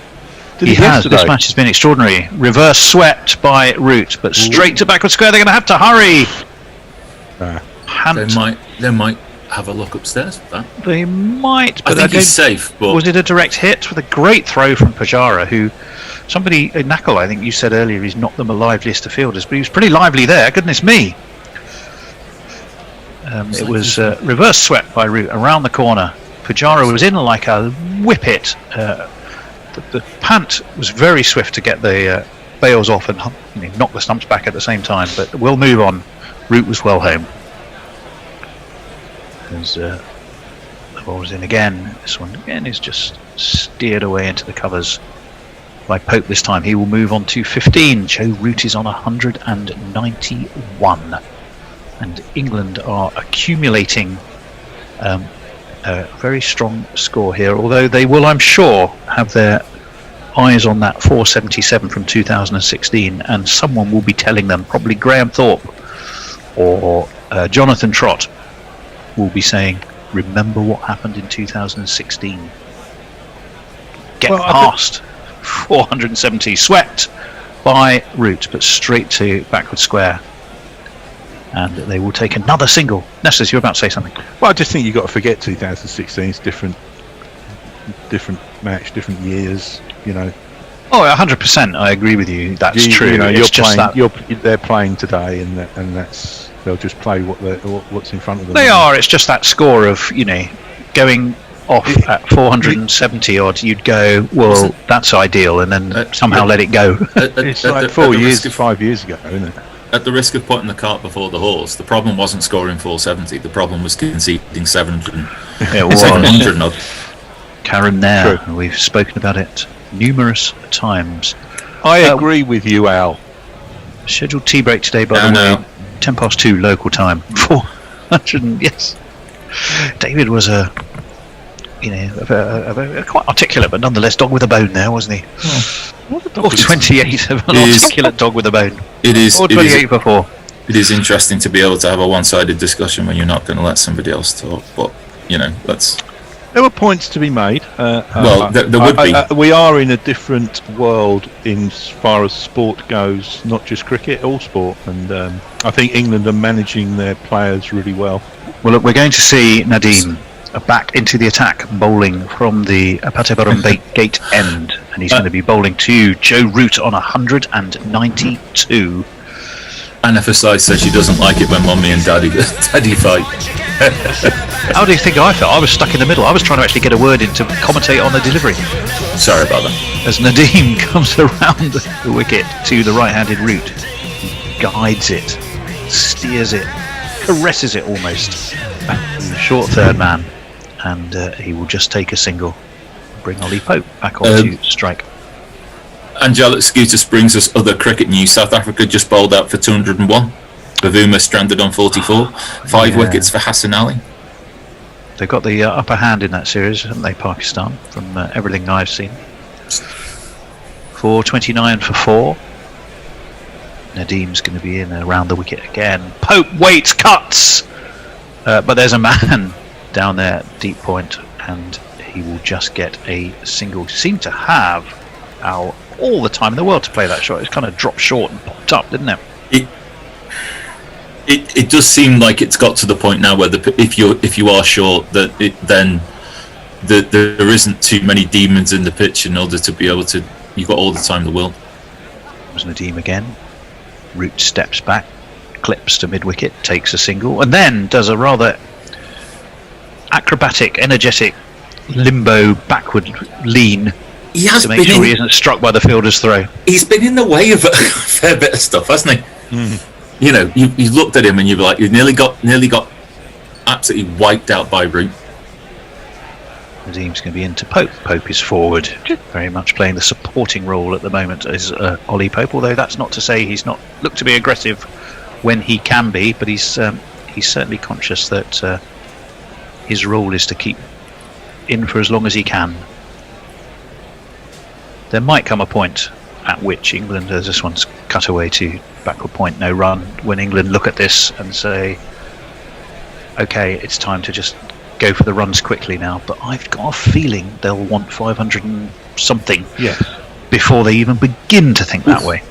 He has. This match has been extraordinary. Reverse swept by Root, but straight to backward square. They're going to have to hurry. They might have a look upstairs for that. They might. But I think he's safe. But was it a direct hit with a great throw from Pujara, who somebody Knuckle, I think you said earlier, he's not the liveliest of fielders, but he was pretty lively there. Goodness me. It was reverse swept by Root around the corner. Pujara was in like a whippet. The pant was very swift to get the bails off and knock the stumps back at the same time, but we'll move on. Root was well home. As the ball was in again. This one again is just steered away into the covers by Pope this time. He will move on to 15. Joe Root is on 191. And England are accumulating a very strong score here, although they will, I'm sure, have their eyes on that 477 from 2016, and someone will be telling them, probably Graham Thorpe or Jonathan Trott will be saying, remember what happened in 2016. Get past 470, swept by Root, but straight to backward square. And they will take another single. Nessus, you're about to say something. Well, I just think you've got to forget 2016. It's different match, different years, Oh, 100%. I agree with you. That's true. They're playing today, and that's they'll just play what's in front of them. They are. It's just that score of going off at 470 odd. You'd go, well, that's ideal, and then somehow let it go. It's like 5 years ago, isn't it? At the risk of putting the cart before the horse, the problem wasn't scoring 470. The problem was conceding 700. It was. 700 odd. Karen there. True. We've spoken about it numerous times. I agree with you, Al. Scheduled tea break today, by the way, 2:10 local time. 400. Yes. David was a quite articulate, but nonetheless dog with a bone there, wasn't he? Or 28 of an articulate dog with a bone. It is. Or 28 for 4. It is interesting to be able to have a one-sided discussion when you're not going to let somebody else talk. But that's. There were points to be made. There would be. We are in a different world in as far as sport goes, not just cricket, all sport. And I think England are managing their players really well. Well, look, we're going to see Nadeem back into the attack, bowling from the Patebarum gate end. And he's going to be bowling to Joe Root on 192. Anna Fasai says she doesn't like it when Mummy and Daddy fight. How do you think I felt? I was stuck in the middle. I was trying to actually get a word in to commentate on the delivery. Sorry about that. As Nadeem comes around the wicket to the right-handed Root, he guides it, steers it, caresses it almost. Short third man, and he will just take a single. Bring Ollie Pope back on to strike. Angelic Scutus brings us other cricket news. South Africa just bowled out for 201. Bavuma stranded on 44. 5 wickets for Hassan Ali. They've got the upper hand in that series, haven't they, Pakistan, from everything I've seen. 429 for 4. Nadeem's going to be in around the wicket again. Pope waits, cuts! But there's a man down there, deep point, and he will just get a single. Seemed to have all the time in the world to play that shot. It's kind of dropped short and popped up, didn't it? It does seem like it's got to the point now where if you are short, that there isn't too many demons in the pitch in order to be able to. You've got all the time in the world. There's Nadeem again. Root steps back, clips to mid wicket, takes a single, and then does a rather acrobatic, energetic limbo backward lean. He has to make sure he isn't struck by the fielder's throw. He's been in the way of a fair bit of stuff, hasn't he? You know, you looked at him and you've like, you nearly got absolutely wiped out by Root. Nadeem's going to be into Pope. Pope is forward, very much playing the supporting role at the moment as Ollie Pope. Although that's not to say he's not looked to be aggressive when he can be, but he's certainly conscious that his role is to keep in for as long as he can. There might come a point at which England, as this one's cut away to backward point, no run, when England look at this and say, okay, it's time to just go for the runs quickly now. But I've got a feeling they'll want 500 and something before they even begin to think that way.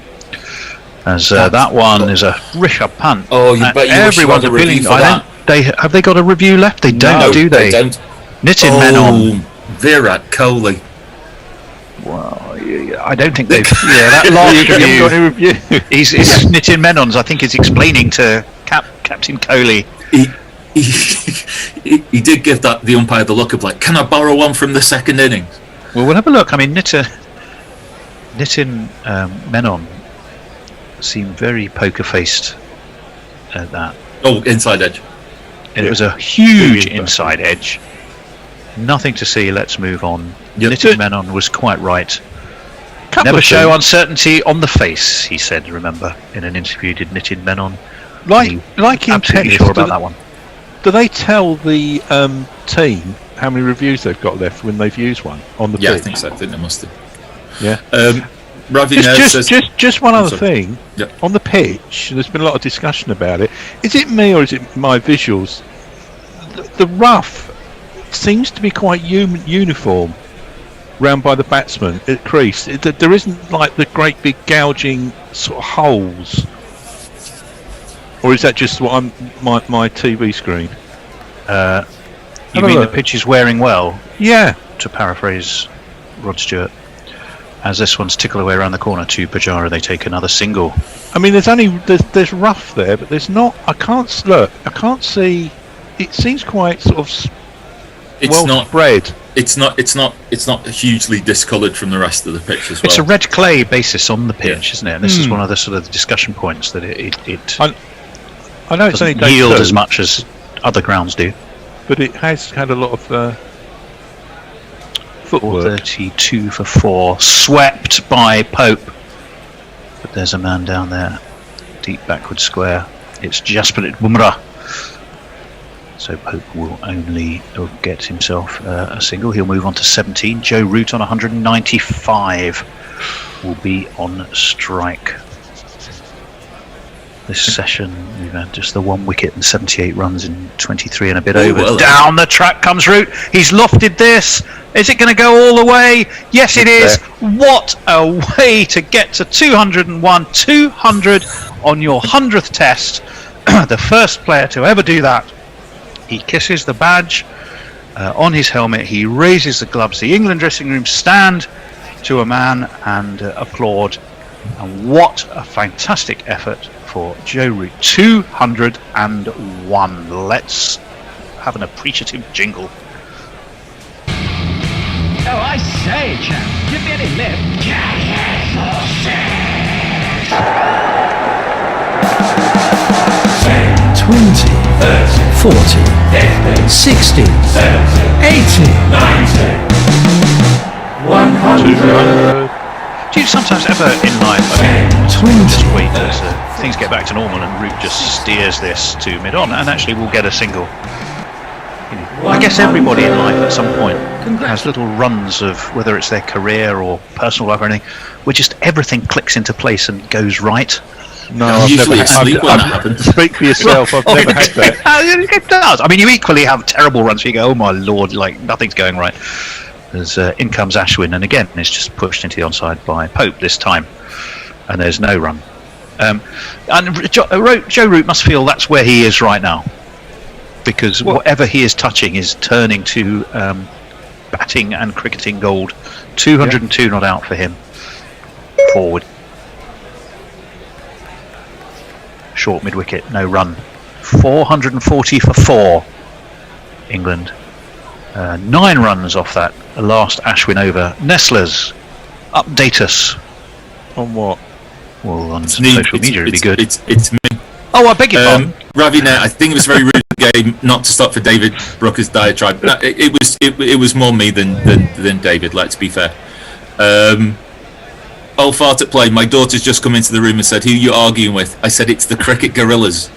As that one is a Rishabh Pant. Oh, you bet you everyone's appealing. Have they got a review left? They don't, do they? They don't. Nitin Menon. Virat Kohli. Well, I don't think they've. That last review. He's Nitin Menon's. I think is explaining to Captain Kohli. He did give the umpire the look of like, can I borrow one from the second innings? Well, we'll have a look. I mean, Nitin Menon seemed very poker-faced at that. Oh, inside edge. It was a huge inside edge. Nothing to see. Let's move on. Nitin Menon was quite right. Never show uncertainty on the face, he said. Remember, in an interview, did Nitin Menon? Like in tennis, sure about that one. Do they tell the team how many reviews they've got left when they've used one on the pitch? I think so. I think they must have. Yeah. Ravi just one other thing. Yep. On the pitch, there's been a lot of discussion about it. Is it me or is it my visuals? The rough seems to be quite uniform round by the batsman at crease. There isn't like the great big gouging sort of holes. Or is that just what my TV screen? You mean the pitch is wearing well? Yeah. To paraphrase Rod Stewart. As this one's tickle away around the corner to Pujara, they take another single. I mean, there's rough there, but there's not. I can't see. It seems quite sort of spread. It's not hugely discoloured from the rest of the pitch as well. It's a red clay basis on the pitch, isn't it? And this is one of the sort of discussion points that it I know it's only yield as much as other grounds do, but it has had a lot of footwork. 32 for 4, swept by Pope. But there's a man down there, deep backward square. It's Jasprit Bumrah. So Pope will only get himself a single. He'll move on to 17. Joe Root on 195. will be on strike. This session, we've had just the 1 wicket and 78 runs in 23 and a bit over. Well, down the track comes Root. He's lofted this. Is it going to go all the way? Yes, it is. What a way to get to 201. 200 on your 100th test. The first player to ever do that. He kisses the badge on his helmet. He raises the gloves. The England dressing room stand to a man and applaud. And what a fantastic effort for Joe Root. 201. Let's have an appreciative jingle. Oh, I say, chap, give me any lip. 20, 40, 60, 80, 100. Do you sometimes ever in life just wait as things get back to normal and Root just steers this to mid-on and actually will get a single? I guess everybody in life at some point has little runs of whether it's their career or personal life or anything where just everything clicks into place and goes right. No, I've never had that. Speak for yourself. I've never had that. It does. I mean, you equally have terrible runs where you go, oh my lord, like nothing's going right. There's in comes Ashwin, and again it's just pushed into the onside by Pope this time, and there's no run. And Joe Root must feel that's where he is right now, because whatever he is touching is turning to batting and cricketing gold. 202 not out for him. Forward. Short mid wicket, no run. 440 for 4. England. 9 runs off that last Ashwin over. Nestlers, update us. On what? Well, on social media would be good. It's me. Oh, I beg your pardon. Ravi, I think it was very rude of the game not to stop for David Brooker's diatribe. No, it was more me than David. Let's be fair. Old fart at play. My daughter's just come into the room and said, "Who are you arguing with?" I said, "It's the cricket gorillas."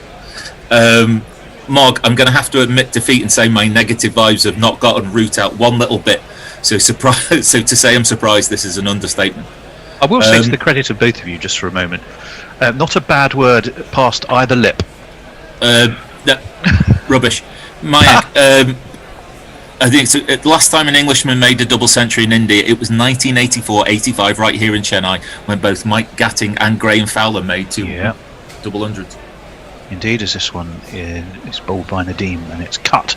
Mog, I'm going to have to admit defeat and say my negative vibes have not gotten Root out one little bit. So to say I'm surprised, this is an understatement. I will say to the credit of both of you, just for a moment, not a bad word past either lip. No, rubbish. Mayak, I think the last time an Englishman made a double century in India, it was 1984-85 right here in Chennai, when both Mike Gatting and Graham Fowler made 2 double hundreds. Indeed, as this one is bowled by Nadeem, and it's cut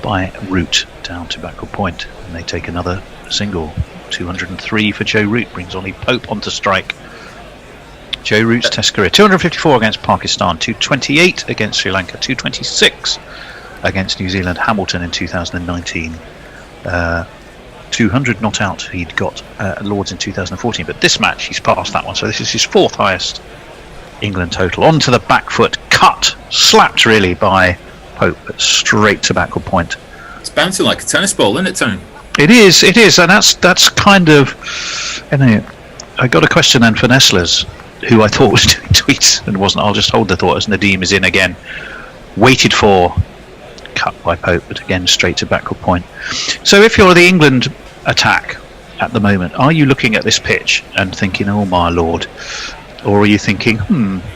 by Root down to backward point, and they take another single. 203 for Joe Root, brings Ollie Pope onto strike. Joe Root's Test career: 254 against Pakistan, 228 against Sri Lanka, 226 against New Zealand, Hamilton in 2019. 200 not out he'd got at Lords in 2014, but this match he's passed that one, so this is his 4th highest England total. Onto the back foot, cut, slapped really by Pope, but straight to backward point. It's bouncing like a tennis ball, isn't it, Tony? It is, and that's kind of. I got a question then for Nestlers, who I thought was doing tweets and wasn't. I'll just hold the thought as Nadeem is in again. Waited for, cut by Pope, but again straight to backward point. So if you're the England attack at the moment, are you looking at this pitch and thinking, oh my lord? Or are you thinking,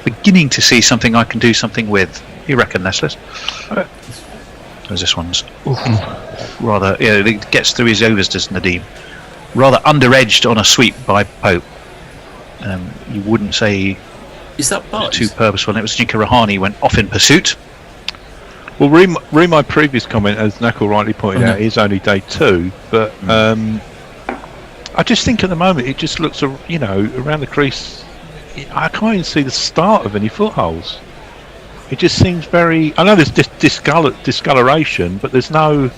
beginning to see something I can do something with? You reckon, Nestlers? As this one's rather, it gets through his overs, does Nadeem. Rather under-edged on a sweep by Pope. You wouldn't say is that too purposeful. And it was Jinkar Rahane went off in pursuit. Well, read my previous comment, as Knuckle rightly pointed out, it is only day 2, but I just think at the moment it just looks, around the crease. I can't even see the start of any footholds. It just seems very. I know there's discoloration, but there's no.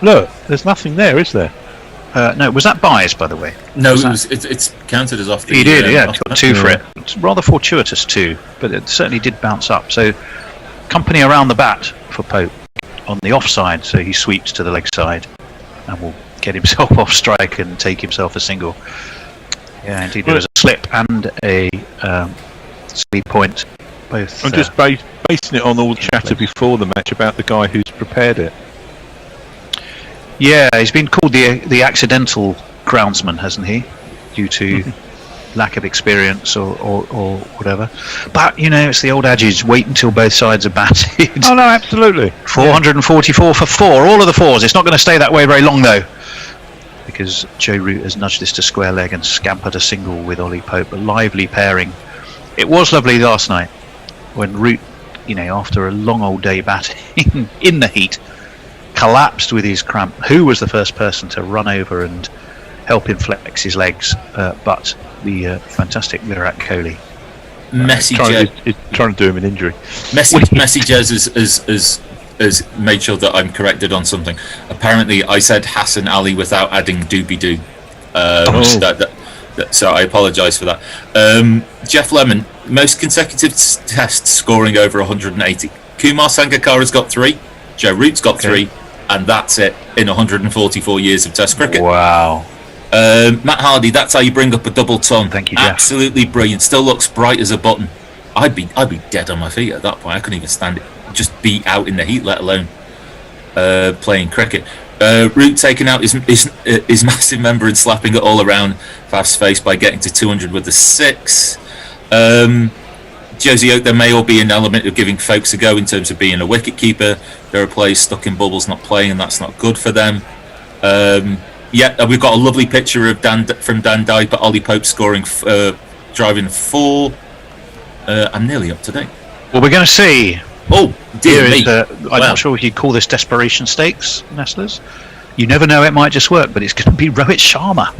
Look, there's nothing there, is there? No, was that buys, by the way? No, it's counted as off the. He did, got 2 for it. It's rather fortuitous 2, but it certainly did bounce up. So, company around the bat for Pope on the offside, so he sweeps to the leg side and will get himself off strike and take himself a single. Yeah, indeed, there was a slip and a sweep point. Both. I'm just basing it on all the chatter before the match about the guy who's prepared it. Yeah, he's been called the accidental groundsman, hasn't he? Due to lack of experience or whatever. But it's the old adage: wait until both sides are batted. Oh no, absolutely. 444 for 4, all of the 4s. It's not going to stay that way very long though, because Joe Root has nudged this to square leg and scampered a single with Ollie Pope. A lively pairing. It was lovely last night when Root, after a long old day batting in the heat, collapsed with his cramp. Who was the first person to run over and help him flex his legs? But the fantastic Virat Kohli. Trying to do him an injury. Jez has made sure that I'm corrected on something. Apparently, I said Hassan Ali without adding doobie-doo. So I apologise for that. Jeff Lemon, most consecutive tests scoring over 180. Kumar Sangakkara's got 3. Joe Root's got 3. And that's it in 144 years of Test cricket. Wow. Matt Hardy, that's how you bring up a double ton. Thank you, Jeff. Absolutely brilliant. Still looks bright as a button. I'd be dead on my feet at that point. I couldn't even stand it. Just be out in the heat, let alone playing cricket. Root taking out his massive member and slapping it all around Faf's face by getting to 200 with the 6. Josie Oak, there may all be an element of giving folks a go in terms of being a wicket keeper. There are players stuck in bubbles not playing, and that's not good for them. We've got a lovely picture of Dan Dye, but Ollie Pope scoring, driving 4. I'm nearly up to date. Well, we're going to see. Oh, dear me. I'm not sure if you'd call this desperation stakes, Nestlers. You never know, it might just work, but it's going to be Rohit Sharma.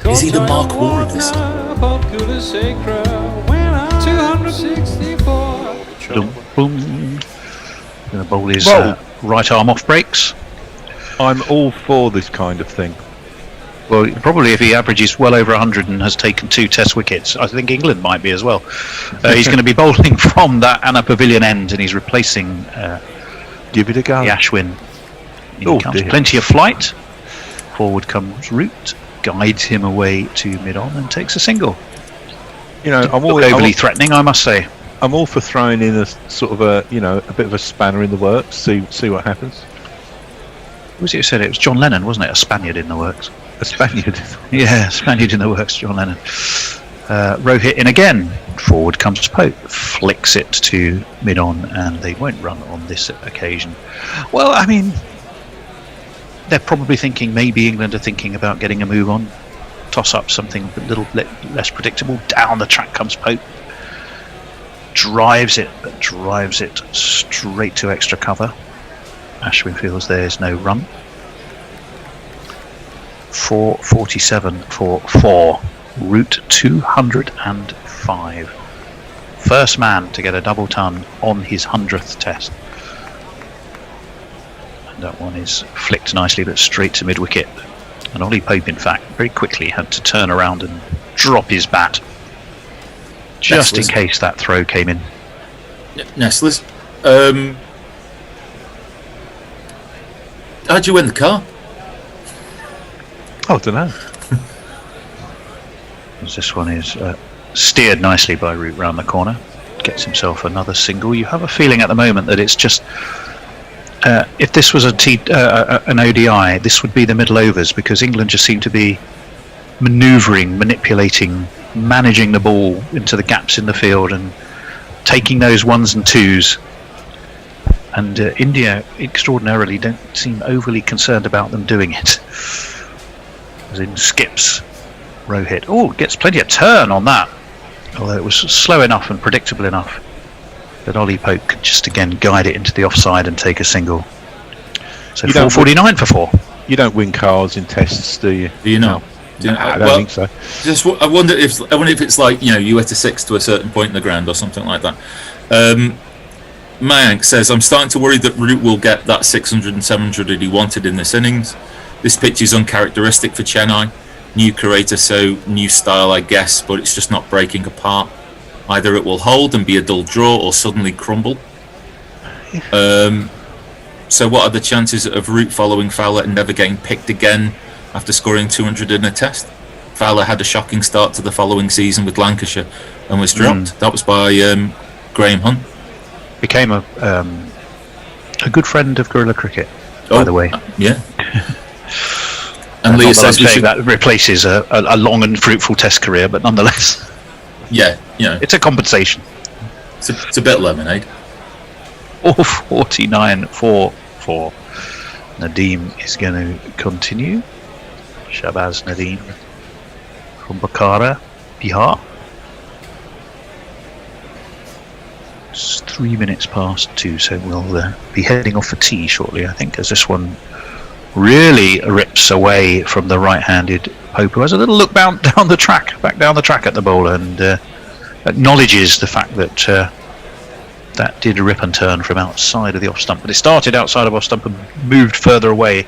Is he the Mark War of this? 264. Boom. Going to bowl his right arm off breaks. I'm all for this kind of thing. Well, probably if he averages well over 100 and has taken 2 Test wickets, I think England might be as well. He's going to be bowling from that Anna Pavilion end, and he's replacing give it a go. The Ashwin. Plenty of flight. Forward comes Root, guides him away to mid-on and takes a single. I'm overly threatening, I must say. I'm all for throwing in a sort of a bit of a spanner in the works. See what happens. Who was it who said it? It was John Lennon, wasn't it? A Spaniard in the works. A Spaniard? Yeah, Spaniard in the works, John Lennon. Rohit in again. Forward comes Pope. Flicks it to mid-on, and they won't run on this occasion. Well, I mean, they're probably thinking maybe England are thinking about getting a move on. Toss up something a little less predictable. Down the track comes Pope. Drives it straight to extra cover. Ashwin feels there's no run. 447 for 4. Root 205. First man to get a double ton on his 100th test. And that one is flicked nicely, but straight to mid-wicket. And Ollie Pope, in fact, very quickly had to turn around and drop his bat, just in case that throw came in. Nestlers, how'd you win the car? I don't know. This one is steered nicely by Root round the corner. Gets himself another single. You have a feeling at the moment that it's just... if this was an ODI, this would be the middle overs, because England just seem to be manoeuvring, manipulating, managing the ball into the gaps in the field and taking those 1s and 2s. And India extraordinarily don't seem overly concerned about them doing it. As in skips Rohit. Oh, gets plenty of turn on that. Although it was slow enough and predictable enough that Ollie Pope could just again guide it into the offside and take a single. So 449 for 4. You don't win cars in tests, do you? Do you not? No, I don't think so. I wonder if it's like, you hit a 6 to a certain point in the ground or something like that. Mayank says, I'm starting to worry that Root will get that 600 and 700 that he wanted in this innings. This pitch is uncharacteristic for Chennai. New creator, so new style, I guess, but it's just not breaking apart. Either it will hold and be a dull draw or suddenly crumble. So what are the chances of Root following Fowler and never getting picked again after scoring 200 in a test? Fowler had a shocking start to the following season with Lancashire and was dropped. That was by Graham Hunt. Became a good friend of guerrilla cricket, by the way. Yeah. And Leah says we should. That replaces a long and fruitful Test career, but nonetheless, Yeah, it's a compensation. it's a bit lemonade. 49-4-4. Nadeem is going to continue. Shabazz Nadeem from Bukhara, Bihar. It's 3 minutes past 2, so we'll be heading off for tea shortly, I think, as this one really rips away from the right-handed Pope, who has a little look back down the track at the bowler, and acknowledges the fact that that did rip and turn from outside of the off stump, but it started outside of off stump and moved further away.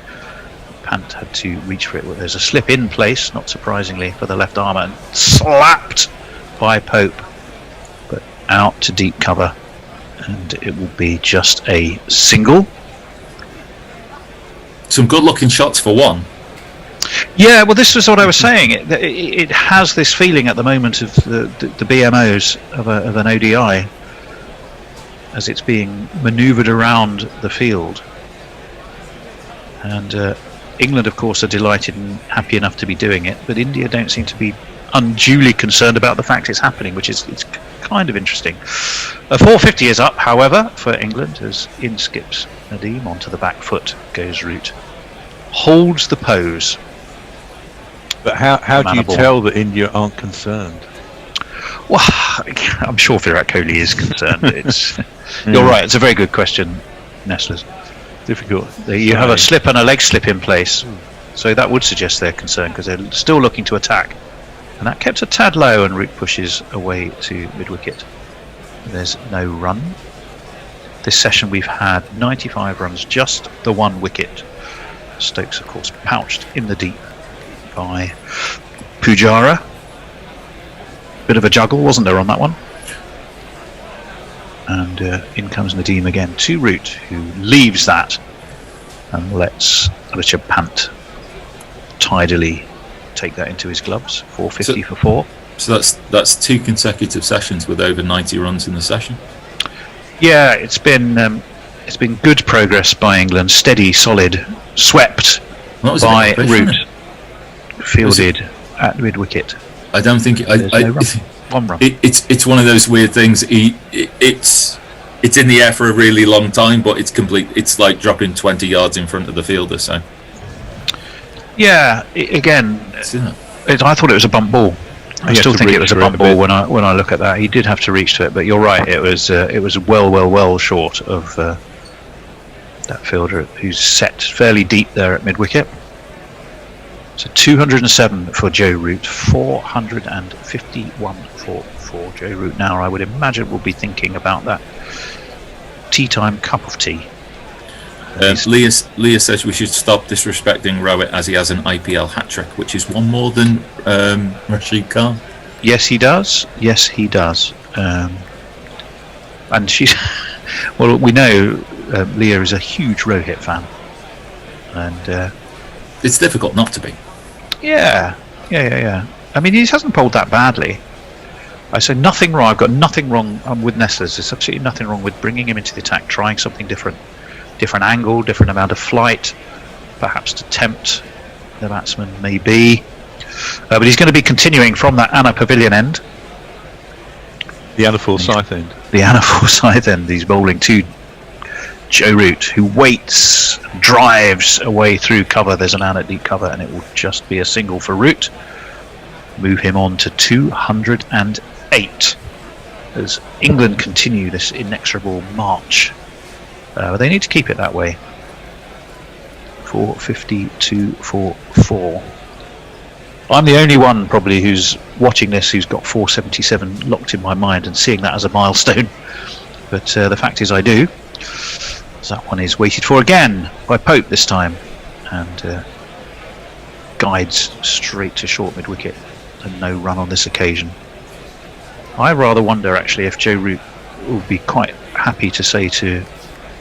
Pant had to reach for it. There's a slip in place, not surprisingly, for the left armour, and slapped by Pope, but out to deep cover, and it will be just a single. Some good looking shots for one. Yeah, well, this was what I was saying. It has this feeling at the moment of the BMOs of an ODI, as it's being manoeuvred around the field. And England, of course, are delighted and happy enough to be doing it, but India don't seem to be unduly concerned about the fact it's happening, which is it's kind of interesting. A 450 is up, however, for England, as in skips Nadeem. Onto the back foot goes Root. Holds the pose. But how do you tell that India aren't concerned? Well, I'm sure Virat Kohli is concerned. You're right, it's a very good question, Nestlers. Difficult. You have a slip and a leg slip in place, so that would suggest they're concerned, because they're still looking to attack. And that kept a tad low, and Root pushes away to mid-wicket. There's no run. This session we've had 95 runs, just the 1 wicket. Stokes, of course, pouched in the deep by Pujara. Bit of a juggle, wasn't there, on that one? And in comes Nadeem again to Root, who leaves that and lets Richard Pant tidily take that into his gloves. 450 for 4. So that's 2 consecutive sessions with over 90 runs in the session. Yeah, it's been good progress by England. Steady, solid, swept by Root. Fielded at mid wicket. I don't think One run. It's one of those weird things. It's in the air for a really long time, but it's complete. It's like dropping 20 yards in front of the fielder. So yeah, again, I thought it was a bump ball. I still think it was a bump ball when I look at that. He did have to reach to it, but you're right. It was well short of that fielder, who's set fairly deep there at mid wicket. So 207 for Joe Root, 451 for Joe Root. Now I would imagine we'll be thinking about that tea time cup of tea. Leah says we should stop disrespecting Rowett, as he has an IPL hat-trick, which is one more than Rashid Khan. Yes, he does. And she's well, we know Leah is a huge Rohit fan, and it's difficult not to be. Yeah. I mean, he hasn't bowled that badly. I say nothing wrong. I've got nothing wrong with Nestlers. There's absolutely nothing wrong with bringing him into the attack, trying something different angle, different amount of flight, perhaps to tempt the batsman, maybe. But he's going to be continuing from that Anna Pavilion end. The Anna Forsyth end. The Anna Forsyth end. He's bowling to Joe Root, who waits, drives away through cover. There's a man at deep cover, and it will just be a single for Root. Move him on to 208 as England continue this inexorable march. They need to keep it that way. 452 for 4. I'm the only one probably who's watching this who's got 477 locked in my mind and seeing that as a milestone. But the fact is I do. So that one is waited for again by Pope this time, and guides straight to short mid wicket, and no run on this occasion. I rather wonder actually if Joe Root will be quite happy to say to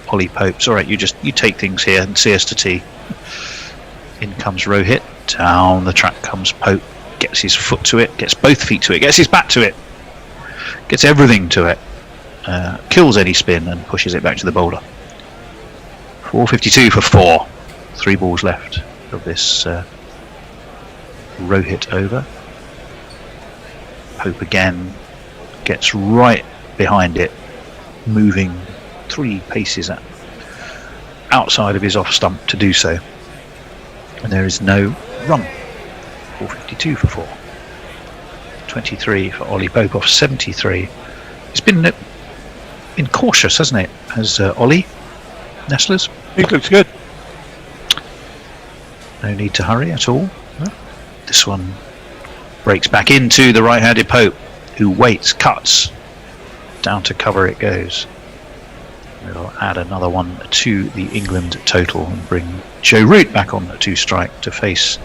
Ollie Pope, "All right, you take things here and see us to tea." In comes Rohit, down the track comes Pope, gets his foot to it, gets both feet to it, gets his bat to it, gets everything to it, kills any spin and pushes it back to the bowler. 452 for 4. 3 balls left of this Rohit over. Pope again gets right behind it, moving 3 paces outside of his off stump to do so. And there is no run. 452 for 4. 23 for Ollie Pope off 73. It's been cautious, hasn't it? Has Ollie Nestlers? It looks good. No need to hurry at all. No. This one breaks back into the right-handed Pope, who waits, cuts. Down to cover it goes. We'll add another one to the England total and bring Joe Root back on 2 strike to face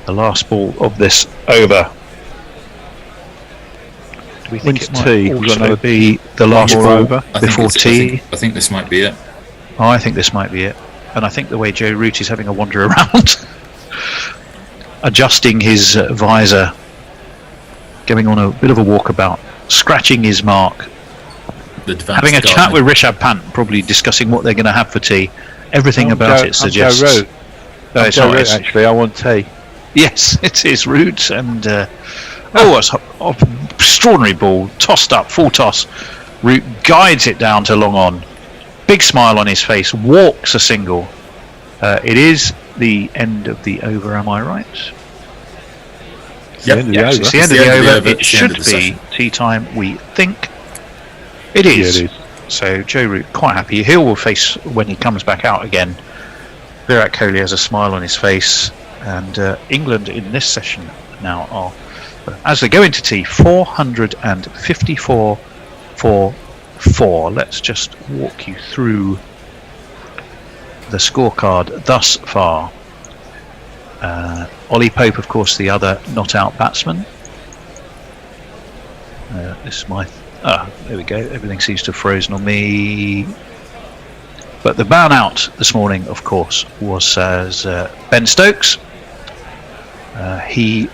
the last ball of this over. Do we think it might also be the last ball over before tea? I think this might be it. Oh, I think this might be it. And I think the way Joe Root is having a wander around, adjusting his visor, going on a bit of a walkabout, scratching his mark, having a chat with Rishabh Pant, probably discussing what they're going to have for tea. Everything about it suggests. Joe Root, actually, I want tea. Yes, it is Root, and it's an extraordinary ball, tossed up, full toss. Root guides it down to long on. Big smile on his face, walks a single. It is the end of the over, am I right? It's the end of the over. It should be tea time, we think. It is. Yeah, it is. So Joe Root quite happy. He will face when he comes back out again. Virat Kohli has a smile on his face, and England in this session now are, as they go into tea, 454 for 4. Let's just walk you through the scorecard thus far. Ollie Pope, of course, the other not out batsman. This is my there we go. Everything seems to have frozen on me. But the man out this morning, of course, was Ben Stokes. He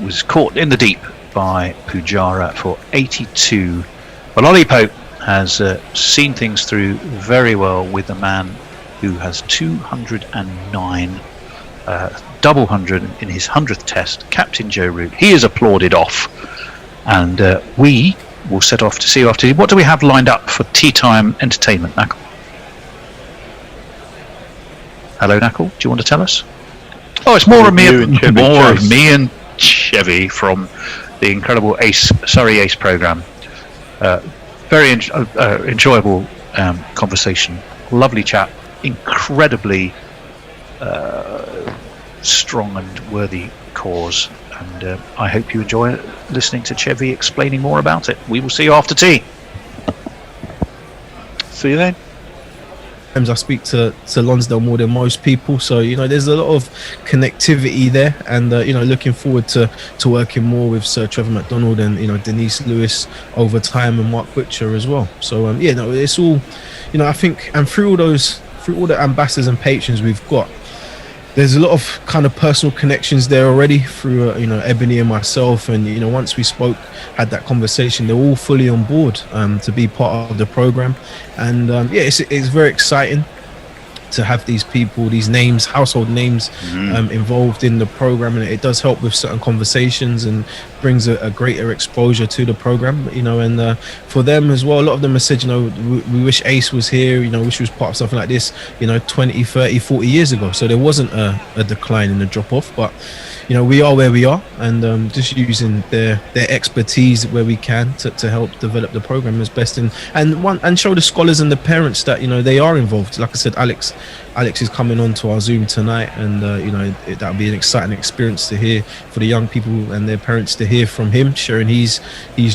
was caught in the deep by Pujara for 82. But Ollie Pope has seen things through very well with the man who has 209, double 100 in his 100th test, Captain Joe Root. He is applauded off. And we will set off to see you after. What do we have lined up for tea time entertainment, Knuckle? Hello, Knuckle. Do you want to tell us? Oh, it's more of me and Chevy from the incredible Surrey Ace program. Very enjoyable conversation. Lovely chat. Incredibly strong and worthy cause. And I hope you enjoy listening to Chevy explaining more about it. We will see you after tea. See you then. I speak to Lonsdale more than most people, so there's a lot of connectivity there, and looking forward to working more with Sir Trevor McDonald and Denise Lewis over time, and Mark Butcher as well. So it's all I think, and through all the ambassadors and patrons we've got, there's a lot of kind of personal connections there already through Ebony and myself, and once we had that conversation, they're all fully on board to be part of the program, and it's very exciting to have these people, these names, household names involved in the program, and it does help with certain conversations and brings a greater exposure to the program, and for them as well, a lot of them have said, we wish Ace was here, wish he was part of something like this 20, 30, 40 years ago. So there wasn't a decline in the drop off, but we are where we are, and just using their expertise where we can to help develop the program as best, and show the scholars and the parents that they are involved. Like I said, Alex is coming on to our Zoom tonight, and that'll be an exciting experience to hear for the young people and their parents to hear from him, sharing his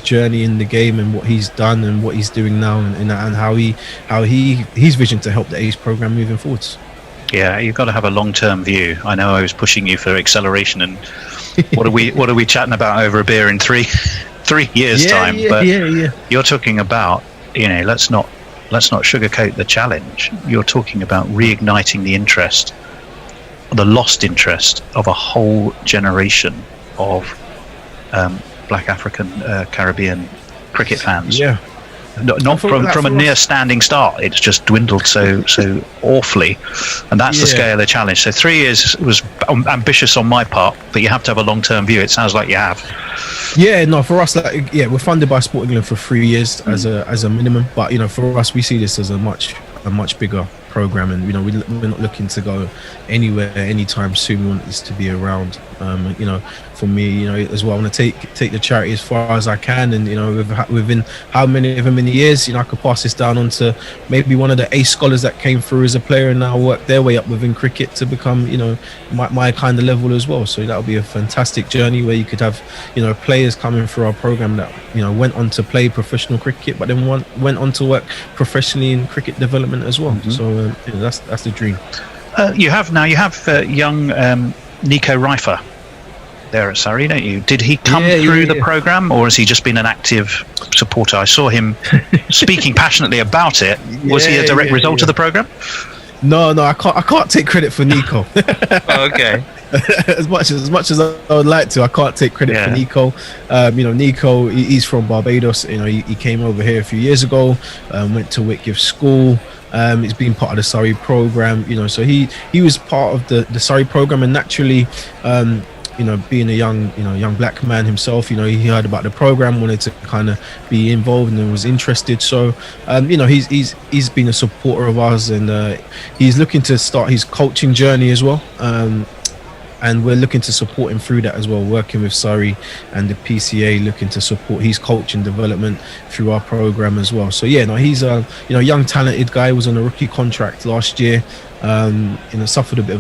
journey in the game and what he's done and what he's doing now, and how his vision to help the Ace program moving forwards. Yeah, you've got to have a long-term view. I know I was pushing you for acceleration, and what are we chatting about over a beer in three years time? But you're talking about let's not sugarcoat the challenge. You're talking about reigniting the interest, the lost interest of a whole generation of Black African Caribbean cricket fans. Not from a near standing start. It's just dwindled so awfully, and that's the scale of the challenge. So 3 years was ambitious on my part, but you have to have a long term view. It sounds like you have. Yeah, no, for us, we're funded by Sport England for 3 years as a minimum, but for us, we see this as a much bigger program, and we're not looking to go anywhere anytime soon. We want this to be around. For me, as well, I want to take the charity as far as I can, and within how many years, I could pass this down onto maybe one of the ace scholars that came through as a player and now work their way up within cricket to become my kind of level as well. So that would be a fantastic journey where you could have players coming through our program that went on to play professional cricket, but then went on to work professionally in cricket development as well. So that's the dream. You have young Nico Reifer there at Surrey, don't you? Did he come through the programme, or has he just been an active supporter? I saw him speaking passionately about it. Was he a direct result of the programme? No, I can't take credit for Nico. Okay. as much as I would like to, I can't take credit for Nico. Nico, he's from Barbados. He came over here a few years ago, went to Whitgift School. He's been part of the Surrey program, so he was part of the Surrey program, and naturally, being a young black man himself, he heard about the program, wanted to kind of be involved and was interested. So, he's been a supporter of ours, and he's looking to start his coaching journey as well. And we're looking to support him through that as well, working with Surrey and the PCA, looking to support his coaching development through our program as well. So he's a young talented guy. Was on a rookie contract last year. Suffered a bit of